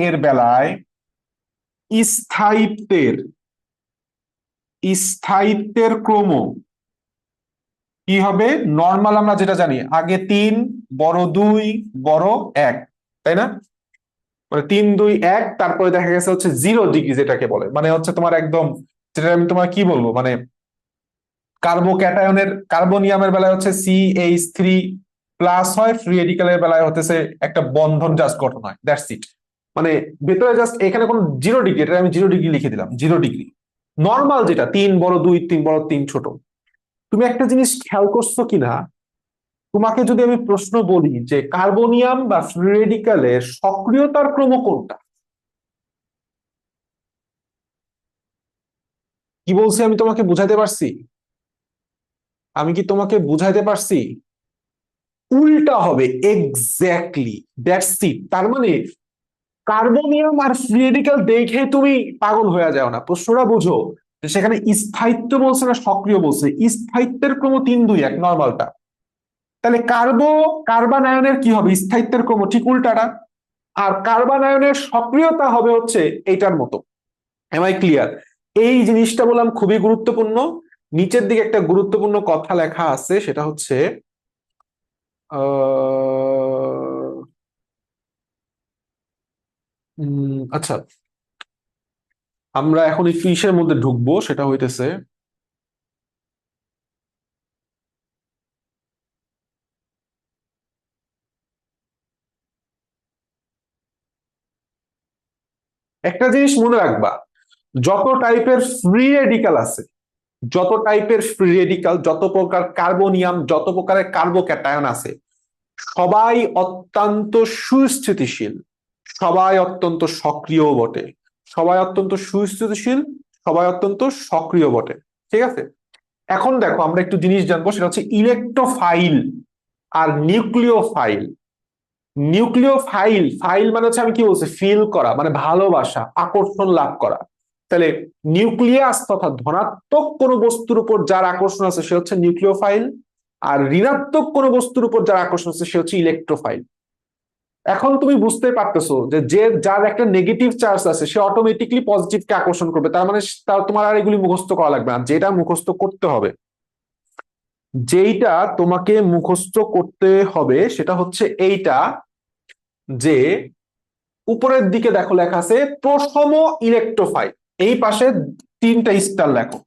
এর বেলায় স্থায়িত্বের স্থায়িত্বের ক্রম কি হবে? নর্মাল আমরা যেটা জানি, আগে 3 বড় 2 বড় 1, তাই না? মানে 3 2 1, তারপরে দেখা গেছে হচ্ছে 0 ডিগ্রি, যেটাকে বলে মানে হচ্ছে তোমার একদম, যেটা আমি তোমার কি বলবো, মানে কার্বোনিয়ামের বেলায় হচ্ছে CH3+ হয়, ফ্রি রেডিক্যালের বেলায় হতেছে একটা বন্ধন জাস্ট গঠন হয়, দ্যাটস ইট। মানে ভেতরে জাস্ট এখানে কোন 0 ডিগ্রি, এটা আমি 0 ডিগ্রি লিখে দিলাম, 0 ডিগ্রি। নর্মাল যেটা 3 বড় 2 3 বড় 3 ছোট। তুমি একটা জিনিস খেয়াল করছো কিনা, তোমাকে যদি আমি প্রশ্ন বলি যে কার্বোনিয়াম বা ফ্রি রেডিক্যালের সক্রিয়তার ক্রম কোনটা, কি বলছি আমি তোমাকে বুঝাইতে পারছি? আমি কি তোমাকে বুঝাইতে পারছি? উল্টা হবে, এক্স্যাক্টলি, দ্যাটস ইট। তার মানে কার্বোনিয়াম আর ফ্রি রেডিক্যাল দেখে তুমি পাগল হয়ে যাও না, প্রশ্নটা বুঝো যে সেখানে স্থায়িত্ব বলছে না সক্রিয় বলছে। স্থায়িত্বের ক্রম 3 2 1 নর্মালটা। তাহলে কার্বন আয়নের কি হবে? স্থায়িত্বের ক্রম ঠিক উল্টাটা। আর কার্বন আয়নের সক্রিয়তা হবে হচ্ছে এইটার মতো। Am I clear? এই জিনিসটা বললাম খুবই গুরুত্বপূর্ণ। নিচের দিকে একটা গুরুত্বপূর্ণ কথা লেখা আছে, সেটা হচ্ছে আচ্ছা, আমরা এখন একটু ইসের মধ্যে ঢুকবো, সেটা হইতেছে একটা জিনিস মনে রাখবা। যত টাইপের ফ্রি রেডিক্যাল আছে, যত টাইপের ফ্রি রেডিক্যাল, যত প্রকার কার্বোনিয়াম, যত প্রকারের কার্বোক্যাটায়ন আছে, সবাই অত্যন্ত সুস্থিতিশীল, সবাই অত্যন্ত সক্রিয় বটে। সবাই অত্যন্ত সুস্থিতিশীল, সবাই অত্যন্ত সক্রিয় বটে। ঠিক আছে? এখন দেখো, আমরা একটু জিনিস জানবো, সেটা হচ্ছে ইলেকট্রোফাইল আর নিউক্লিওফাইল। ফাইল মানে হচ্ছে, আমি কি বলছি, ফিল করা, মানে ভালোবাসা, আকর্ষণ লাভ করা। তাহলে নিউক্লিয়াস তথা ধনাত্মক কোন বস্তুর উপর যার আকর্ষণ আছে সে হচ্ছে নিউক্লিওফাইল, আর ঋণাত্মক কোন বস্তুর উপর যার আকর্ষণ আছে সে হচ্ছে ইলেকট্রোফাইল। এখন তুমি বুঝতে পারতেছো যে যার একটা নেগেটিভ চার্জ আছে সে অটোমেটিকলি পজিটিভকে আকর্ষণ করবে। তার মানে তোমার আর এগুলি মুখস্থ করা লাগবে না। যেটা মুখস্থ করতে হবে, যেইটা তোমাকে মুখস্থ করতে হবে সেটা হচ্ছে এইটা, যে উপরের দিকে দেখো লেখা আছে প্রশম ইলেকট্রোফাইল। এই পাশে 3টা স্টার লেখো।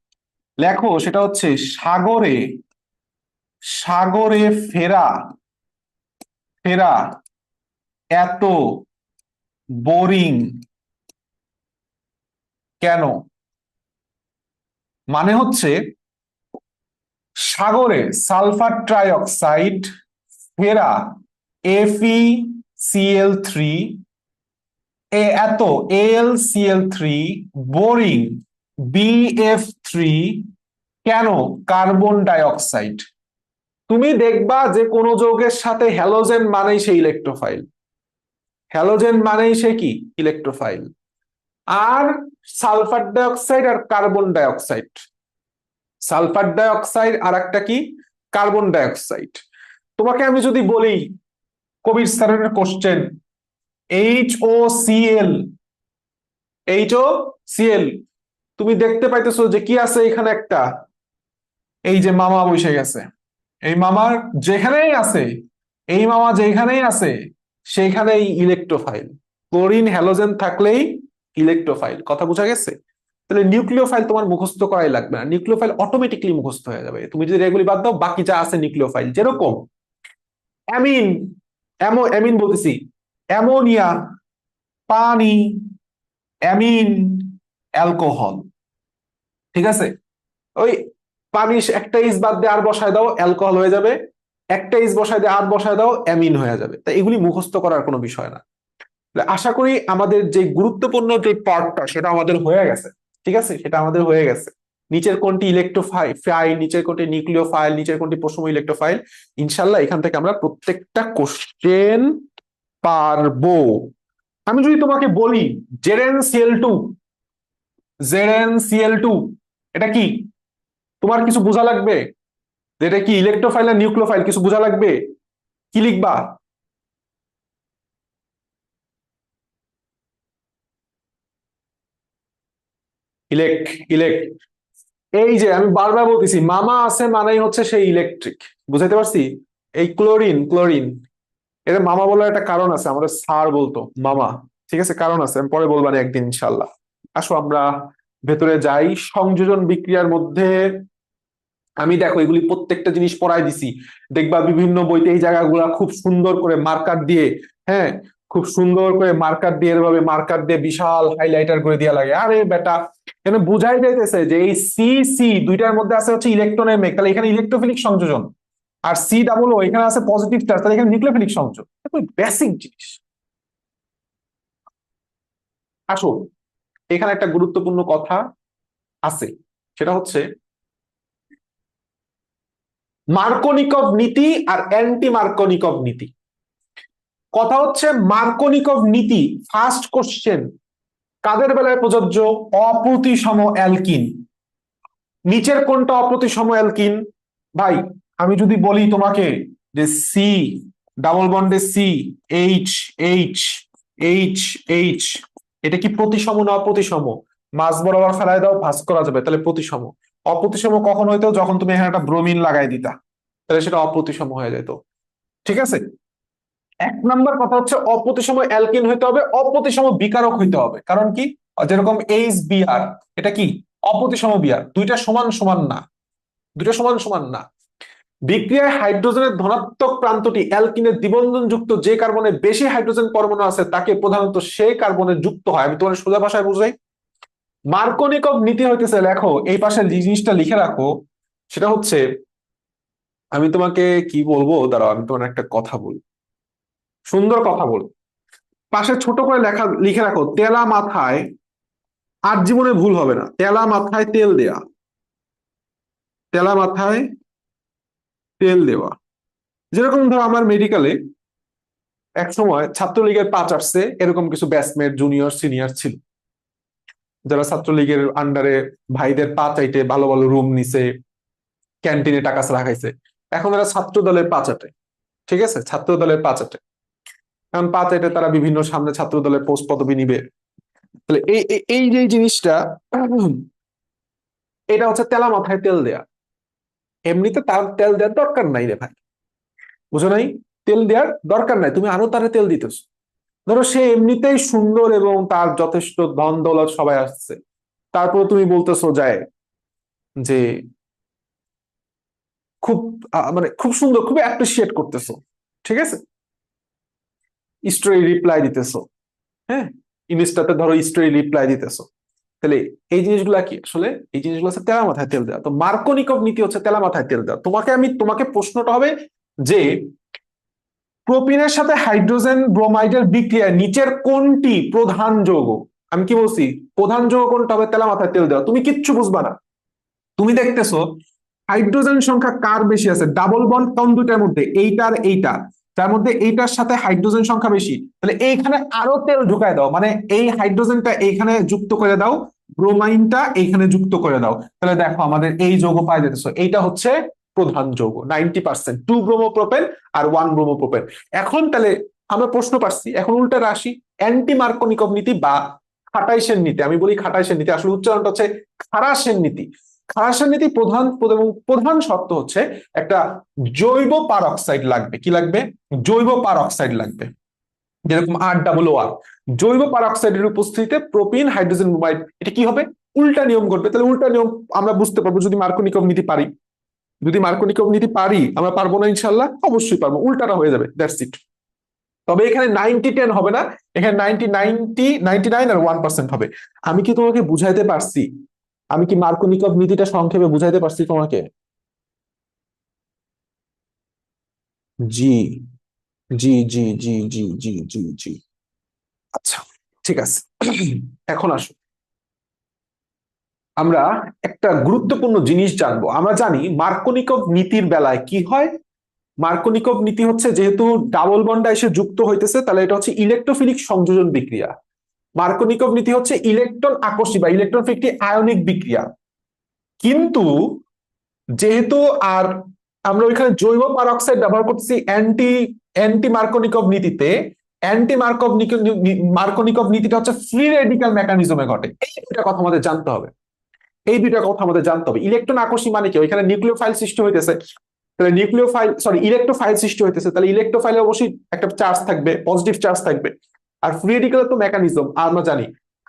লেখো সেটা হচ্ছে সাগরে সাগরে ফেরা ফেরা এত বোরিং কেন? মানে হচ্ছে সাগরে সালফার ট্রাইঅক্সাইড ফেরা FeCl3 এত AlCl3 বোরিং BF3 কেন কার্বন ডাই অক্সাইড? তুমি দেখবা যে কোনো যৌগের সাথে হ্যালোজেন মানেই সে ইলেকট্রোফাইল, হ্যালোজেন মানেই সে কি ইলেকট্রোফাইল। আর সালফার ডাইঅক্সাইড আর কার্বন ডাইঅক্সাইড, সালফার ডাইঅক্সাইড আর একটা কি কার্বন ডাইঅক্সাইড। তোমাকে আমি যদি বলি কবির স্যারের কোশ্চেন HOCl, HOCl, তুমি দেখতে পাইতেছো যে কি আছে এখানে একটা, এই যে মামা বসে গেছে, এই মামার যেখানেই আছে, এই মামা যেখানেই আছে সেইখানেই ইলেকট্রোফাইল। ক্লোরিন হ্যালোজেন থাকলেই ইলেকট্রোফাইল। কথা বোঝা গেছে? তাহলে নিউক্লিওফাইল তোমার মুখস্থ করাই লাগবে না, নিউক্লিওফাইল অটোমেটিকলি মুখস্থ হয়ে যাবে। তুমি যদি এগুলি বাদ দাও বাকি যা আছে নিউক্লিওফাইল, যেরকম অ্যামিন, অ্যামিন বলতেছি, অ্যামোনিয়া, পানি, অ্যামিন, অ্যালকোহল। ঠিক আছে? ওই পানি একটা ইস বাদ দিয়ে আর বসায় দাও অ্যালকোহল হয়ে যাবে, একটা ইস বসায় দিয়ে আর বসায় দাও অ্যামিন হয়ে যাবে। তাই এগুলি মুখস্থ করার কোনো বিষয় না। আশা করি আমাদের যে গুরুত্বপূর্ণ যে পার্টটা সেটা আমাদের হয়ে গেছে। ঠিক আছে, সেটা আমাদের হয়ে গেছে। নিচের কোনটি ইলেকট্রোফাইল, নিচের কোনটি নিউক্লিওফাইল, নিচের কোনটি প্রশম ইলেকট্রোফাইল, ইনশাল্লাহ এখান থেকে আমরা প্রত্যেকটা কোশ্চেন পারবো। আমি যদি তোমাকে বলি ZnCl2, ZnCl2 এটা কি? তোমার কিছু বোঝা লাগবে যে এটা কি ইলেকট্রোফাইল না নিউক্লিওফাইল? কিছু বোঝা লাগবে? কি লিখবা? Elect, elect. এই যে আমি বারবার বলতেছি মামা আছে মানেই হচ্ছে সেই ইলেকট্রিক। বুঝাইতে পারছি? এই ক্লোরিন, ক্লোরিন এর মামা বলার একটা কারণ আছে, আমাদের স্যার বলতো মামা। ঠিক আছে, কারণ আছে, আমি পরে বলবানি একদিন ইনশাল্লাহ। আসো আমরা ভেতরে যাই। সংযোজন বিক্রিয়ার মধ্যে আমি দেখো এগুলি প্রত্যেকটা জিনিস পড়াই দিছি, দেখবা বিভিন্ন বইতে এই জায়গাগুলা খুব সুন্দর করে মার্কার দিয়ে, হ্যাঁ খুব সুন্দর করে মার্কার দিয়ে, এভাবে মার্কার দিয়ে বিশাল হাইলাইটার করে দেওয়া লাগে। আরে বেটা এখানে বুঝাই যাইতেছে যে এই সি সি দুইটার মধ্যে আছে হচ্ছে ইলেকট্রনের মেঘ, তাহলে এখানে ইলেকট্রোফিলিক সংযোজন। আর C+O এখানে আছে পজিটিভ চার্জ, তাহলে এখানে নিউক্লিওফিলিক সংযোজন। বেসিক জিনিস। আসো এখানে একটা গুরুত্বপূর্ণ কথা আছে, সেটা হচ্ছে মার্কোনিকভ নীতি আর অ্যান্টি মার্কোনিকভ নীতি। কথা হচ্ছে মার্কোনিকভ নীতি ফার্স্ট কোশ্চেন কাদের বেলায় প্রযোজ্য? অপ্রতিসম অ্যালকিন। নিচের কোনটা অপ্রতিসম অ্যালকিন? ভাই আমি যদি বলি তোমাকে যে সি ডাবল বন্ডে C, H H, H H, এটা কি প্রতিসম না অপ্রতিসম? মাঝ বরাবর ফেলায় দাও ভাঁজ করা যাবে, তাহলে প্রতিসম। অপ্রতিসম কখন হইতো? যখন তুমি এখানে একটা ব্রোমিন লাগাই দিতা, তাহলে সেটা অপ্রতিসম হয়ে যেত। ঠিক আছে, এক নাম্বার কথা হচ্ছে অপ্রতিসম অ্যালকিন হইতে হবে, অপ্রতিসম বিকারক হইতে হবে। কারণ কি? যেরকম HBr, এটা কি অপ্রতিসম বিয়ার। দুইটা সমান সমান না, দুইটা সমান সমান না। বিক্রিয়ায় হাইড্রোজেনের ধনাত্মক প্রান্তটি অ্যালকিনের দ্বিবন্ধন যুক্ত যে কার্বনে বেশি হাইড্রোজেন পরমাণু আছে তাকে প্রধানত সেই কার্বনে যুক্ত হয়। আমি তোমার সোজা ভাষায় বুঝাই। মার্কোনিকভ নীতি হইতেছে, লেখো এই পাশে যে জিনিসটা লিখে রাখো, সেটা হচ্ছে আমি তোমাকে কি বলবো, দাঁড়াও আমি তোমার একটা কথা বলি, সুন্দর কথা বল। পাশে ছোট করে লেখা লিখে রাখো তেলা মাথায়, আর জীবনে ভুল হবে না, তেলা মাথায় তেল দেয়া, তেলা মাথায় তেল দেওয়া। যেরকম ধরো আমার মেডিকেলে এক সময় ছাত্রলীগের পাঁচ আসছে, এরকম কিছু ব্যাচমেট জুনিয়র সিনিয়র ছিল যারা ছাত্রলীগের আন্ডারে ভাইদের পা চাইতে ভালো ভালো রুম নিছে, ক্যান্টিনে টাকা রাখাইছে। এখন এরা ছাত্র দলের পা চাটে। ঠিক আছে, ছাত্র দলের পা চাটে। এখন পা চাইতে তারা বিভিন্ন সামনে ছাত্র দলের পোস্ট পদবি নিবে। তাহলে এই এই যে জিনিসটা, এটা হচ্ছে তেলা মাথায় তেল দেয়া। এমনিতে তার তেল দেওয়ার দরকার নাই রে ভাই, বুঝো নাই? তেল দেওয়ার দরকার নাই, তুমি আরো তারে তেল দিতেছো। ধরো সে এমনিতেই সুন্দর এবং তার যথেষ্ট ধন দৌলত সবাই আসছে, তারপর তুমি বলতেছো যায় যে খুব মানে খুব সুন্দর, খুব অ্যাপ্রিসিয়েট করতেছো। ঠিক আছে, স্টোরি রিপ্লাই দিতেছো, হ্যাঁ ইনস্টাতে ধরো স্টোরি রিপ্লাই দিতেছো। তাহলে এই জিনিসগুলা কি আসলে? এই জিনিসগুলো হচ্ছে তেলা মাথায় তেল দেওয়া। তো মার্কোনিকভ নীতি হচ্ছে তেলা মাথায় তেল দেওয়া। তোমাকে প্রশ্নটা হবে যে প্রোপিনের সাথে হাইড্রোজেন ব্রোমাইডের বিক্রিয়ায় নিচের কোনটি প্রধান যৌগ? আমি কি বলছি? প্রধান যৌগ কোনটা হবে? তেলা মাথায় তেল দেওয়া। তুমি কিচ্ছু বুঝবা না। তুমি দেখতেছো হাইড্রোজেন সংখ্যা কার বেশি আছে? ডাবল বন্ড কোন দুইটার মধ্যে? এইটার এইটা, তার মধ্যে এইটার সাথে হাইড্রোজেন সংখ্যা বেশি, তাহলে এইখানে আরো তেল ঢুকায় দাও, মানে এই হাইড্রোজেনটা এইখানে যুক্ত করে দাও, ব্রোমাইনটা এইখানে যুক্ত করে দাও, তাহলে দেখো আমাদের এই যৌগ পাই যেতেছো। এইটা হচ্ছে প্রধান যৌগ 90%, 2 ব্রোমোপ্রোপেন আর 1 ব্রোমোপ্রোপেন। এখন তাহলে আমরা প্রশ্ন পাচ্ছি, এখন উল্টা রাশি অ্যান্টি মার্কোনিকভ নীতি বা খাটাইশের নীতি, আমি বলি খাটাইশের নীতি, আসলে উচ্চারণটা হচ্ছে খারাসের নীতি। খারাসের নীতি প্রধান এবং প্রধান শর্ত হচ্ছে একটা জৈব পারঅক্সাইড লাগবে। কি লাগবে? জৈব পারঅক্সাইড লাগবে, যেরকম R OO R। জৈব পারঅক্সাইডের উপস্থিতিতে প্রোপিন হাইড্রোজেন ব্রোমাইড, এটা কি হবে? উল্টা নিয়ম ঘটবে। তাহলে উল্টা নিয়ম আমরা বুঝতে পারবো যদি মার্কোনিকভ নীতি পারি। যদি মার্কোনিকভ নীতি পারি, আমরা পারবো না ইনশাল্লাহ? অবশ্যই পারবো, উল্টাটা হয়ে যাবে, দ্যাটস ইট। তবে এখানে 90-10 হবে না, এখানে 99 আর 1% হবে। আমি কি তোমাকে বুঝাইতে পারছি? আমি কি মার্কোনিকভ নীতিটা সংক্ষেপে বুঝাইতে পারছি তোমাকে? জি জি জি জি জি জি জি জি। আচ্ছা, ঠিক আছে। এখন আসো, আমরা একটা গুরুত্বপূর্ণ জিনিস জানবো। আমরা জানি মার্কোনিকভ নীতির বেলায় কি হয়। মার্কোনিকভ নীতি হচ্ছে, যেহেতু ডাবল বন্ডা এসে যুক্ত হইতেছে, তাহলে এটা হচ্ছে ইলেকট্রোফিলিক সংযোজন বিক্রিয়া। মার্কোনিকভ নীতি হচ্ছে ইলেকট্রন আকর্ষী বা ইলেকট্রন একটি আয়নিক বিক্রিয়া। কিন্তু যেহেতু আর আমরা ওইখানে জৈব পারঅক্সাইড ব্যবহার করতেছি অ্যান্টি অ্যান্টি মার্কোনিকভ নীতিতে, অ্যান্টি মার্কোনিকভ নীতিটা হচ্ছে ফ্রি রেডিক্যাল মেকানিজমে ঘটে। এই দুইটা কথা আমাদের জানতে হবে, এই দুইটা কথা আমাদের জানতে হবে। ইলেকট্রন আকর্ষী মানে কি? ওইখানে নিউক্লিওফাইল সৃষ্টি হইতেছে, তাহলে নিউক্লিওফাইল সরি ইলেকট্রোফাইল সৃষ্টি হইতেছে, তাহলে ইলেকট্রোফাইলে অবশ্যই একটা চার্জ থাকবে, পজিটিভ চার্জ থাকবে। আর ফ্রি রেডিক্যাল তো মেকানিজম আমরা জানি।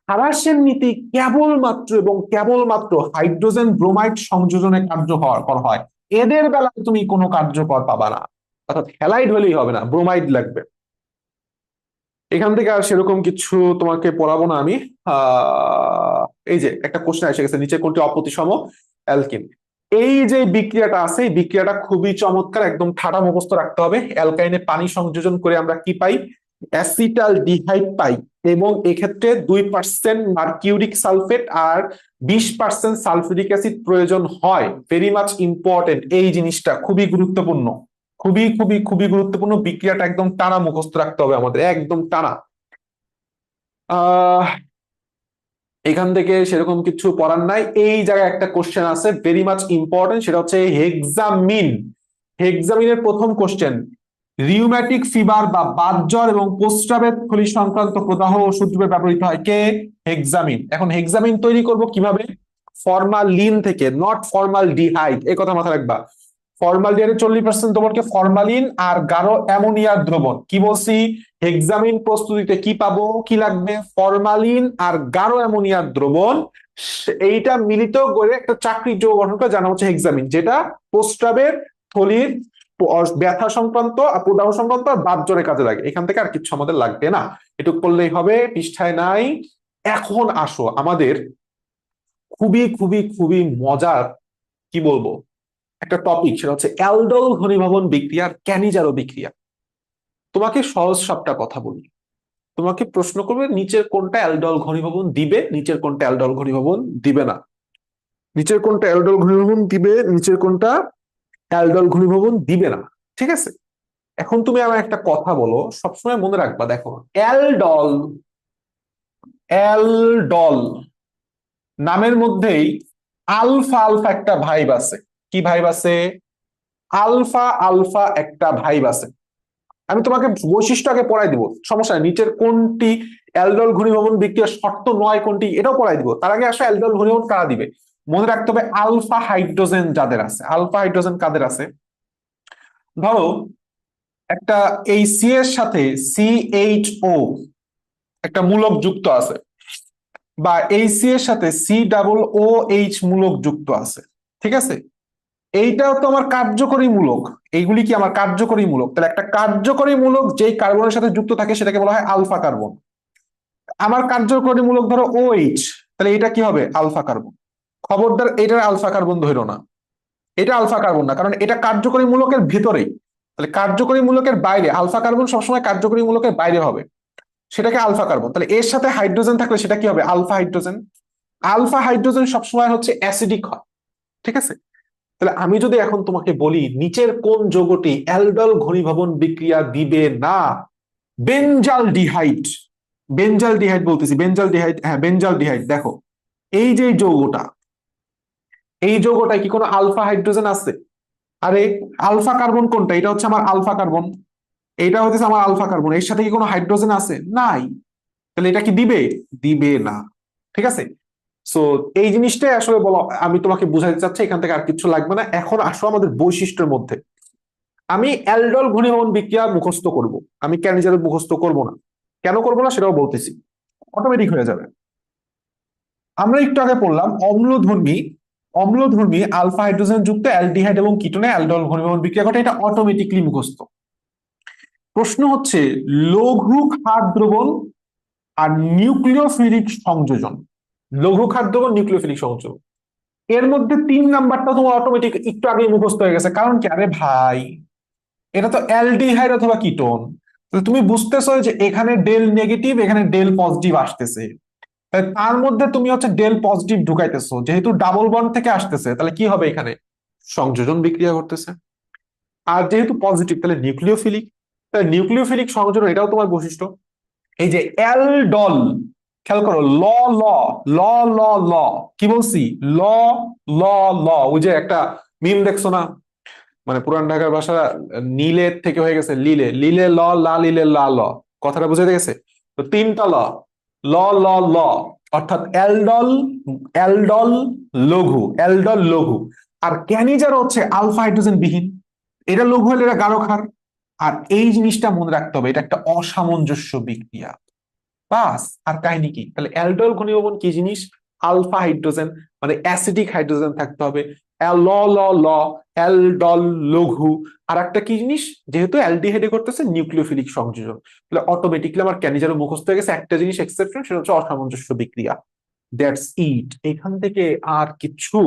খারাসের নীতি কেবলমাত্র এবং কেবলমাত্র হাইড্রোজেন ব্রোমাইড সংযোজনে কার্যকর হয়। এদের বেলায় তুমি কোনো কার্যকর পাবা না, অর্থাৎ হ্যালাইড হলেই হবে না, ব্রোমাইড লাগবে। এখান থেকে আর সেরকম কিছু তোমাকে পড়াবো না আমি। এই যে একটা কোশ্চেন এসে গেছে, নিচে কোনটি অপ্রতিসম অ্যালকিন? এই যে বিক্রিয়াটা আছে, এই বিক্রিয়াটা খুবই চমৎকার, একদম ঠাডা মুখস্থ রাখতে হবে। অ্যালকাইনে পানি সংযোজন করে আমরা কি পাই? অ্যাসিটাল ডিহাইড পাই, এবং এক্ষেত্রে 2% মার্কিউরিক সালফেট আর 20% সালফিউরিক অ্যাসিড প্রয়োজন হয়। ভেরি মাচ ইম্পর্টেন্ট, এই জিনিসটা খুবই গুরুত্বপূর্ণ, খুবই খুবই খুবই গুরুত্বপূর্ণ। বিক্রিয়াটা একদম টানা মুখস্থ রাখতে হবে আমাদের, একদম টানা। আহ এখান থেকে সেরকম কিছু পড়ার নাই। এই জায়গায় একটা কোশ্চেন আছে ভেরি মাচ ইম্পর্টেন্ট, সেটা হচ্ছে হেক্সামিন। হেক্সামিনের প্রথম কোশ্চেন, রিউম্যাটিক ফিভার বা বাতজ্বর এবং প্রস্রাবের থলি সংক্রান্ত প্রদাহ ওষুধ রূপে ব্যবহৃত হয় কে? হেক্সামিন। এখন হেক্সামিন তৈরি করব কিভাবে? ফরমালিন থেকে, নট ফর্মালডিহাইড, এই কথা মাথায় রাখবা। ফর্মালডিহাইডের 40% দ্রবণকে ফরমালিন আর গাঢ় অ্যামোনিয়ার দ্রবণ। কি বলছি? হেক্সামিন প্রস্তুতিতে কি পাবো, কি লাগবে? ফরমালিন আর গাঢ় অ্যামোনিয়ার দ্রবণ। এইটা মিলিত করে একটা চাকরির যৌগ গঠন করে, জানা হচ্ছে হেক্সামিন, যেটা প্রস্রাবের থলির ব্যথা সংক্রান্ত আর প্রদাহ সংক্রান্ত আর বাতজ্বরের কাজে লাগে। এখান থেকে আর কিছু আমাদের লাগবে না, এটুকু করলেই হবে, পৃষ্ঠায় নাই। এখন আসো আমাদের খুবই খুবই খুবই মজার, কি বলবো, একটা টপিক, সেটা হচ্ছে অ্যালডল ঘনীভবন বিক্রিয়া আর ক্যানিজারো বিক্রিয়া। তোমাকে সহজ সবটা কথা বলি, তোমাকে প্রশ্ন করবে নিচের কোনটা অ্যালডল ঘনীভবন দিবে, নিচের কোনটা অ্যালডল ঘনীভবন দিবে না, নিচের কোনটা অ্যালডল ঘনীভবন দিবে, নিচের কোনটা অ্যালডল ঘনীভবন দিবে না। ঠিক আছে, এখন তুমি আমার একটা কথা বলো, সবসময় মনে রাখবা, দেখো অ্যালডল, অ্যালডল নামের মধ্যেই আলফা আলফা একটা ভাইব আছে। কি ভাইব আছে? আলফা আলফা একটা ভাইব আছে। আমি তোমাকে বৈশিষ্ট্য আগে পড়াই দিব, সমস্যা নেই। নিচের কোনটি অ্যালডল ঘনীভবন বিক্রিয়ার শর্ত নয় কোনটি, এটাও পড়াই দিব। তার আগে আসলে অ্যালডল ঘনীভবন কারা দিবে মনে রাখতে হবে। আলফা হাইড্রোজেন যাদের আছে, আলফা হাইড্রোজেন কাদের আছে? ধরো একটা এই সি এর সাথে CHO একটা মূলক যুক্ত আছে, বা এই সি এর সাথে COOH মূলক যুক্ত আছে। ঠিক আছে, এইটাও তো আমার কার্যকরী মূলক, এইগুলি কি আমার কার্যকরী মূলক? তাহলে একটা কার্যকরী মূলক যেই কার্বনের সাথে যুক্ত থাকে সেটাকে বলা হয় আলফা কার্বন। আমার কার্যকরী মূলক ধরো OH, তাহলে এটা কি হবে? Alpha carbon. খবরদার এটার আলফা কার্বন ধরো না, এটা আলফা কার্বন না, কারণ এটা কার্যকরী মূলকের ভেতরেই। তাহলে কার্যকরী মূলকের বাইরে আলফা কার্বন সবসময় কার্যকরী মূলকের বাইরে হবে, সেটাকে আলফা কার্বন। তাহলে এর সাথে হাইড্রোজেন থাকলে সেটা কি হবে? Alpha hydrogen. আলফা হাইড্রোজেন সবসময় হচ্ছে অ্যাসিডিক হয়, ঠিক আছে? তাহলে আমি যদি এখন তোমাকে বলি নিচের কোন যৌগটি অ্যালডল ঘনীভবন বিক্রিয়া দিবে না? বেঞ্জাল ডিহাইড। বেঞ্জাল ডিহাইড বলতেছি, বেঞ্জাল ডিহাইড, হ্যাঁ বেঞ্জাল ডিহাইড। দেখো এই যে যৌগটা, এই যৌগটায় কি কোনো আলফা হাইড্রোজেন আছে? আরে আলফা কার্বন কোনটা? এটা হচ্ছে আমার আলফা কার্বন, এইটা হচ্ছে আমার আলফা কার্বন, এর সাথে কি কোনো হাইড্রোজেন আছে? নাই। তাহলে এটা কি দিবে? দিবে না, ঠিক আছে? সো এই জিনিসটাই আসলে বলো, আমি তোমাকে বুঝাইতে চাচ্ছি, এখান থেকে আর কিছু লাগবে না। এখন আসো আমাদের বৈশিষ্ট্যের মধ্যে। আমি অ্যালডল ঘনীভবন বিক্রিয়া মুখস্থ করব, আমি ক্যানিজার মুখস্থ করব না। কেন করবো না সেটাও বলতেছি, অটোমেটিক হয়ে যাবে। আমরা একটু আগে পড়লাম অম্লধর্মী, অম্লধর্মী আলফা হাইড্রোজেন যুক্ত অ্যালডিহাইড এবং কিটোনে অ্যালডল ঘনীভবন বিক্রিয়া ঘটে, এটা অটোমেটিকলি মুখস্থ। প্রশ্ন হচ্ছে লঘু ক্ষার দ্রবণ আর নিউক্লিওফিলিক সংযোজন। লঘু ক্ষার দ্রবণ, নিউক্লিওফিলিক সংযোজন, এর মধ্যে 3 নাম্বারটা তোমার অটোমেটিক একটু আগেই মুখস্থ হয়ে গেছে। কারণ কি? আরে ভাই এটা তো অ্যালডিহাইড অথবা কিটোন। তুমি বুঝতেছো যে এখানে ডেল নেগেটিভ, এখানে ডেল পজিটিভ আসতেছে, তার মধ্যে তুমি হচ্ছে ডেল পজিটিভ ঢুকাইতেছো, যেহেতু ডাবল বন্ড থেকে আসতেছে, তাহলে কি হবে? এখানে সংযোজন বিক্রিয়া করতেছে। আর যেহেতু পজিটিভ তাহলে নিউক্লিওফিলিক, তাহলে নিউক্লিওফিলিক সংযোজন এটাও তোমার বৈশিষ্ট্য। এই যে অ্যালডল, খেয়াল করো, ল ল ল ল ল, কি বলছি? ল ল ল। ওই যে একটা মিম দেখছো না, মানে পুরান ঢাকার ভাষা নীলের থেকে হয়ে গেছে লিলে, লিলে ল, লা লিলে লা ল, কথাটা বুঝাতে গেছে? তো 3টা ল, ল ল ল, অর্থাৎ অ্যালডল, অ্যালডল লঘু, অ্যালডল লঘু। আর ক্যানিজার হচ্ছে আলফা হাইড্রোজেন বিহীন, এটা লঘু হলে এটা গাঢ় ক্ষার। আর এই জিনিসটা মনে রাখতে হবে, এটা একটা অসামঞ্জস্য বিক্রিয়া। বাস, আর কাহিনী কি? তাহলে অ্যালডল ঘনীভবন কি জিনিস? আলফা হাইড্রোজেন, মানে অ্যাসিডিক হাইড্রোজেন থাকতে হবে। ল ল ল, অ্যালডল লঘু। আর একটা কি জিনিস? যেহেতু অ্যালডিহাইডে করতেছে নিউক্লিওফিলিক সংযোজন, তাহলে অটোমেটিকলি আমার ক্যানিজারও মুখস্থ হয়ে গেছে। একটা জিনিস এক্সেপশন, সেটা হচ্ছে অসামঞ্জস্য বিক্রিয়া। That's it. এখান থেকে আর কিছু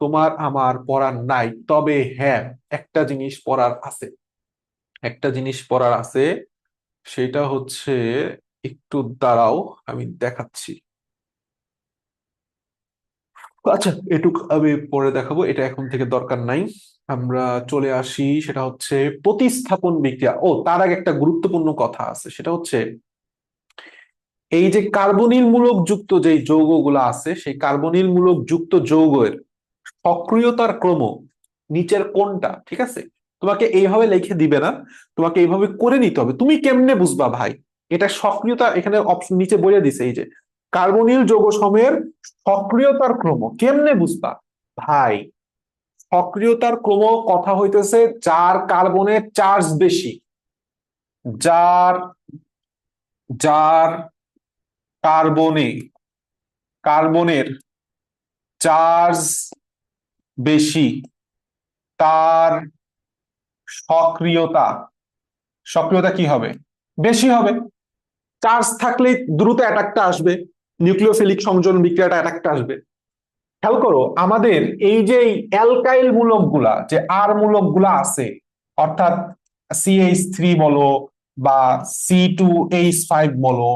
তোমার আমার পড়ার নাই। তবে হ্যাঁ, একটা জিনিস পড়ার আছে, একটা জিনিস পড়ার আছে, সেটা হচ্ছে, একটু দাঁড়াও আমি দেখাচ্ছি। আচ্ছা এটুক আমি পরে দেখাবো, এটা এখন থেকে দরকার নাই। আমরা চলে আসি, সেটা হচ্ছে প্রতিস্থাপন বিক্রিয়া। ও তার আগে একটা গুরুত্বপূর্ণ কথা আছে, সেটা হচ্ছে এই যে কার্বনিল মূলক যুক্ত যে যৌগগুলো আছে, সেই কার্বনিল মূলক যুক্ত যৌগের সক্রিয়তার ক্রম নিচের কোনটা, ঠিক আছে? তোমাকে এইভাবে লিখে দিবে না, তোমাকে এইভাবে করে নিতে হবে। তুমি কেমনে বুঝবা ভাই এটা সক্রিয়তা? এখানে অপশন নিচে বলে দিছে, এই যে কার্বনিল যৌগ সমূহের সক্রিয়তার ক্রম কেমনে বুঝবা ভাই? সক্রিয়তার ক্রম কথা হইতেছে যার কার্বনের চার্জ বেশি, যার যার কার্বনে, কার্বনের চার্জ বেশি, তার সক্রিয়তা, সক্রিয়তা কি হবে? বেশি হবে। চার্জ থাকলে দ্রুত অ্যাটাকটা আসবে, নিউক্লিওফিলিক সংযোজন বিক্রিয়াটা অ্যাটাকটা আসবে। খেয়াল করো আমাদের এই যে অ্যালকাইল মূলক গুলা, যে আর মূলক গুলা আছে, অর্থাৎ CH3 বলো বা C2H5 বলো,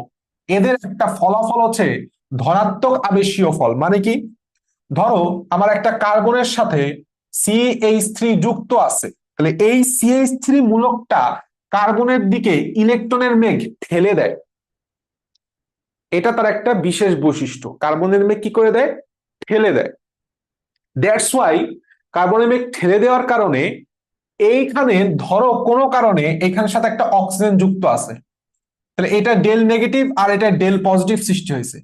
এদের একটা ফলাফল হচ্ছে ধনাত্মক আবেশীয় ফল। মানে কি? ধরো আমার একটা কার্বনের সাথে CH3 যুক্ত আছে, তাহলে এই CH3 মূলকটা কার্বনের দিকে ইলেকট্রনের মেঘ ঠেলে দেয়। এটা তার একটা বিশেষ বৈশিষ্ট্য, কার্বনের মেঘ কি করে দেয়? ঠেলে দেয়। দ্যাটস ওয়াই কার্বনের মেঘ ঠেলে দেওয়ার কারণে এইখানে ধরো কোনো কারণে এখানের সাথে একটা অক্সিজেন যুক্ত আছে, তাহলে এটা ডেল নেগেটিভ আর এটা ডেল পজিটিভ সৃষ্টি হয়েছে।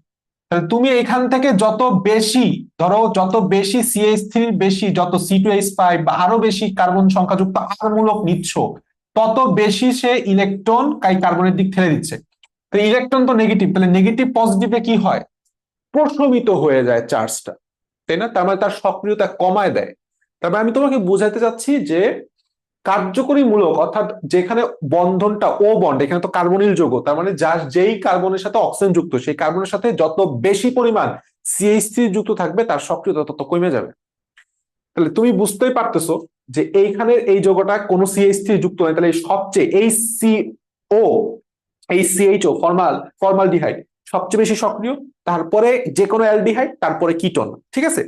তাহলে তুমি এখান থেকে যত বেশি, ধরো যত বেশি CH3 বেশি, যত C2H5 বা আরো বেশি কার্বন সংখ্যাযুক্ত আর মূলক নিচ্ছ, তত বেশি সে ইলেকট্রন কার্বনের দিক ঠেলে দিচ্ছে। তো ইলেকট্রন তো নেগেটিভ, তাহলে নেগেটিভ পজিটিভে কি হয়? প্রশমিত হয়ে যায় চার্জটা, তাই না? তার মানে তার সক্রিয়তা কমায় দেয়। তবে আমি তোমাকে বোঝাতে চাচ্ছি যে কার্যকরী মূলক, অর্থাৎ যেখানে বন্ধনটা ও বন্ড, এখানে তো কার্বনিল যৌগ, তার মানে যার যেই কার্বনের সাথে অক্সিজেন যুক্ত, সেই কার্বনের সাথে যত বেশি পরিমাণ CH3 যুক্ত থাকবে, তার সক্রিয়তা তত কমে যাবে। তাহলে তুমি বুঝতেই পারতেছো যে এইখানে এই যৌগটা কোনো CH3 যুক্ত নাই, তাহলে সবচেয়ে এই CO, এই CHO ফর্মালডিহাইড সবচেয়ে বেশি সক্রিয়, তারপরে যে কোনো অ্যালডিহাইড, তারপরে কিটোন। ঠিক আছে,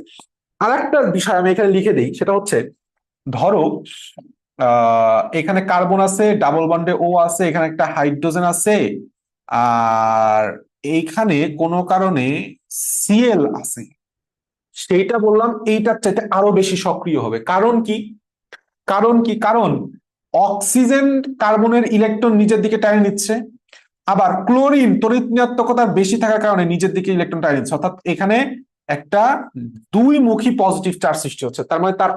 আর একটা বিষয় আমি এখানে লিখে দিই, সেটা হচ্ছে ধরো এখানে কার্বন আছে, ডাবল বন্ডে ও আছে, এখানে একটা হাইড্রোজেন আছে, আর এইখানে কোনো কারণে Cl আছে, সেইটা বললাম এইটার চাইতে আরো বেশি সক্রিয় হবে। কারণ অক্সিজেন কার্বনের ইলেকট্রন নিজের দিকে টেনে নিচ্ছে, আবার ক্লোরিন তড়িৎ ঋণাত্মকতা বেশি থাকার কারণে নিজের দিকে ইলেকট্রন টেনে নিচ্ছে, অর্থাৎ এখানে একটা দুই মুখী পজিটিভ চার্জ সৃষ্টি হচ্ছে, তার মানে তার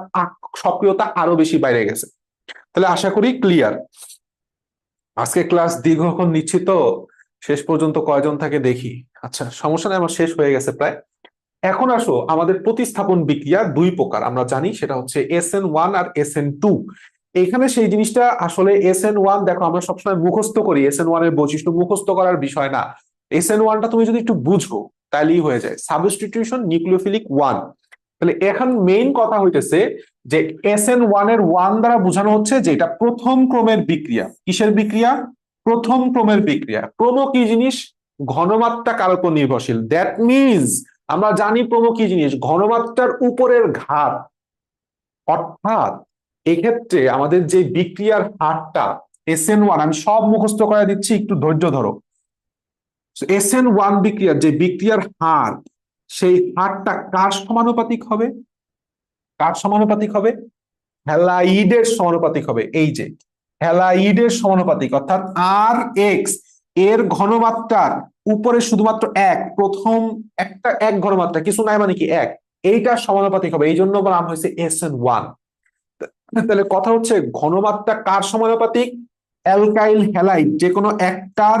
সক্রিয়তা আরো বেশি বাইরে গেছে। তাহলে আশা করি ক্লিয়ার। আজকে ক্লাস দীর্ঘক্ষণ নিচ্ছি তো, শেষ পর্যন্ত কয়জন থাকে দেখি। আচ্ছা, সমস্যা নেই, আমার শেষ হয়ে গেছে প্রায়। এখন আসো, আমাদের প্রতিস্থাপন বিক্রিয়া দুই প্রকার আমরা জানি, সেটা হচ্ছে SN1 আর SN2। এখানে সেই জিনিসটা আসলে SN1, দেখো আমরা সবসময় মুখস্থ করি, SN1 এর বৈশিষ্ট্য মুখস্থ করার বিষয় না। SN1টা তুমি যদি একটু বুঝো তাহলেই হয়ে যায়, সাবস্টিটিউশন নিউক্লিওফিলিক 1। তাহলে এখন মেইন কথা হইতেছে যে SN1 এর 1 দ্বারা বোঝানো হচ্ছে যে এটা প্রথম ক্রমের বিক্রিয়া। কিসের বিক্রিয়া? প্রথম ক্রমের বিক্রিয়া। ক্রম কি জিনিস? ঘনমাত্রা কার উপর নির্ভরশীল। দ্যাট মিনস আমরা জানি ক্রম কি জিনিস, ঘনমাত্রার উপরের ঘাত। অর্থাৎ এক্ষেত্রে আমাদের যে বিক্রিয়ার হারটা SN1, আমি সব মুখস্থ করে দিচ্ছি, একটু ধৈর্য ধরো। SN1 বিক্রিয়ার যে বিক্রিয়ার হার, সেই হারটা কার সমানুপাতিক হবে? কার সমানুপাতিক হবে? হ্যালাইডের সমানুপাতিক হবে। এই যে হ্যালাইডের সমানুপাতিক, অর্থাৎ Rx এর ঘনমাত্রার উপরে শুধুমাত্র এক, প্রথম একটা এক ঘনমাত্রা, কিছু নাই মানে কি এক, এইটার সমানুপাতিক হবে। এই জন্য নাম হয়েছে SN1। তাহলে কথা হচ্ছে ঘনমাত্রা কার সমানুপাতিক? অ্যালকাইল হ্যালাইড যে কোনো একটার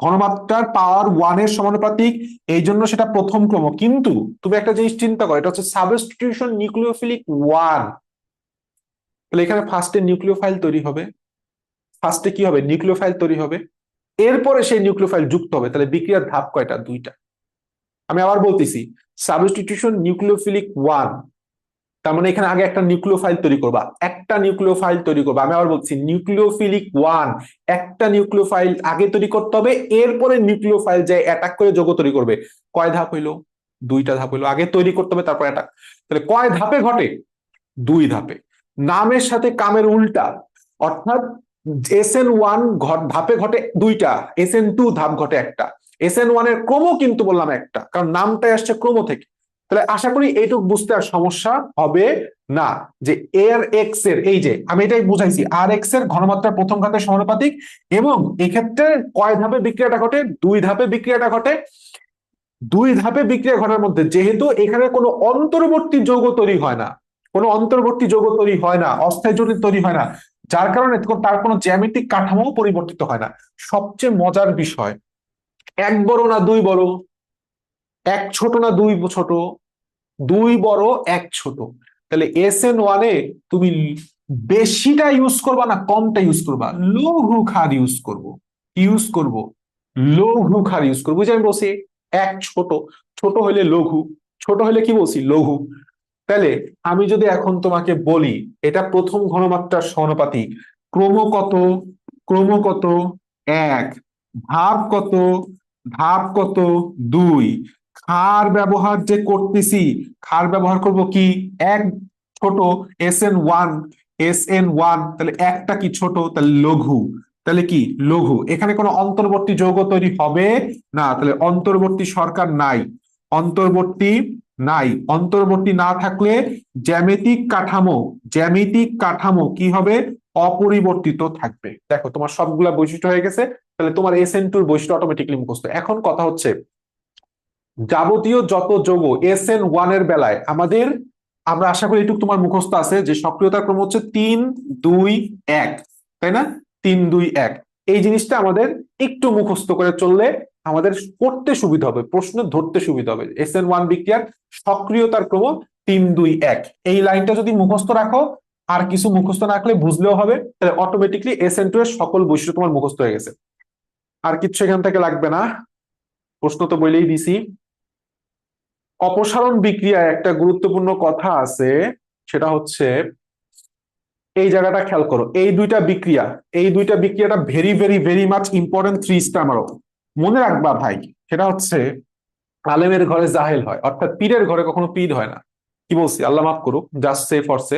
ঘনমাত্রার পাওয়ার 1 এর সমানুপাতিক, এই জন্য সেটা প্রথম ক্রম। কিন্তু তুমি একটা জিনিস চিন্তা করো, এটা হচ্ছে সাবস্টিটিউশন নিউক্লিওফিলিক 1। তাহলে এখানে ফার্স্টে নিউক্লিওফাইল তৈরি হবে, ফার্স্টে কি হবে? নিউক্লিওফাইল তৈরি হবে, এরপরে সেই নিউক্লিওফাইল যুক্ত হবে। তাহলে বিক্রিয়ার ধাপ কয়টা? দুইটা। আমি আবার বলতেছি, সাবস্টিটিউশন নিউক্লিওফিলিক 1, তার মানে এখানে আগে একটা নিউক্লিওফাইল তৈরি করবা, একটা নিউক্লিওফাইল তৈরি করবা। আমি আবার বলছি, নিউক্লিওফিলিক 1 একটা নিউক্লিওফাইল আগে তৈরি করতে হবে, এরপরে নিউক্লিওফাইল যে অ্যাটাক করে যৌগ তৈরি করবে। কয় ধাপ হইলো? দুইটা ধাপ হইলো। আগে তৈরি করতে হবে, তারপর অ্যাটাক। তাহলে কয় ধাপে ঘটে? দুই ধাপে। নামের সাথে কামের উল্টা, অর্থাৎ SN1 ধাপে ঘটে দুইটা, SN2 ধাপ ঘটে একটা। SN1 এর ক্রম কিন্তু বললাম একটা, কারণ নামটাই আসছে ক্রম থেকে। তাহলে আশা করি এইটুকু বুঝতে আর সমস্যা হবে না, যে Rx এর, এই যে আমি এটাই বুঝাইছি, Rx এর ঘনমাত্রা প্রথম ঘাতের সমানুপাতিক, এবং এক্ষেত্রে কয় ধাপে বিক্রিয়াটা ঘটে? দুই ধাপে বিক্রিয়াটা ঘটে। দুই ধাপে বিক্রিয়া ঘটার মধ্যে যেহেতু এখানে কোনো অন্তর্বর্তী যৌগ তৈরি হয় না, কোনো অন্তর্বর্তী যৌগ তৈরি হয় না, অস্থায়ী যৌগ তৈরি হয় না, যার কারণে তার কোনো জ্যামিতিক কাঠামো পরিবর্তিত হয় না। সবচেয়ে মজার বিষয়, এক বড় না দুই বড়, এক ছোট না দুই ছোট, দুই বড় এক ছোট। তাহলে SN1 এ তুমি বেশিটা ইউজ করবা না কমটা ইউজ করবা? লঘু ক্ষার ইউজ করব। ইউজ করব লঘু ক্ষার ইউজ করবো। যে আমি বলছি এক ছোট, ছোট হইলে লঘু, ছোট হইলে কি বলছি? লঘু। তাহলে আমি যদি এখন তোমাকে বলি এটা প্রথম ঘনমাত্রার সমানুপাতিক, ক্রম কত? ক্রম কত? এক। ধাপ কত? ধাপ কত? দুই। ক্ষার ব্যবহার যে করতেছি, ক্ষার ব্যবহার করব কি? এক ছোট, SN1, SN1, তাহলে একটা কি ছোট, তাহলে লঘু। তাহলে কি? লঘু। এখানে কোনো অন্তর্বর্তী যৌগ তৈরি হবে না, তাহলে অন্তর্বর্তী সরকার নাই, অন্তর্বর্তী নাই। অন্তর্বর্তী না থাকলে জ্যামিতিক কাঠামো, জ্যামিতিক কাঠামো কি হবে? অপরিবর্তিত থাকবে। দেখো তোমার সবগুলা বৈশিষ্ট্য হয়ে গেছে, তাহলে তোমার SN2 বৈশিষ্ট্য অটোমেটিকলি মুখস্থ। এখন কথা হচ্ছে, যাবতীয় যত যৌগ SN1 এর বেলায় আমাদের, আমরা আশা করি এটুকু তোমার মুখস্থ আছে, যে সক্রিয়তার ক্রম হচ্ছে 3-2-1, তাই না? 3-2-1, এই জিনিসটা আমাদের একটু মুখস্থ করে চললে আমাদের পড়তে সুবিধা হবে, প্রশ্ন ধরতে সুবিধা হবে। SN1 বিক্রিয়ার সক্রিয়তার ক্রম 3-2-1, এই লাইনটা যদি মুখস্থ রাখো, আর কিছু মুখস্থ না রাখলে বুঝলেও হবে, তাহলে অটোমেটিকলি SN2 এর সকল বৈশিষ্ট্য তোমার মুখস্থ হয়ে গেছে। আর কিছু এখান থেকে লাগবে না, প্রশ্ন তো বলেই দিছি। অপসারণ বিক্রিয়ায় একটা গুরুত্বপূর্ণ কথা আছে, সেটা হচ্ছে এই জায়গাটা খেয়াল করো, এই দুইটা বিক্রিয়াটা very very very much important 3 star. মনে রাখবা ভাই, সেটা হচ্ছে আলেমের ঘরে জাহেল হয়, অর্থাৎ পীরের ঘরে কখনো পীর হয় না। কি বলছি, আল্লাহ মাফ করুক, জাস্ট সে ফর সে,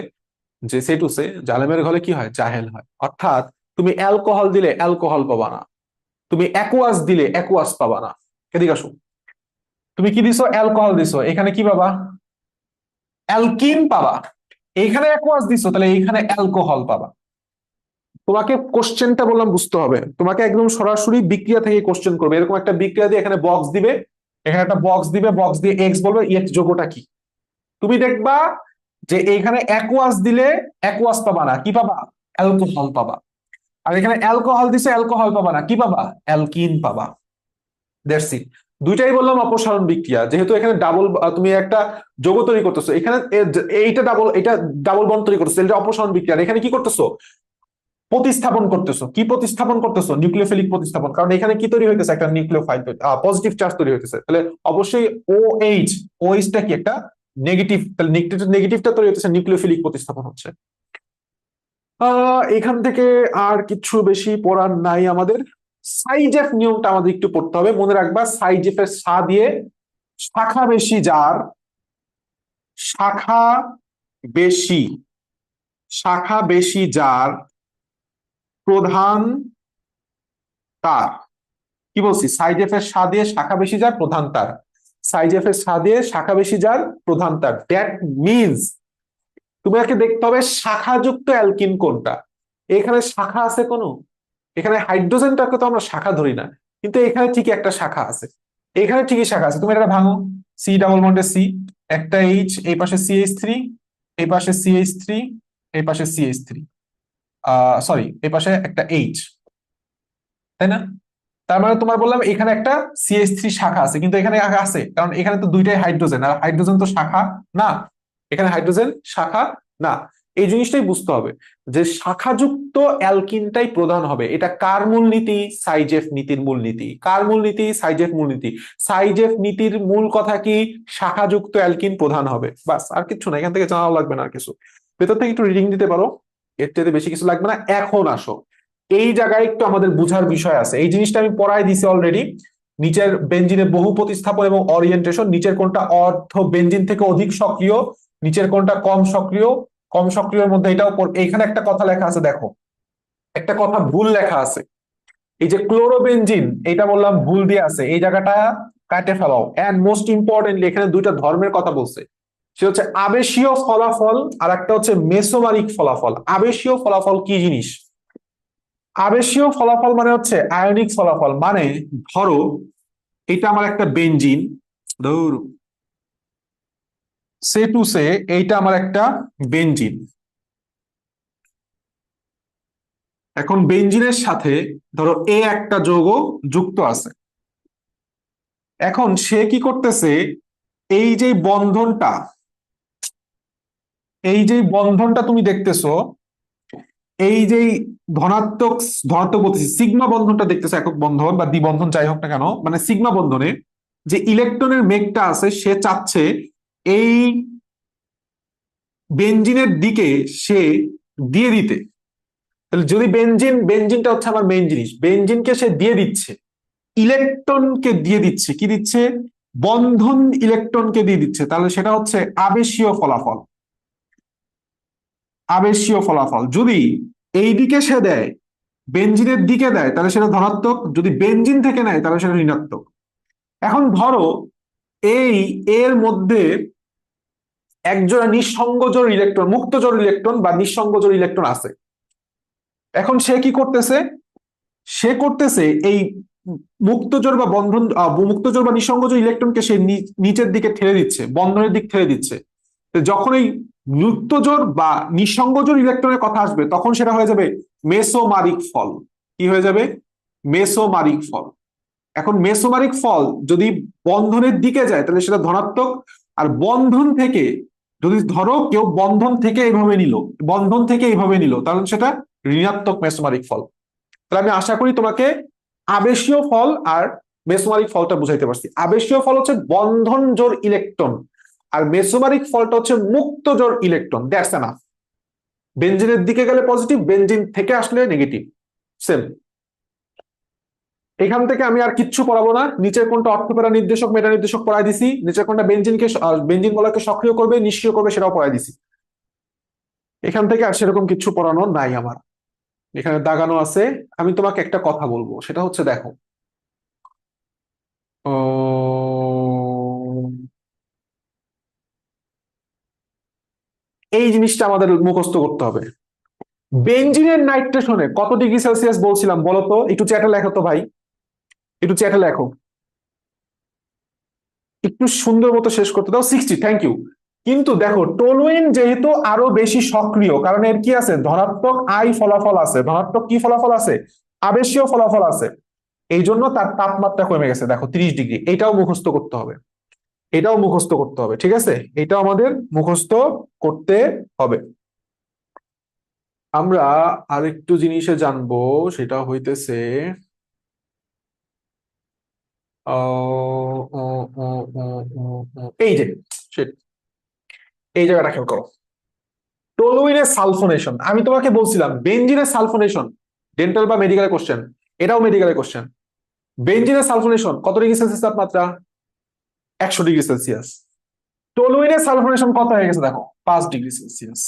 যে সে টু সে, জালেমের ঘরে কি হয়, জাহেল হয়। অর্থাৎ তুমি অ্যালকোহল দিলে অ্যালকোহল পাবা না, তুমি অ্যাকুয়াস দিলে অ্যাকুয়াস পাবা না। এদিকে আসো, তুমি কি দিছো, অ্যালকোহল দিছো, এখানে কি পাবা, অ্যালকিন পাবা। এইখানে অ্যাকুয়াস দিছো, তাহলে এইখানে অ্যালকোহল পাবা। তোমাকে কোশ্চেনটা বললাম বুঝতে হবে, তোমাকে একদম সরাসরি বিক্রিয়া থেকে কোশ্চেন করবে। এরকম একটা বিক্রিয়া দিয়ে এখানে বক্স দিবে, এখানে একটা বক্স দিবে, বক্স দিয়ে এক্স বলবে, এক্স যোগ্যটা কি। তুমি দেখবা যে এইখানে অ্যাকুয়াস দিলে অ্যাকুয়াস পাবা না, কি পাবা, অ্যালকোহল পাবা। আর এখানে অ্যালকোহল দিছে, অ্যালকোহল পাবা না, কি পাবা, অ্যালকিন পাবা। That's it. দুইটাই বললাম অপসারণ বিক্রিয়া, যেহেতু এখানে ডাবল, তুমি একটা যৌগ তৈরি করতেছো, এখানে এইটা ডাবল বন্ড তৈরি করতেছো, এটা অপসারণ বিক্রিয়া। আর এখানে কি করতেছো, প্রতিস্থাপন করতেছো। কি প্রতিস্থাপন করতেছো, নিউক্লিওফিলিক প্রতিস্থাপন, কারণ এখানে কি তৈরি হইতেছে, একটা নিউক্লিওফাইল পজিটিভ চার্জ তৈরি হইতেছে, তাহলে অবশ্যই OH টা কি একটা নেগেটিভ, তাহলে নেগেটিভটা তৈরি হইতেছে, নিউক্লিওফিলিক প্রতিস্থাপন হচ্ছে। এখান থেকে আর কিছু বেশি পড়ার নাই আমাদের। সাইজেফ নিয়মটা আমাদের একটু পড়তে হবে, মনে রাখবা সাইজেফের সা দিয়ে শাখা বেশি যার, শাখা বেশি, শাখা বেশি যার প্রধান তার। কি বলছি, সাইজেফ এর সা দিয়ে শাখা বেশি যার প্রধান তার, সাইজেফ এর সা দিয়ে শাখা বেশি যার প্রধান তার। দ্যাট মিনস তোমাকে দেখতে হবে শাখাযুক্ত অ্যালকিন কোনটা। এখানে শাখা আছে কোনো, এখানে হাইড্রোজেনটাকে তো আমরা শাখা ধরি না, কিন্তু এখানে ঠিকই একটা শাখা আছে, এখানে ঠিকই শাখা আছে। তুমি এটা ভাঙো, সি ডাবল বন্ডে সি, একটা এইচ, এই পাশে CH3, এই পাশে CH3, এই পাশে CH3, সরি এই পাশে একটা এইচ, তাই না? তার মানে তোমার বললাম এখানে একটা CH3 শাখা আছে, কিন্তু এখানে আছে কারণ এখানে তো দুইটাই হাইড্রোজেন, আর হাইড্রোজেন তো শাখা না, এখানে হাইড্রোজেন শাখা না। এই জিনিসটাই বুঝতে হবে যে শাখাযুক্ত অ্যালকিনটাই প্রধান হবে। এটা কার মূলনীতি, সাইজেফ নীতির মূলনীতি। কার মূলনীতি, সাইজেফ মূলনীতি। সাইজেফ নীতির মূল কথা কি, শাখাযুক্ত অ্যালকিন প্রধান হবে, বাস, আর কিছু না, এখান থেকে জানা লাগবে না আর কিছু। ভেতর থেকে একটু রিডিং দিতে পারো, এর চাইতে বেশি কিছু লাগবে না। এখন আসো, এই জায়গায় একটু আমাদের বুঝার বিষয় আছে, এই জিনিসটা আমি পড়াই দিছি অলরেডি। নিচের বেঞ্জিনের বহু প্রতিস্থাপন এবং অরিয়েন্টেশন, নিচের কোনটা অর্ধ বেঞ্জিন থেকে অধিক সক্রিয়, নিচের কোনটা কম সক্রিয়, কম সক্রিয়র মধ্যে এটাও এইখানে একটা কথা লেখা আছে, দেখো একটা কথা ভুল লেখা আছে। এই যে ক্লোরোবেনজিন, এটা বললাম ভুল দিয়ে আছে, এই জায়গাটা কাটে ফেলাও। এন্ড মোস্ট ইম্পর্টেন্টলি এখানে দুইটা ধর্মের কথা বলছে, সে হচ্ছে আবেশীয় ফলাফল আর একটা হচ্ছে মেসোমারিক ফলাফল। আবেশীয় ফলাফল কি জিনিস, আবেশীয় ফলাফল মানে হচ্ছে আয়নিক ফলাফল। মানে ধরো এটা আমার একটা বেঞ্জিন, ধরো সে টু সে এইটা আমার একটা বেঞ্জিন। এখন বেঞ্জিনের সাথে ধরো একটা যৌগ যুক্ত আছে। এখন সে কি করতেছে, এই যে বন্ধনটা, এই যে বন্ধনটা তুমি দেখতেছো, এই যে ধনাত্মক, ধনাত্মক বলতেছি সিগমা বন্ধনটা দেখতেছো, একক বন্ধন বা দ্বিবন্ধন যাই হোক না কেন, মানে সিগমা বন্ধনে যে ইলেকট্রনের মেঘটা আছে, সে চাচ্ছে এই বেঞ্জিনের দিকে সে দিয়ে দিতে। তাহলে যদি বেঞ্জিনটা হচ্ছে আমার মেইন জিনিস, বেঞ্জিনকে সে দিয়ে দিচ্ছে, ইলেকট্রনকে দিয়ে দিচ্ছে, কি দিচ্ছে, বন্ধন ইলেকট্রনকে দিয়ে দিচ্ছে, তাহলে সেটা হচ্ছে আবেশীয় ফলাফল। আবেশীয় ফলাফল যদি এই দিকে সে দেয়, বেঞ্জিনের দিকে দেয়, তাহলে সেটা ধনাত্মক, যদি বেঞ্জিন থেকে নেয় তাহলে সেটা ঋণাত্মক। এখন ধরো এই এর মধ্যে একজোড়া নিঃসঙ্গজোড় ইলেকট্রন, মুক্তজোড় ইলেকট্রন বা নিঃসঙ্গজোড় ইলেকট্রন আছে। এখন সে কি করতেছে, সে করতেছে এই মুক্তজোড় বা বন্ধন, মুক্তজোড় বা নিঃসঙ্গজোড় ইলেকট্রনকে সে নিচের দিকে ঠেলে দিচ্ছে, বন্ধনের দিক ঠেলে দিচ্ছে। যখন এই মুক্তজোড় বা নিঃসঙ্গজোড় ইলেকট্রনের কথা আসবে, তখন সেটা হয়ে যাবে মেসোমারিক ফল। কি হয়ে যাবে, মেসোমারিক ফল। এখন মেসোমারিক ফল যদি বন্ধনের দিকে যায় তাহলে সেটা ধনাত্মক, আর বন্ধন থেকে যদি ধরো কেউ বন্ধন থেকে এইভাবে নিল, বন্ধন থেকে এইভাবে নিল, তাহলে সেটা ঋণাত্মক মেসোমারিক ফল। তাহলে আমি আশা করি তোমাকে আবেশীয় ফল আর মেসোমারিক ফলটা বুঝাইতে পারছি। আবেশীয় ফল হচ্ছে বন্ধন জোড় ইলেকট্রন, আর মেসোমারিক ফলটা হচ্ছে মুক্ত জোড় ইলেকট্রন। That's enough. বেঞ্জিনের দিকে গেলে পজিটিভ, বেঞ্জিন থেকে আসলে নেগেটিভ, সেম। এখান থেকে আমি আর কিচ্ছু পড়াবো না। নিচের কোনটা অর্থপেরা নির্দেশক মেটা নির্দেশক পড়াই দিছি, নিচের কোনটা বেঞ্জিন বলয়কে সক্রিয় করবে নিষ্ক্রিয় করবে সেটাও পড়াই দিছি। এখান থেকে আর সেরকম কিছু পড়ানো নাই আমার। এখানে দাগানো আছে। আমি তোমাকে একটা কথা বলবো, সেটা হচ্ছে দেখো, এই জিনিসটা আমাদের মুখস্থ করতে হবে। বেঞ্জিনের নাইট্রেশনে কত ডিগ্রি সেলসিয়াস বলছিলাম বলো তো, একটু চ্যাটে লেখো তো ভাই, একটু চ্যাটে লেখো। একটু সুন্দর মতো শেষ করতে দাও। 60, থ্যাংক ইউ। কিন্তু দেখো টলুইন যেহেতু আরো বেশি সক্রিয়, কারণ এর কি আছে, ধনাত্মক আই ফলাফল আছে, ধনাত্মক কি ফলাফল আছে, আবেশীয় ফলাফল আছে। এই জন্য তার তাপমাত্রা কমে গেছে দেখো 30 ডিগ্রি। এটাও মুখস্থ করতে হবে, এটাও মুখস্থ করতে হবে, ঠিক আছে, এটাও আমাদের মুখস্থ করতে হবে। আমরা আরেকটু জিনিসে জানবো, সেটা হইতেছে এই যে shit, এই জায়গাটা খেয়াল করো। টলুইনের সালফোনেশন, আমি তোমাকে বলছিলাম বেনজিনের সালফোনেশন ডেন্টাল বা মেডিকেলের কোশ্চেন, এটাও মেডিকেলের কোশ্চেন। বেনজিনের সালফোনেশন কত ডিগ্রি সেলসিয়াস তাপমাত্রা, 100 ডিগ্রি সেলসিয়াস। টলুইনের সালফোনেশন কত হয়ে গেছে দেখো, 5 ডিগ্রি সেলসিয়াস।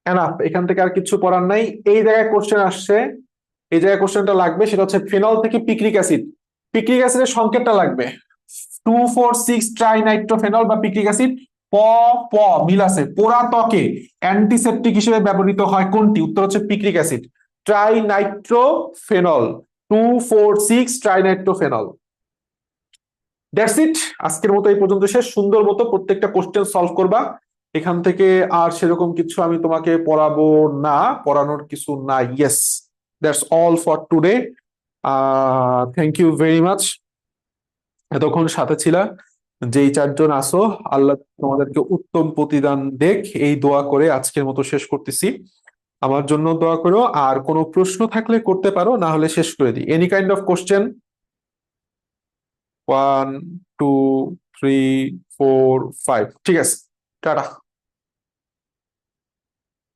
এনাফ, এখান থেকে আর কিছু পড়ার নাই। এই জায়গায় কোশ্চেন আসছে, এই জায়গায় কোশ্চেনটা লাগবে, সেটা হচ্ছে ফেনল থেকে পিক্রিক অ্যাসিড। পিক্রিক অ্যাসিডের সংকেতটা লাগবে 2,4,6 ট্রাইনাইট্রোফেনল বা পিক্রিক অ্যাসিড। প প মিল আছে, পোড়া ত্বকে অ্যান্টিসেপটিক হিসেবে ব্যবহৃত হয় কোনটি, উত্তর হচ্ছে পিক্রিক অ্যাসিড, ট্রাইনাইট্রোফেনল, 2,4,6 ট্রাইনাইট্রোফেনল। দ্যাটস ইট, আজকের মতো এই পর্যন্ত শেষ। সুন্দর মতো প্রত্যেকটা কোশ্চেন সলভ করবা। এখান থেকে আর সেরকম কিছু আমি তোমাকে পড়াবো না, পড়ানোর কিছু নাই। Yes, that's all for today. Thank you very much, এতক্ষণ সাথে ছিলা। যেই চারজন আসো, আল্লাহ তোমাদেরকে উত্তম প্রতিদান দেখ, এই দোয়া করে আজকের মতো শেষ করতেছি। আমার জন্য দোয়া করো, আর কোনো প্রশ্ন থাকলে করতে পারো, না হলে শেষ করে দিই। Any kind of question? 1, 2, 3, 4, 5, ঠিক আছে, টাটা।